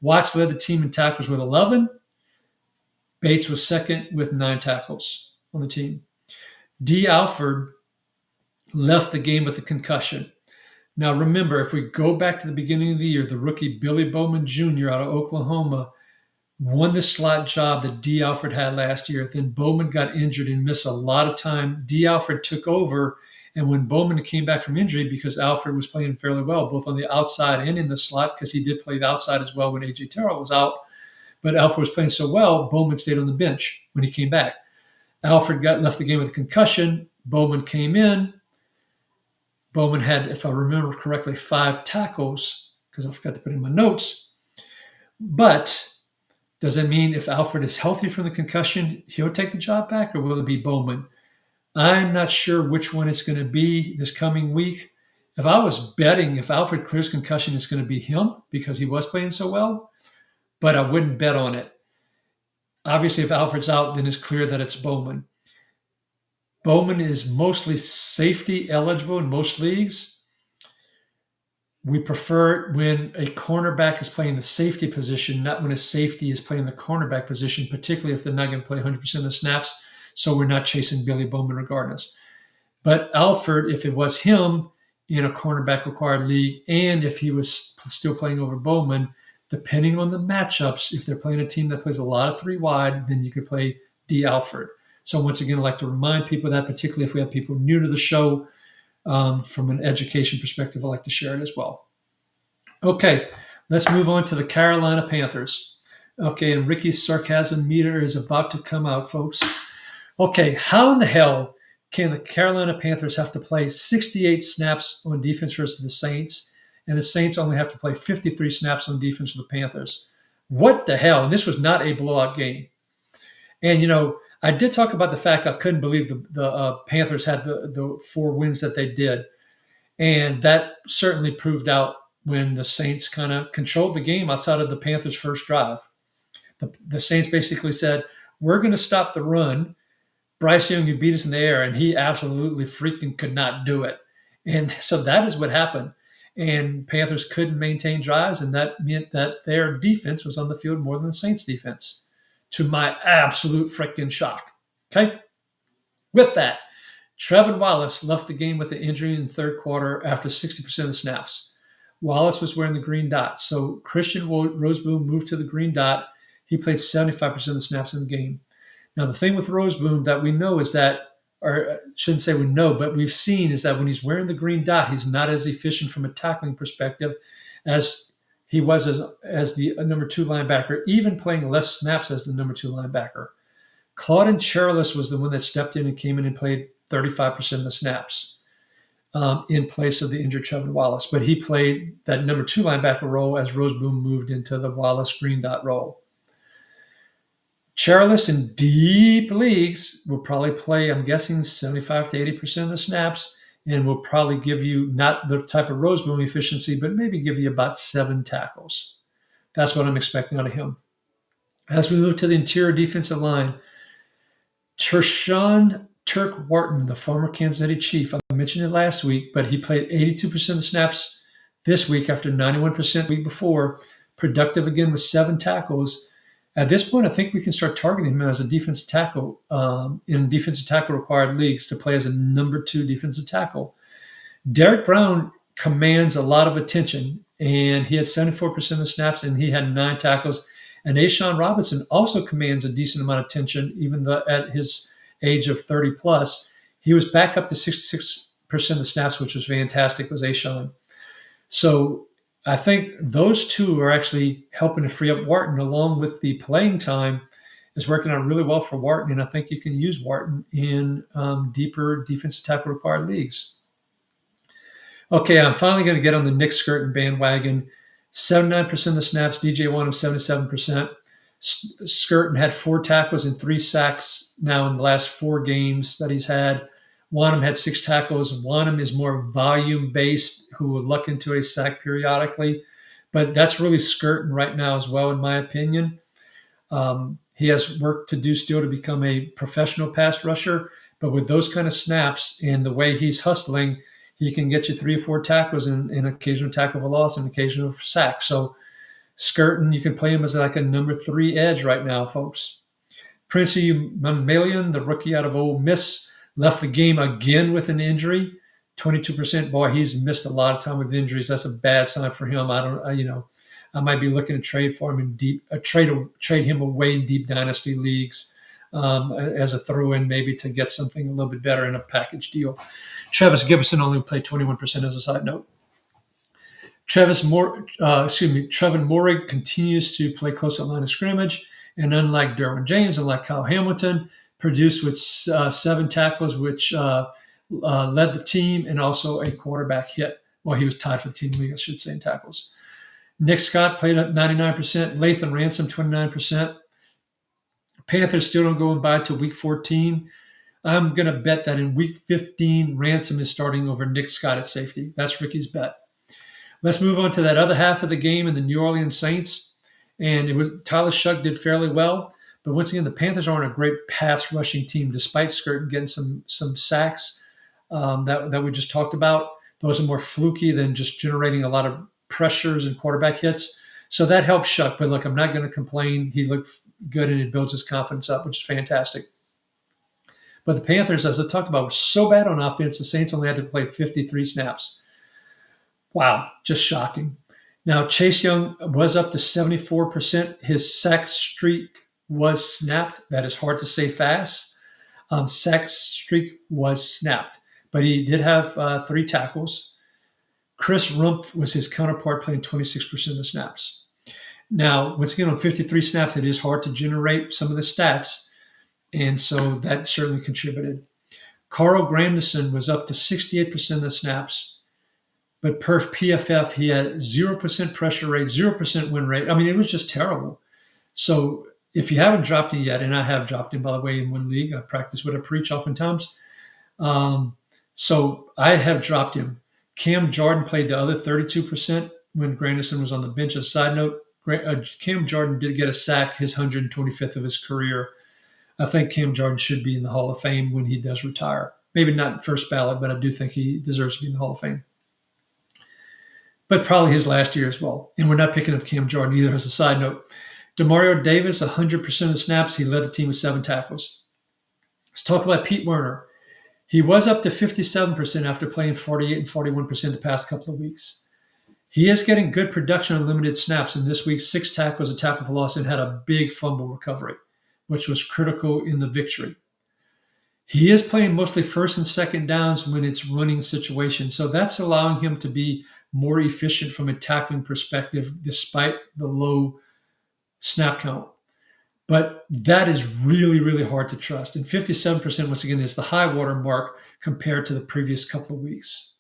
Speaker 1: Watts led the team in tackles with 11. Bates was second with 9 tackles on the team. D. Alford left the game with a concussion. Now, remember, if we go back to the beginning of the year, the rookie Billy Bowman Jr. out of Oklahoma won the slot job that D. Alford had last year. Then Bowman got injured and missed a lot of time. D. Alford took over, and when Bowman came back from injury, because Alford was playing fairly well, both on the outside and in the slot, because he did play the outside as well when A.J. Terrell was out, but Alford was playing so well, Bowman stayed on the bench when he came back. Alford left the game with a concussion. Bowman came in. Bowman had, if I remember correctly, 5 tackles, because I forgot to put in my notes. But does it mean if Alford is healthy from the concussion, he'll take the job back, or will it be Bowman? I'm not sure which one it's going to be this coming week. If I was betting, if Alford clears concussion, it's going to be him because he was playing so well, but I wouldn't bet on it. Obviously, if Alford's out, then it's clear that it's Bowman. Bowman is mostly safety eligible in most leagues. We prefer when a cornerback is playing the safety position, not when a safety is playing the cornerback position, particularly if they're not going to play 100% of the snaps, so we're not chasing Billy Bowman regardless. But Alford, if it was him in a cornerback required league, and if he was still playing over Bowman, depending on the matchups, if they're playing a team that plays a lot of 3 wide, then you could play D. Alford. So once again, I'd like to remind people that, particularly if we have people new to the show, from an education perspective, I'd like to share it as well. Okay, let's move on to the Carolina Panthers. Okay, and Ricky's sarcasm meter is about to come out, folks. Okay, how in the hell can the Carolina Panthers have to play 68 snaps on defense versus the Saints, and the Saints only have to play 53 snaps on defense for the Panthers? What the hell? And this was not a blowout game. And, I did talk about the fact I couldn't believe the Panthers had the 4 wins that they did. And that certainly proved out when the Saints kind of controlled the game outside of the Panthers' first drive. The Saints basically said, we're going to stop the run. Bryce Young, you beat us in the air, and he absolutely freaking could not do it. And so that is what happened. And Panthers couldn't maintain drives, and that meant that their defense was on the field more than the Saints' defense, to my absolute freaking shock. Okay? With that, Trevin Wallace left the game with an injury in the third quarter after 60% of the snaps. Wallace was wearing the green dot. So Christian Roseboom moved to the green dot. He played 75% of the snaps in the game. Now, the thing with Roseboom that we know is that, or I shouldn't say we know, but we've seen is that when he's wearing the green dot, he's not as efficient from a tackling perspective as he was as the number two linebacker, even playing less snaps as the number two linebacker. Claudin Charles was the one that stepped in and came in and played 35% of the snaps in place of the injured Trevor Wallace. But he played that number two linebacker role as Roseboom moved into the Wallace green dot role. Charles in deep leagues will probably play, I'm guessing, 75 to 80% of the snaps, and will probably give you not the type of Roseboom efficiency, but maybe give you about 7 tackles. That's what I'm expecting out of him. As we move to the interior defensive line, Tershawn Turk Wharton, the former Kansas City Chief, I mentioned it last week, but he played 82% of the snaps this week after 91% the week before. Productive again with 7 tackles. At this point, I think we can start targeting him as a defensive tackle in defensive tackle required leagues to play as a number 2 defensive tackle. Derek Brown commands a lot of attention, and he had 74% of the snaps, and he had 9 tackles. And Ashawn Robinson also commands a decent amount of attention, even though at his age of 30 plus. He was back up to 66% of the snaps, which was fantastic, was Ashawn. So I think those two are actually helping to free up Wharton, along with the playing time is working out really well for Wharton. And I think you can use Wharton in deeper defensive tackle required leagues. Okay, I'm finally going to get on the Nick Skirton bandwagon. 79% of the snaps, DJ Wanham 77%. Skirton had 4 tackles and 3 sacks now in the last 4 games that he's had. Wanham had 6 tackles. Wanham is more volume-based, who will luck into a sack periodically. But that's really Skirton right now as well, in my opinion. He has work to do still to become a professional pass rusher. But with those kind of snaps and the way he's hustling, he can get you 3 or 4 tackles and an occasional tackle for loss and occasional sack. So Skirton, you can play him as like a number 3 edge right now, folks. Princey Mamalian, the rookie out of Ole Miss, left the game again with an injury. 22%. Boy, he's missed a lot of time with injuries. That's a bad sign for him. I might be looking to trade for him in deep, trade him away in deep dynasty leagues as a throw-in, maybe to get something a little bit better in a package deal. Travis Gibson only played 21% as a side note. Trevin Morrig continues to play close to the line of scrimmage, and unlike Derwin James and like Kyle Hamilton, produced with 7 tackles, which led the team, and also a quarterback hit. Well, he was tied for the team league, I should say, in tackles. Nick Scott played at 99%. Lathan Ransom, 29%. Panthers still don't go by to week 14. I'm going to bet that in week 15, Ransom is starting over Nick Scott at safety. That's Ricky's bet. Let's move on to that other half of the game in the New Orleans Saints. And Tyler Shuck did fairly well. But once again, the Panthers aren't a great pass rushing team, despite Skirton getting some sacks that we just talked about. Those are more fluky than just generating a lot of pressures and quarterback hits. So that helps Shuck. But look, I'm not going to complain. He looked good, and it builds his confidence up, which is fantastic. But the Panthers, as I talked about, were so bad on offense, the Saints only had to play 53 snaps. Wow, just shocking. Now, Chase Young was up to 74%. His sack streak was snapped. That is hard to say fast. Sack streak was snapped, but he did have 3 tackles. Chris Rumpf was his counterpart, playing 26% of the snaps. Now, once again, on 53 snaps, it is hard to generate some of the stats, and so that certainly contributed. Carl Grandison was up to 68% of the snaps. But per PFF, he had 0% pressure rate, 0% win rate. I mean, it was just terrible. So if you haven't dropped him yet, and I have dropped him, by the way, in one league, I practice what I preach oftentimes. So I have dropped him. Cam Jordan played the other 32% when Grandison was on the bench. As a side note, Cam Jordan did get a sack, his 125th of his career. I think Cam Jordan should be in the Hall of Fame when he does retire. Maybe not first ballot, but I do think he deserves to be in the Hall of Fame. But probably his last year as well. And we're not picking up Cam Jordan either as a side note. Demario Davis, 100% of the snaps. He led the team with 7 tackles. Let's talk about Pete Werner. He was up to 57% after playing 48 and 41% the past couple of weeks. He is getting good production on limited snaps. And this week, 6 tackles, a tackle for loss, and had a big fumble recovery, which was critical in the victory. He is playing mostly first and second downs when it's running situation. So that's allowing him to be more efficient from a tackling perspective, despite the low snap count. But that is really, really hard to trust. And 57%, once again, is the high water mark compared to the previous couple of weeks.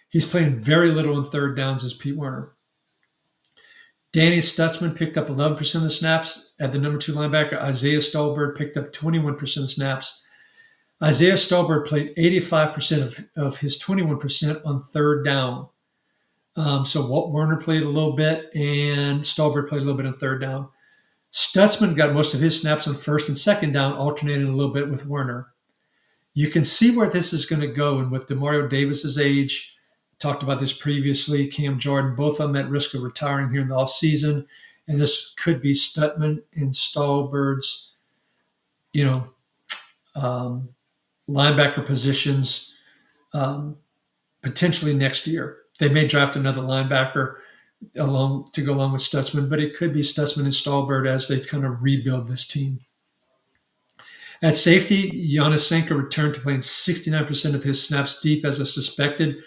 Speaker 1: He's playing very little on third downs as Pete Werner. Danny Stutzman picked up 11% of the snaps at the number 2 linebacker. Isaiah Stolberg picked up 21% of snaps. Isaiah Stolberg played 85% of his 21% on third down. So Walt Werner played a little bit, and Stolberg played a little bit on third down. Stutzman got most of his snaps on first and second down, alternating a little bit with Werner. You can see where this is going to go, and with Demario Davis's age, talked about this previously, Cam Jordan, both of them at risk of retiring here in the offseason, and this could be Stutzman and Stolberg's, linebacker positions potentially next year. They may draft another linebacker to go along with Stutzman, but it could be Stutzman and Stolberg as they kind of rebuild this team. At safety, Giannis Senka returned to playing 69% of his snaps deep as a suspected.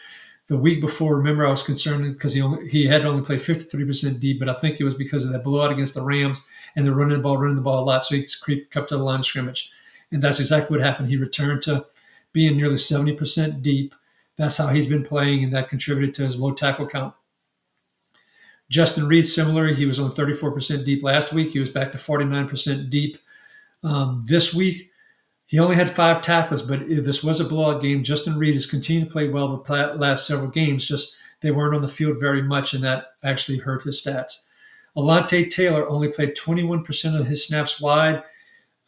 Speaker 1: The week before, remember, I was concerned because he had only played 53% deep, but I think it was because of that blowout against the Rams, and they're running the ball a lot, so he creeped up to the line of scrimmage. And that's exactly what happened. He returned to being nearly 70% deep. That's how he's been playing, and that contributed to his low tackle count. Justin Reed, similarly, he was on 34% deep last week. He was back to 49% deep this week. He only had 5 tackles, but this was a blowout game. Justin Reed has continued to play well the last several games, just they weren't on the field very much, and that actually hurt his stats. Alontae Taylor only played 21% of his snaps wide.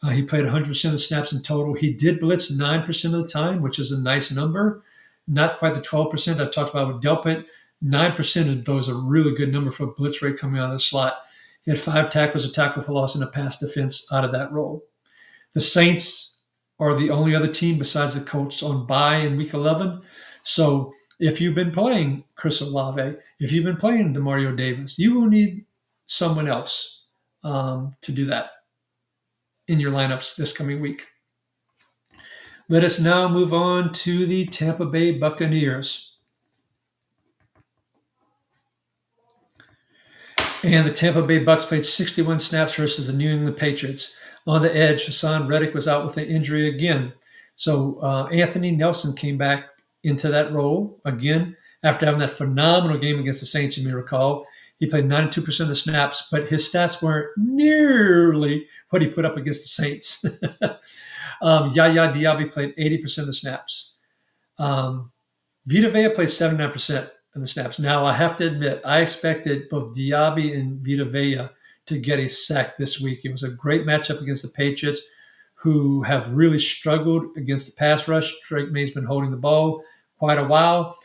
Speaker 1: He played 100% of the snaps in total. He did blitz 9% of the time, which is a nice number. Not quite the 12% I talked about with Delpit. 9% of those are a really good number for blitz rate coming out of the slot. He had 5 tackles, a tackle for loss, and a pass defense out of that role. The Saints are the only other team besides the Colts on bye in Week 11. So if you've been playing Chris Olave, if you've been playing Demario Davis, you will need someone else to do that in your lineups this coming week. Let us now move on to the Tampa Bay Buccaneers. And the Tampa Bay Bucs played 61 snaps versus the New England Patriots. On the edge, Hassan Reddick was out with an injury again. So Anthony Nelson came back into that role again after having that phenomenal game against the Saints, you may recall. He played 92% of the snaps, but his stats weren't nearly what he put up against the Saints. Yaya Diaby played 80% of the snaps. Vita Vea played 79% of the snaps. Now, I have to admit, I expected both Diaby and Vita Vea to get a sack this week. It was a great matchup against the Patriots, who have really struggled against the pass rush. Drake May's been holding the ball quite a while.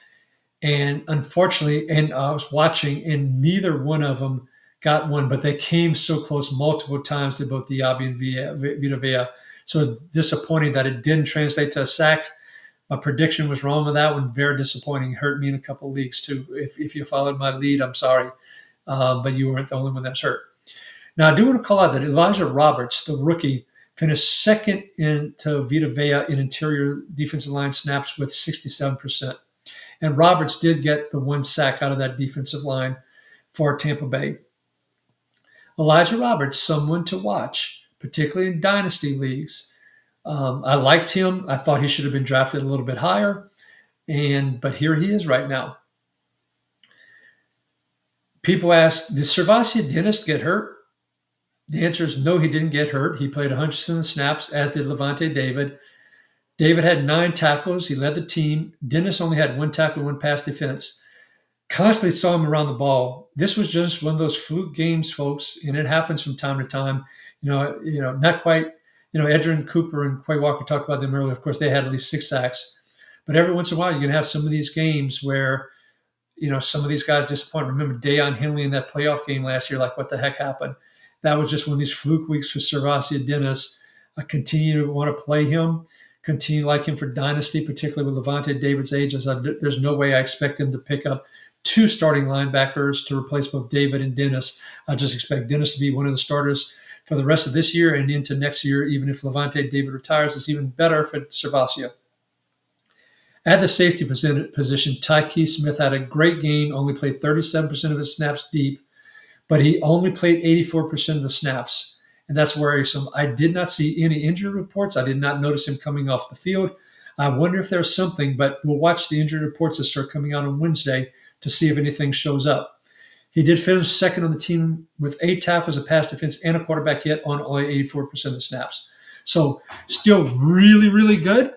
Speaker 1: And unfortunately, and I was watching, and neither one of them got one, but they came so close multiple times to both Diaby and Vita Vea. So it's disappointing that it didn't translate to a sack. My prediction was wrong with that one. Very disappointing. Hurt me in a couple of leagues too. If you followed my lead, I'm sorry. But you weren't the only one that's hurt. Now, I do want to call out that Elijah Roberts, the rookie, finished second to Vita Vea in interior defensive line snaps with 67%. And Roberts did get the 1 sack out of that defensive line for Tampa Bay. Elijah Roberts, someone to watch, particularly in dynasty leagues. I liked him. I thought he should have been drafted a little bit higher, but here he is right now. People ask, did Servasia Dennis get hurt? The answer is no, he didn't get hurt. He played 100% of the snaps, as did Levante David. David had 9 tackles. He led the team. Dennis only had 1 tackle, 1 pass defense. Constantly saw him around the ball. This was just one of those fluke games, folks, and it happens from time to time. Not quite. Edgerrin Cooper and Quay Walker talked about them earlier. Of course, they had at least 6 sacks. But every once in a while, you're going to have some of these games where, some of these guys disappoint. Remember Deion Henley in that playoff game last year, like what the heck happened? That was just one of these fluke weeks for Servasia Dennis. I continue to want to play him, continue to like him for dynasty, particularly with Levante David's age. There's no way I expect him to pick up 2 starting linebackers to replace both David and Dennis. I just expect Dennis to be one of the starters for the rest of this year and into next year. Even if Levante David retires, it's even better for Servasia. At the safety position, Tyke Smith had a great game, only played 37% of his snaps deep, but he only played 84% of the snaps. And that's worrisome. I did not see any injury reports. I did not notice him coming off the field. I wonder if there's something, but we'll watch the injury reports that start coming out on Wednesday to see if anything shows up. He did finish second on the team with 8 tackles, a pass defense, and a quarterback hit on only 84% of the snaps. So still really, really good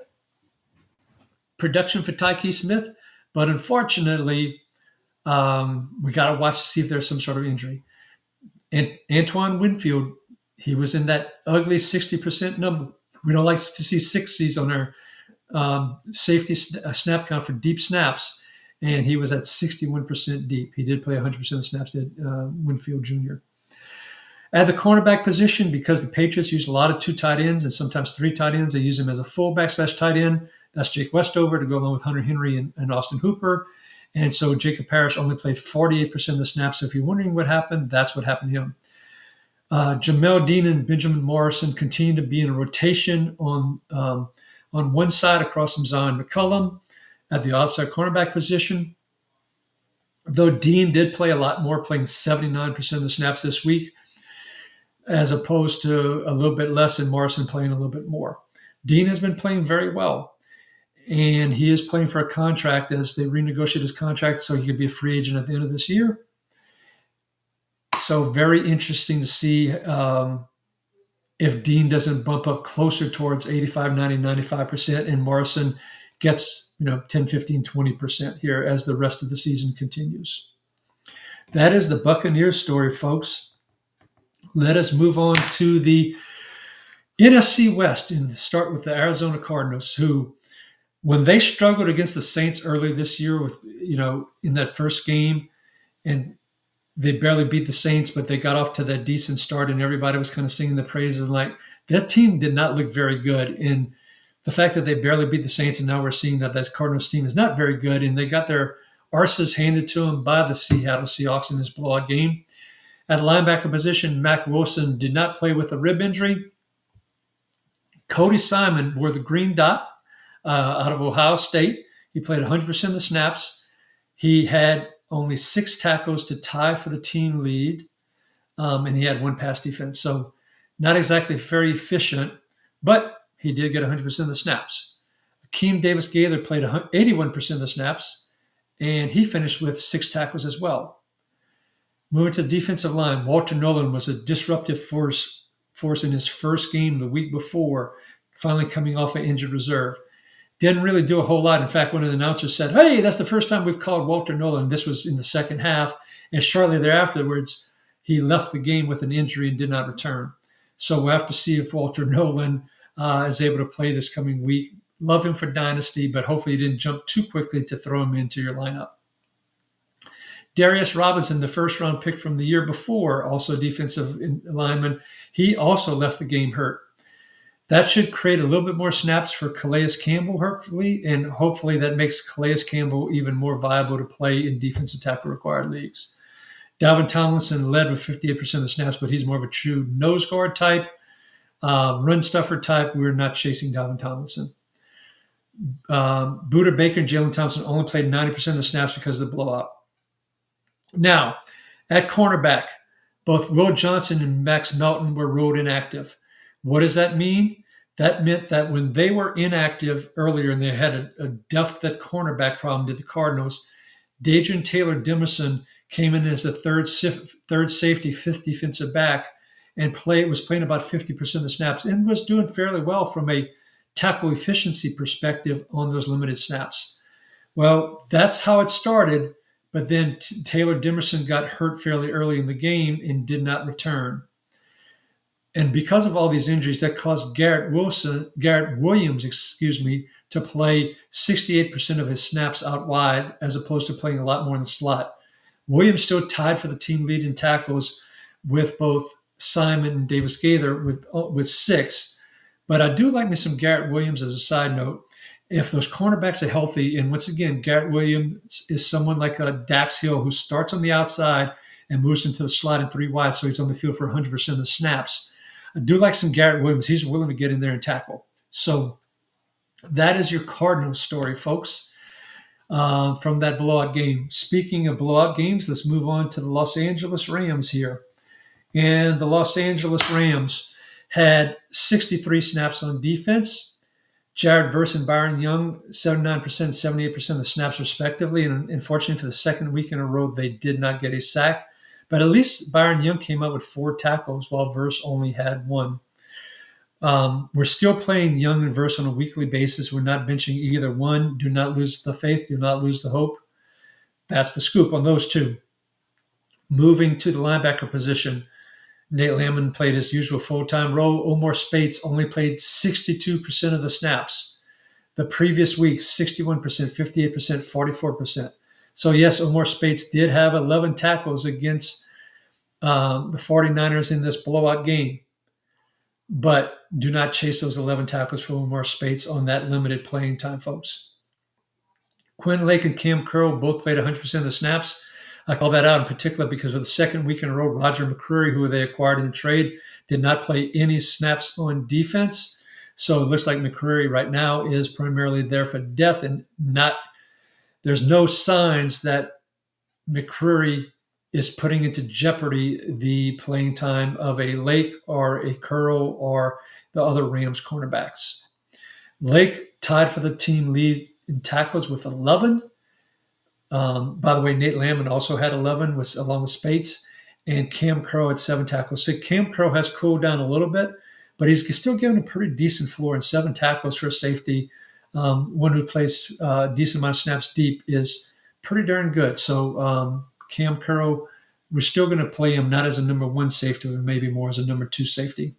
Speaker 1: production for Tyke Smith, but unfortunately, we got to watch to see if there's some sort of injury. And Antoine Winfield, he was in that ugly 60% number. We don't like to see 60s on our safety snap count for deep snaps, and he was at 61% deep. He did play 100% of the snaps, did Winfield Jr. At the cornerback position, because the Patriots use a lot of 2 tight ends and sometimes 3 tight ends, they use him as a fullback / tight end. That's Jake Westover to go along with Hunter Henry and Austin Hooper. And so Jacob Parrish only played 48% of the snaps. So if you're wondering what happened, that's what happened to him. Jamel Dean and Benjamin Morrison continue to be in a rotation on one side across from Zion McCullum at the outside cornerback position. Though Dean did play a lot more, playing 79% of the snaps this week, as opposed to a little bit less and Morrison playing a little bit more. Dean has been playing very well, and he is playing for a contract as they renegotiate his contract so he could be a free agent at the end of this year. So very interesting to see if Dean doesn't bump up closer towards 85, 90, 95%, and Morrison gets 10, 15, 20% here as the rest of the season continues. That is the Buccaneers story, folks. Let us move on to the NFC West and start with the Arizona Cardinals, who, when they struggled against the Saints early this year with, in that first game, and they barely beat the Saints, but they got off to that decent start and everybody was kind of singing the praises. Like, that team did not look very good. And the fact that they barely beat the Saints and now we're seeing that this Cardinals team is not very good, and they got their arses handed to them by the Seattle Seahawks in this blowout game. At the linebacker position, Mack Wilson did not play with a rib injury. Cody Simon wore the green dot out of Ohio State. He played 100% of the snaps. He had only 6 tackles to tie for the team lead, and he had 1 pass defense. So not exactly very efficient, but he did get 100% of the snaps. Akeem Davis-Gaither played 81% of the snaps, and he finished with 6 tackles as well. Moving to the defensive line, Walter Nolan was a disruptive force in his first game the week before, finally coming off an injured reserve. Didn't really do a whole lot. In fact, one of the announcers said, "Hey, that's the first time we've called Walter Nolan." This was in the second half, and shortly thereafterwards, he left the game with an injury and did not return. So we'll have to see if Walter Nolan is able to play this coming week. Love him for Dynasty, but hopefully he didn't jump too quickly to throw him into your lineup. Darius Robinson, the first-round pick from the year before, also defensive lineman, he also left the game hurt. That should create a little bit more snaps for Calais Campbell, hopefully, and hopefully that makes Calais Campbell even more viable to play in defensive tackle required leagues. Dalvin Tomlinson led with 58% of the snaps, but he's more of a true nose guard type, run stuffer type. We're not chasing Dalvin Tomlinson. Buda Baker and Jalen Thompson only played 90% of the snaps because of the blowout. Now, at cornerback, both Will Johnson and Max Melton were ruled inactive. What does that mean? That meant that when they were inactive earlier and they had a depth at cornerback problem to the Cardinals, Dadrian Taylor-Demerson came in as the third safety, 5th defensive back, and was playing about 50% of the snaps and was doing fairly well from a tackle efficiency perspective on those limited snaps. Well, that's how it started. But then Taylor-Demerson got hurt fairly early in the game and did not return. And because of all these injuries, that caused Garrett Williams, to play 68% of his snaps out wide, as opposed to playing a lot more in the slot. Williams still tied for the team lead in tackles with both Simon and Davis-Gaither with 6. But I do like me some Garrett Williams as a side note. If those cornerbacks are healthy, and once again, Garrett Williams is someone like a Dax Hill who starts on the outside and moves into the slot in 3 wide, so he's on the field for 100% of the snaps. I do like some Garrett Williams. He's willing to get in there and tackle. So That is your Cardinals story, folks, from that blowout game. Speaking of blowout games, let's move on to the Los Angeles Rams here. And the Los Angeles Rams had 63 snaps on defense. Jared Verse and Byron Young, 79%, 78% of the snaps respectively. And unfortunately, for the second week in a row, they did not get a sack. But at least Byron Young came out with 4 tackles while Verse only had 1. We're still playing Young and Verse on a weekly basis. We're not benching either one. Do not lose the faith. Do not lose the hope. That's the scoop on those two. Moving to the linebacker position, Nate Landman played his usual full-time role. Omar Spates only played 62% of the snaps. The previous week, 61%, 58%, 44%. So yes, Omar Spates did have 11 tackles against the 49ers in this blowout game. But do not chase those 11 tackles for Omar Spates on that limited playing time, folks. Quinn Lake and Cam Curl both played 100% of the snaps. I call that out in particular because for the second week in a row, Roger McCreary, who they acquired in the trade, did not play any snaps on defense. So it looks like McCreary right now is primarily there for depth and there's no signs that McCreary is putting into jeopardy the playing time of a Lake or a Curl or the other Rams cornerbacks. Lake tied for the team lead in tackles with 11. By the way, Nate Landman also had 11 along with Spates, and Cam Crow had 7 tackles. So Cam Crow has cooled down a little bit, but he's still given a pretty decent floor, and 7 tackles for a safety. One who plays a decent amount of snaps deep is pretty darn good. So Cam Crow, we're still going to play him not as a number 1 safety, but maybe more as a number 2 safety.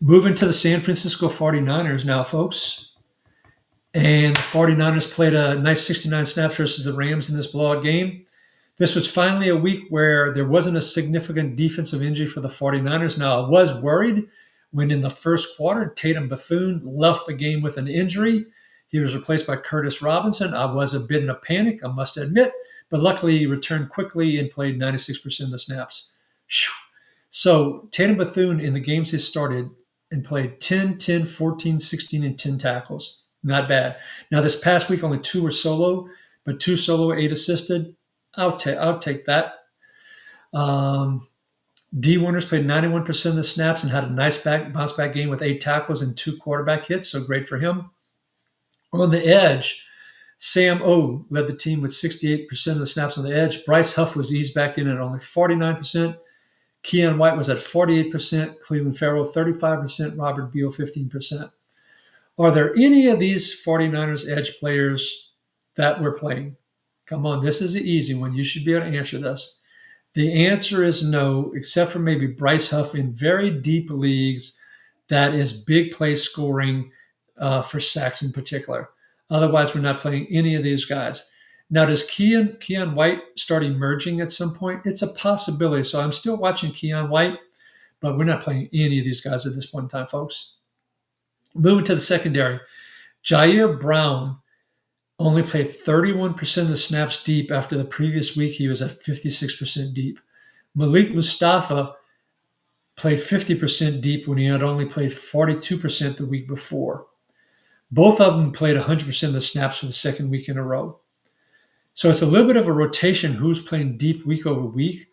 Speaker 1: Moving to the San Francisco 49ers now, folks. And the 49ers played a nice 69 snaps versus the Rams in this blowout game. This was finally a week where there wasn't a significant defensive injury for the 49ers. Now, I was worried when in the first quarter, Tatum Bethune left the game with an injury. He was replaced by Curtis Robinson. I was a bit in a panic, I must admit, but luckily he returned quickly and played 96% of the snaps. Whew. So Tatum Bethune in the games he started and played 10, 10, 14, 16, and 10 tackles. Not bad. Now, this past week, only 2 were solo, but 2 solo, 8 assisted. I'll take that. D. Warner's played 91% of the snaps and had a nice bounce back game with 8 tackles and 2 quarterback hits, so great for him. On the edge, Sam O led the team with 68% of the snaps on the edge. Bryce Huff was eased back in at only 49%. Keon White was at 48%. Cleveland Farrell, 35%. Robert Beal, 15%. Are there any of these 49ers edge players that we're playing? Come on, this is an easy one. You should be able to answer this. The answer is no, except for maybe Bryce Huff in very deep leagues that is big play scoring for sacks in particular. Otherwise, we're not playing any of these guys. Now, does Keon White start emerging at some point? It's a possibility. So I'm still watching Keon White, but we're not playing any of these guys at this point in time, folks. Moving to the secondary, Jair Brown only played 31% of the snaps deep after the previous week. He was at 56% deep. Malik Mustafa played 50% deep when he had only played 42% the week before. Both of them played 100% of the snaps for the second week in a row. So it's a little bit of a rotation who's playing deep week over week.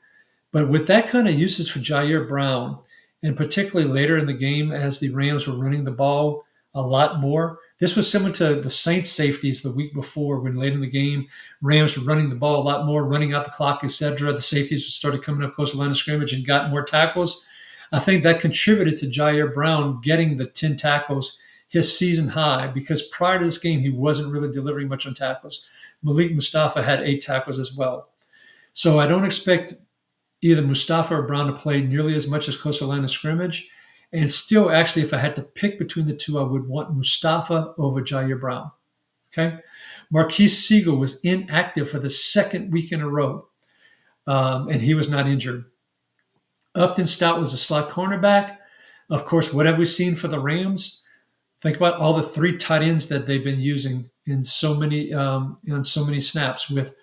Speaker 1: But with that kind of usage for Jair Brown, and particularly later in the game as the Rams were running the ball a lot more. This was similar to the Saints safeties the week before when late in the game, Rams were running the ball a lot more, running out the clock, etc. The safeties started coming up close to the line of scrimmage and got more tackles. I think that contributed to Jair Brown getting the 10 tackles, his season high, because prior to this game, he wasn't really delivering much on tackles. Malik Mustafa had 8 tackles as well. So I don't expect either Mustafa or Brown to play nearly as much as close to the line of scrimmage. And still, actually, if I had to pick between the two, I would want Mustafa over Jair Brown. Okay. Marquise Siegel was inactive for the second week in a row, and he was not injured. Upton Stout was a slot cornerback. Of course, what have we seen for the Rams? Think about all the 3 tight ends that they've been using in so many snaps with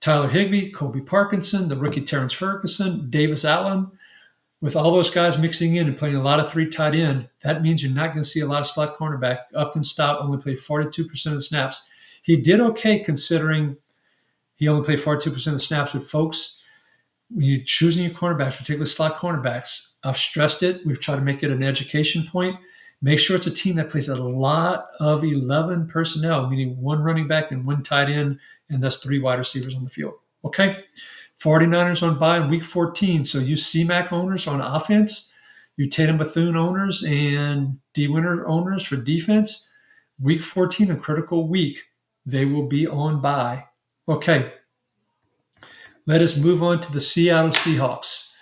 Speaker 1: Tyler Higbee, Kobe Parkinson, the rookie Terrence Ferguson, Davis Allen. With all those guys mixing in and playing a lot of three tight end, that means you're not going to see a lot of slot cornerback. Upton Stout only played 42% of the snaps. He did okay considering he only played 42% of the snaps. But folks, when you're choosing your cornerbacks, particularly slot cornerbacks, I've stressed it. We've tried to make it an education point. Make sure it's a team that plays a lot of 11 personnel, meaning one running back and one tight end, and thus 3 wide receivers on the field. Okay? 49ers on bye in week 14. So you C-Mac owners on offense, you Tatum Bethune owners and D Winter owners for defense. Week 14, a critical week. They will be on bye. Okay. Let us move on to the Seattle Seahawks.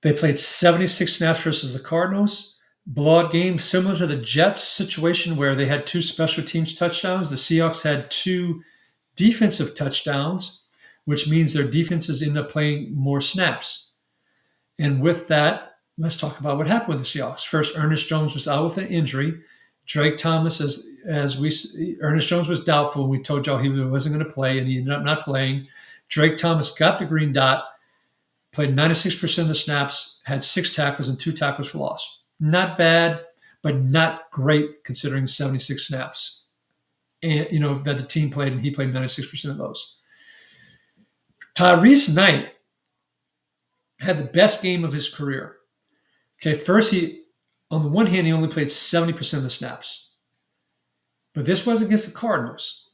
Speaker 1: They played 76 snaps versus the Cardinals. Blowout game, similar to the Jets situation where they had 2 special teams touchdowns. The Seahawks had 2 defensive touchdowns, which means their defenses end up playing more snaps. And with that, let's talk about what happened with the Seahawks. First, Ernest Jones was out with an injury. Drake Thomas, Ernest Jones was doubtful. We told y'all he wasn't going to play, and he ended up not playing. Drake Thomas got the green dot, played 96% of the snaps, had 6 tackles and 2 tackles for loss. Not bad, but not great considering 76 snaps. And that the team played, and he played 96% of those. Tyrese Knight had the best game of his career. Okay, first, on the one hand, he only played 70% of the snaps. But this was against the Cardinals.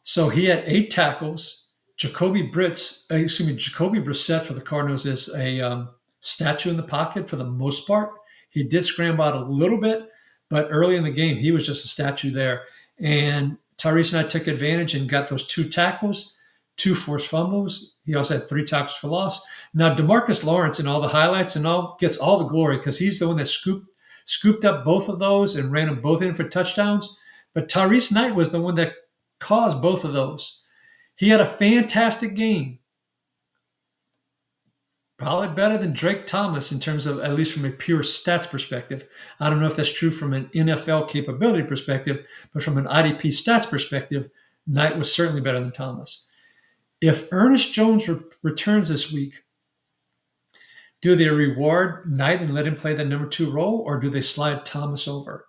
Speaker 1: So he had 8 tackles. Jacoby Brissett for the Cardinals is a statue in the pocket for the most part. He did scramble out a little bit, but early in the game, he was just a statue there. And Tyrese Knight took advantage and got those 2 tackles, 2 forced fumbles. He also had 3 tackles for loss. Now, DeMarcus Lawrence in all the highlights and all gets all the glory because he's the one that scooped up both of those and ran them both in for touchdowns. But Tyrese Knight was the one that caused both of those. He had a fantastic game. Probably better than Drake Thomas in terms of, at least from a pure stats perspective. I don't know if that's true from an NFL capability perspective, but from an IDP stats perspective, Knight was certainly better than Thomas. If Ernest Jones returns this week, do they reward Knight and let him play that number 2 role, or do they slide Thomas over?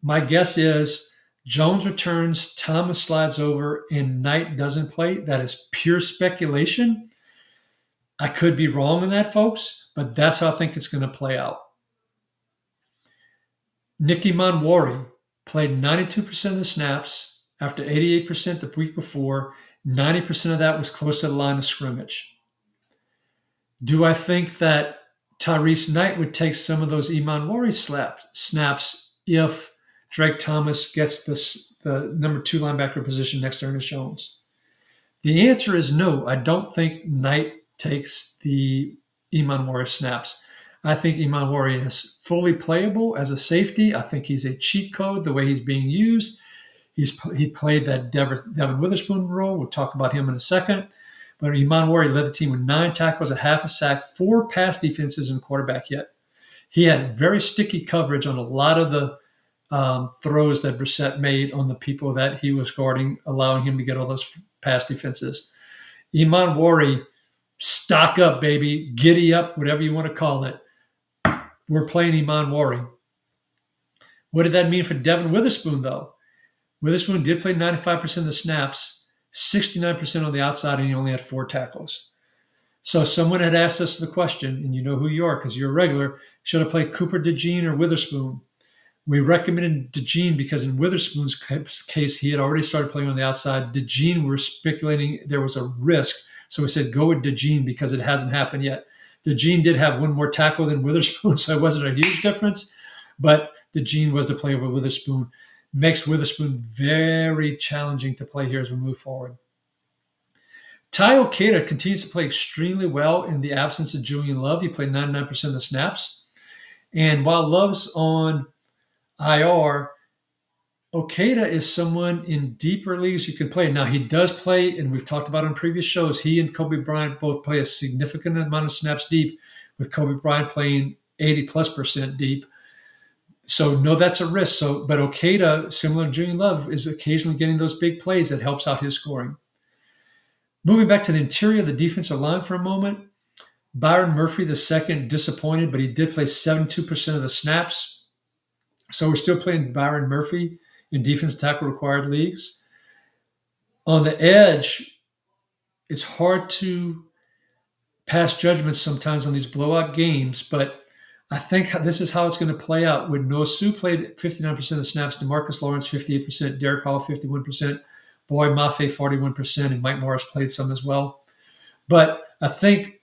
Speaker 1: My guess is Jones returns, Thomas slides over, and Knight doesn't play. That is pure speculation. I could be wrong on that, folks, but that's how I think it's going to play out. Nicky Manwari played 92% of the snaps after 88% the week before. 90% of that was close to the line of scrimmage. Do I think that Tyrese Knight would take some of those Manwari snaps if Drake Thomas gets the number 2 linebacker position next to Ernest Jones? The answer is no. I don't think Knight takes the Manwari snaps. I think Manwari is fully playable as a safety. I think he's a cheat code the way he's being used. He played that Devin Witherspoon role. We'll talk about him in a second. But Manwari led the team with 9 tackles, a half a sack, 4 pass defenses, and quarterback hit. He had very sticky coverage on a lot of the throws that Brissett made on the people that he was guarding, allowing him to get all those pass defenses. Manwari, stock up, baby. Giddy up, whatever you want to call it. We're playing Manwari. What did that mean for Devin Witherspoon, though? Witherspoon did play 95% of the snaps, 69% on the outside, and he only had 4 tackles. So someone had asked us the question, and you know who you are because you're a regular, should I play Cooper DeJean or Witherspoon? We recommended DeJean because in Witherspoon's case, he had already started playing on the outside. DeJean, we were speculating there was a risk. So we said, go with DeJean because it hasn't happened yet. DeJean did have 1 more tackle than Witherspoon, so it wasn't a huge difference. But DeJean was the play over Witherspoon. Makes Witherspoon very challenging to play here as we move forward. Ty Okeda continues to play extremely well in the absence of Julian Love. He played 99% of the snaps. And while Love's on IR, Okeda is someone in deeper leagues you can play. Now, he does play, and we've talked about on previous shows, he and Kobe Bryant both play a significant amount of snaps deep, with Kobe Bryant playing 80+% deep. So, no, that's a risk. But Okeda, similar to Julian Love, is occasionally getting those big plays that helps out his scoring. Moving back to the interior of the defensive line for a moment, Byron Murphy, the second, disappointed, but he did play 72% of the snaps. So we're still playing Byron Murphy in defense tackle required leagues. On the edge, it's hard to pass judgments sometimes on these blowout games, but I think this is how it's going to play out. When Noah Sue played 59% of the snaps, DeMarcus Lawrence 58%, Derek Hall 51%, Boy Mafe 41%, and Mike Morris played some as well. But I think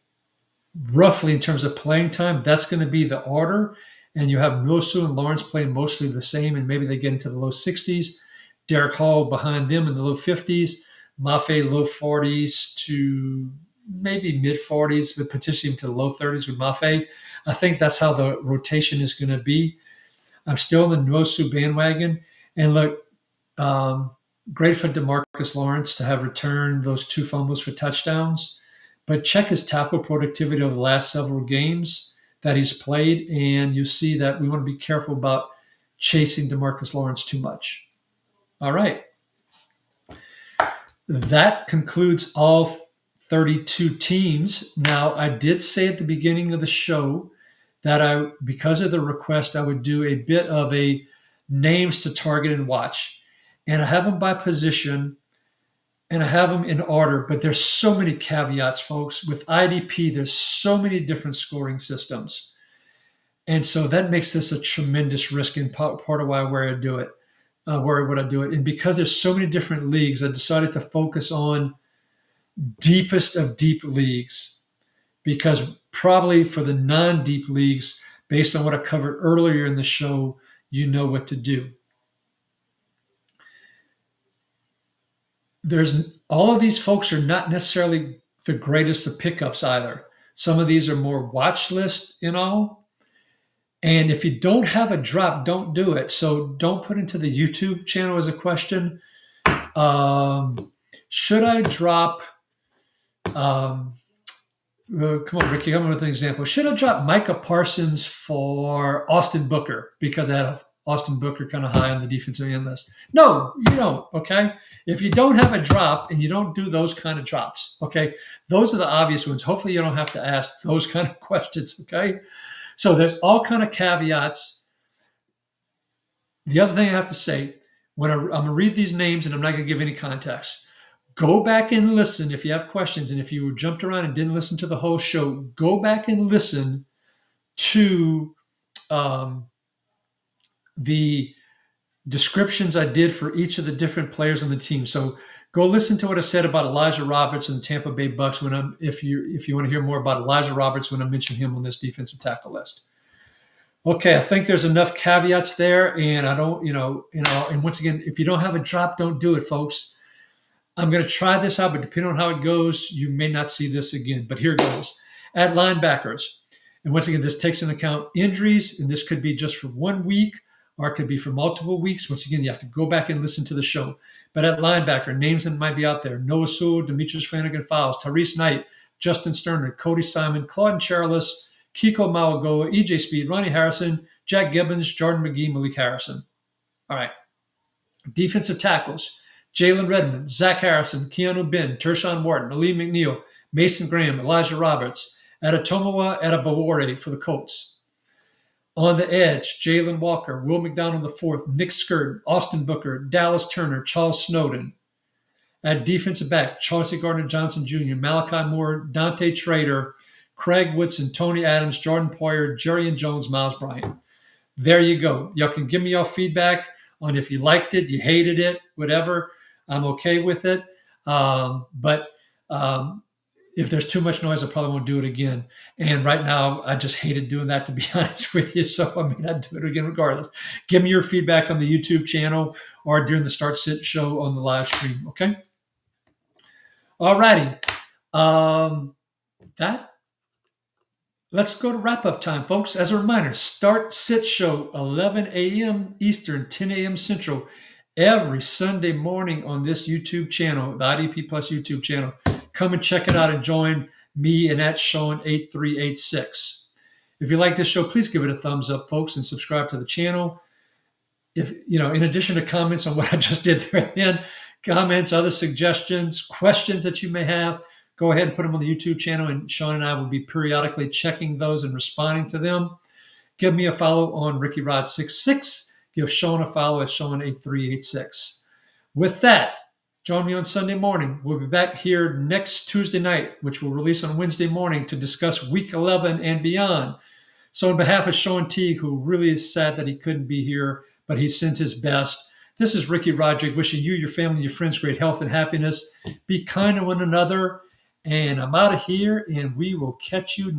Speaker 1: roughly in terms of playing time, that's going to be the order. And you have Noah Sue and Lawrence playing mostly the same, and maybe they get into the low 60s. Derek Hall behind them in the low 50s. Mafe low 40s to maybe mid 40s, but potentially into the low 30s with Mafe. I think that's how the rotation is going to be. I'm still in the Noah Sue bandwagon. And look, great for DeMarcus Lawrence to have returned those 2 fumbles for touchdowns. But check his tackle productivity over the last several games that he's played, and you see that we want to be careful about chasing DeMarcus Lawrence too much. All right. That concludes all 32 teams. Now, I did say at the beginning of the show that because of the request, I would do a bit of a names to target and watch. And I have them by position, and I have them in order, but there's so many caveats, folks. With IDP, there's so many different scoring systems. And so that makes this a tremendous risk, and part of where I do it, where would I do it. And because there's so many different leagues, I decided to focus on deepest of deep leagues, because probably for the non-deep leagues, based on what I covered earlier in the show, you know what to do. All of these folks are not necessarily the greatest of pickups either. Some of these are more watch list in all. And if you don't have a drop, don't do it. So don't put into the YouTube channel as a question. Should I drop? Come on, Ricky, come up with an example. Should I drop Micah Parsons for Austin Booker because I have Austin Booker kind of high on the defensive end list? No, you don't. Okay. If you don't have a drop and you don't do those kind of drops, okay, those are the obvious ones. Hopefully you don't have to ask those kind of questions, okay? So there's all kind of caveats. The other thing I have to say, when I'm going to read these names and I'm not going to give any context, go back and listen if you have questions. And if you jumped around and didn't listen to the whole show, go back and listen to the descriptions I did for each of the different players on the team. So go listen to what I said about Elijah Roberts and the Tampa Bay Bucks if you want to hear more about Elijah Roberts when I mention him on this defensive tackle list. Okay, I think there's enough caveats there, and I don't, and once again, if you don't have a drop, don't do it, folks. I'm going to try this out, but depending on how it goes, you may not see this again. But here it goes. At linebackers, and once again, this takes into account injuries, and this could be just for 1 week, or it could be for multiple weeks. Once again, you have to go back and listen to the show. But at linebacker, names that might be out there: Noah Sewell, Demetrius Flanagan-Fowles, Tyrese Knight, Justin Sterner, Cody Simon, Claude Charles, Kiko Mawagoa, EJ Speed, Ronnie Harrison, Jack Gibbons, Jordan McGee, Malik Harrison. All right. Defensive tackles: Jalen Redmond, Zach Harrison, Keanu Ben, Tershawn Wharton, Ali McNeil, Mason Graham, Elijah Roberts, Adetomowa Adebawore for the Colts. On the edge, Jalen Walker, Will McDonald IV, Nick Skird, Austin Booker, Dallas Turner, Charles Snowden. At defensive back, Chauncey Gardner-Johnson Jr., Malachi Moore, Dante Trader, Craig Woodson, Tony Adams, Jordan Poyer, Jerrion Jones, Miles Bryant. There you go. Y'all can give me your feedback on if you liked it, you hated it, whatever. I'm okay with it. But if there's too much noise, I probably won't do it again. And right now, I just hated doing that, to be honest with you. So I may not do it again regardless. Give me your feedback on the YouTube channel or during the Start Sit show on the live stream. Okay. All righty. Let's go to wrap-up time, folks. As a reminder, Start Sit show, 11 a.m. Eastern, 10 a.m. Central, every Sunday morning on this YouTube channel, the IDP Plus YouTube channel. Come and check it out and join me and at Shawn8386. If you like this show, please give it a thumbs up, folks, and subscribe to the channel. If in addition to comments on what I just did there at the end, comments, other suggestions, questions that you may have, go ahead and put them on the YouTube channel, and Shawn and I will be periodically checking those and responding to them. Give me a follow on RickyRod66. Give Shawn a follow at Shawn8386. With that, join me on Sunday morning. We'll be back here next Tuesday night, which we'll release on Wednesday morning, to discuss Week 11 and beyond. So on behalf of Shawn Teague, who really is sad that he couldn't be here, but he sends his best, this is Ricky Roderick wishing you, your family, your friends great health and happiness. Be kind to one another. And I'm out of here, and we will catch you next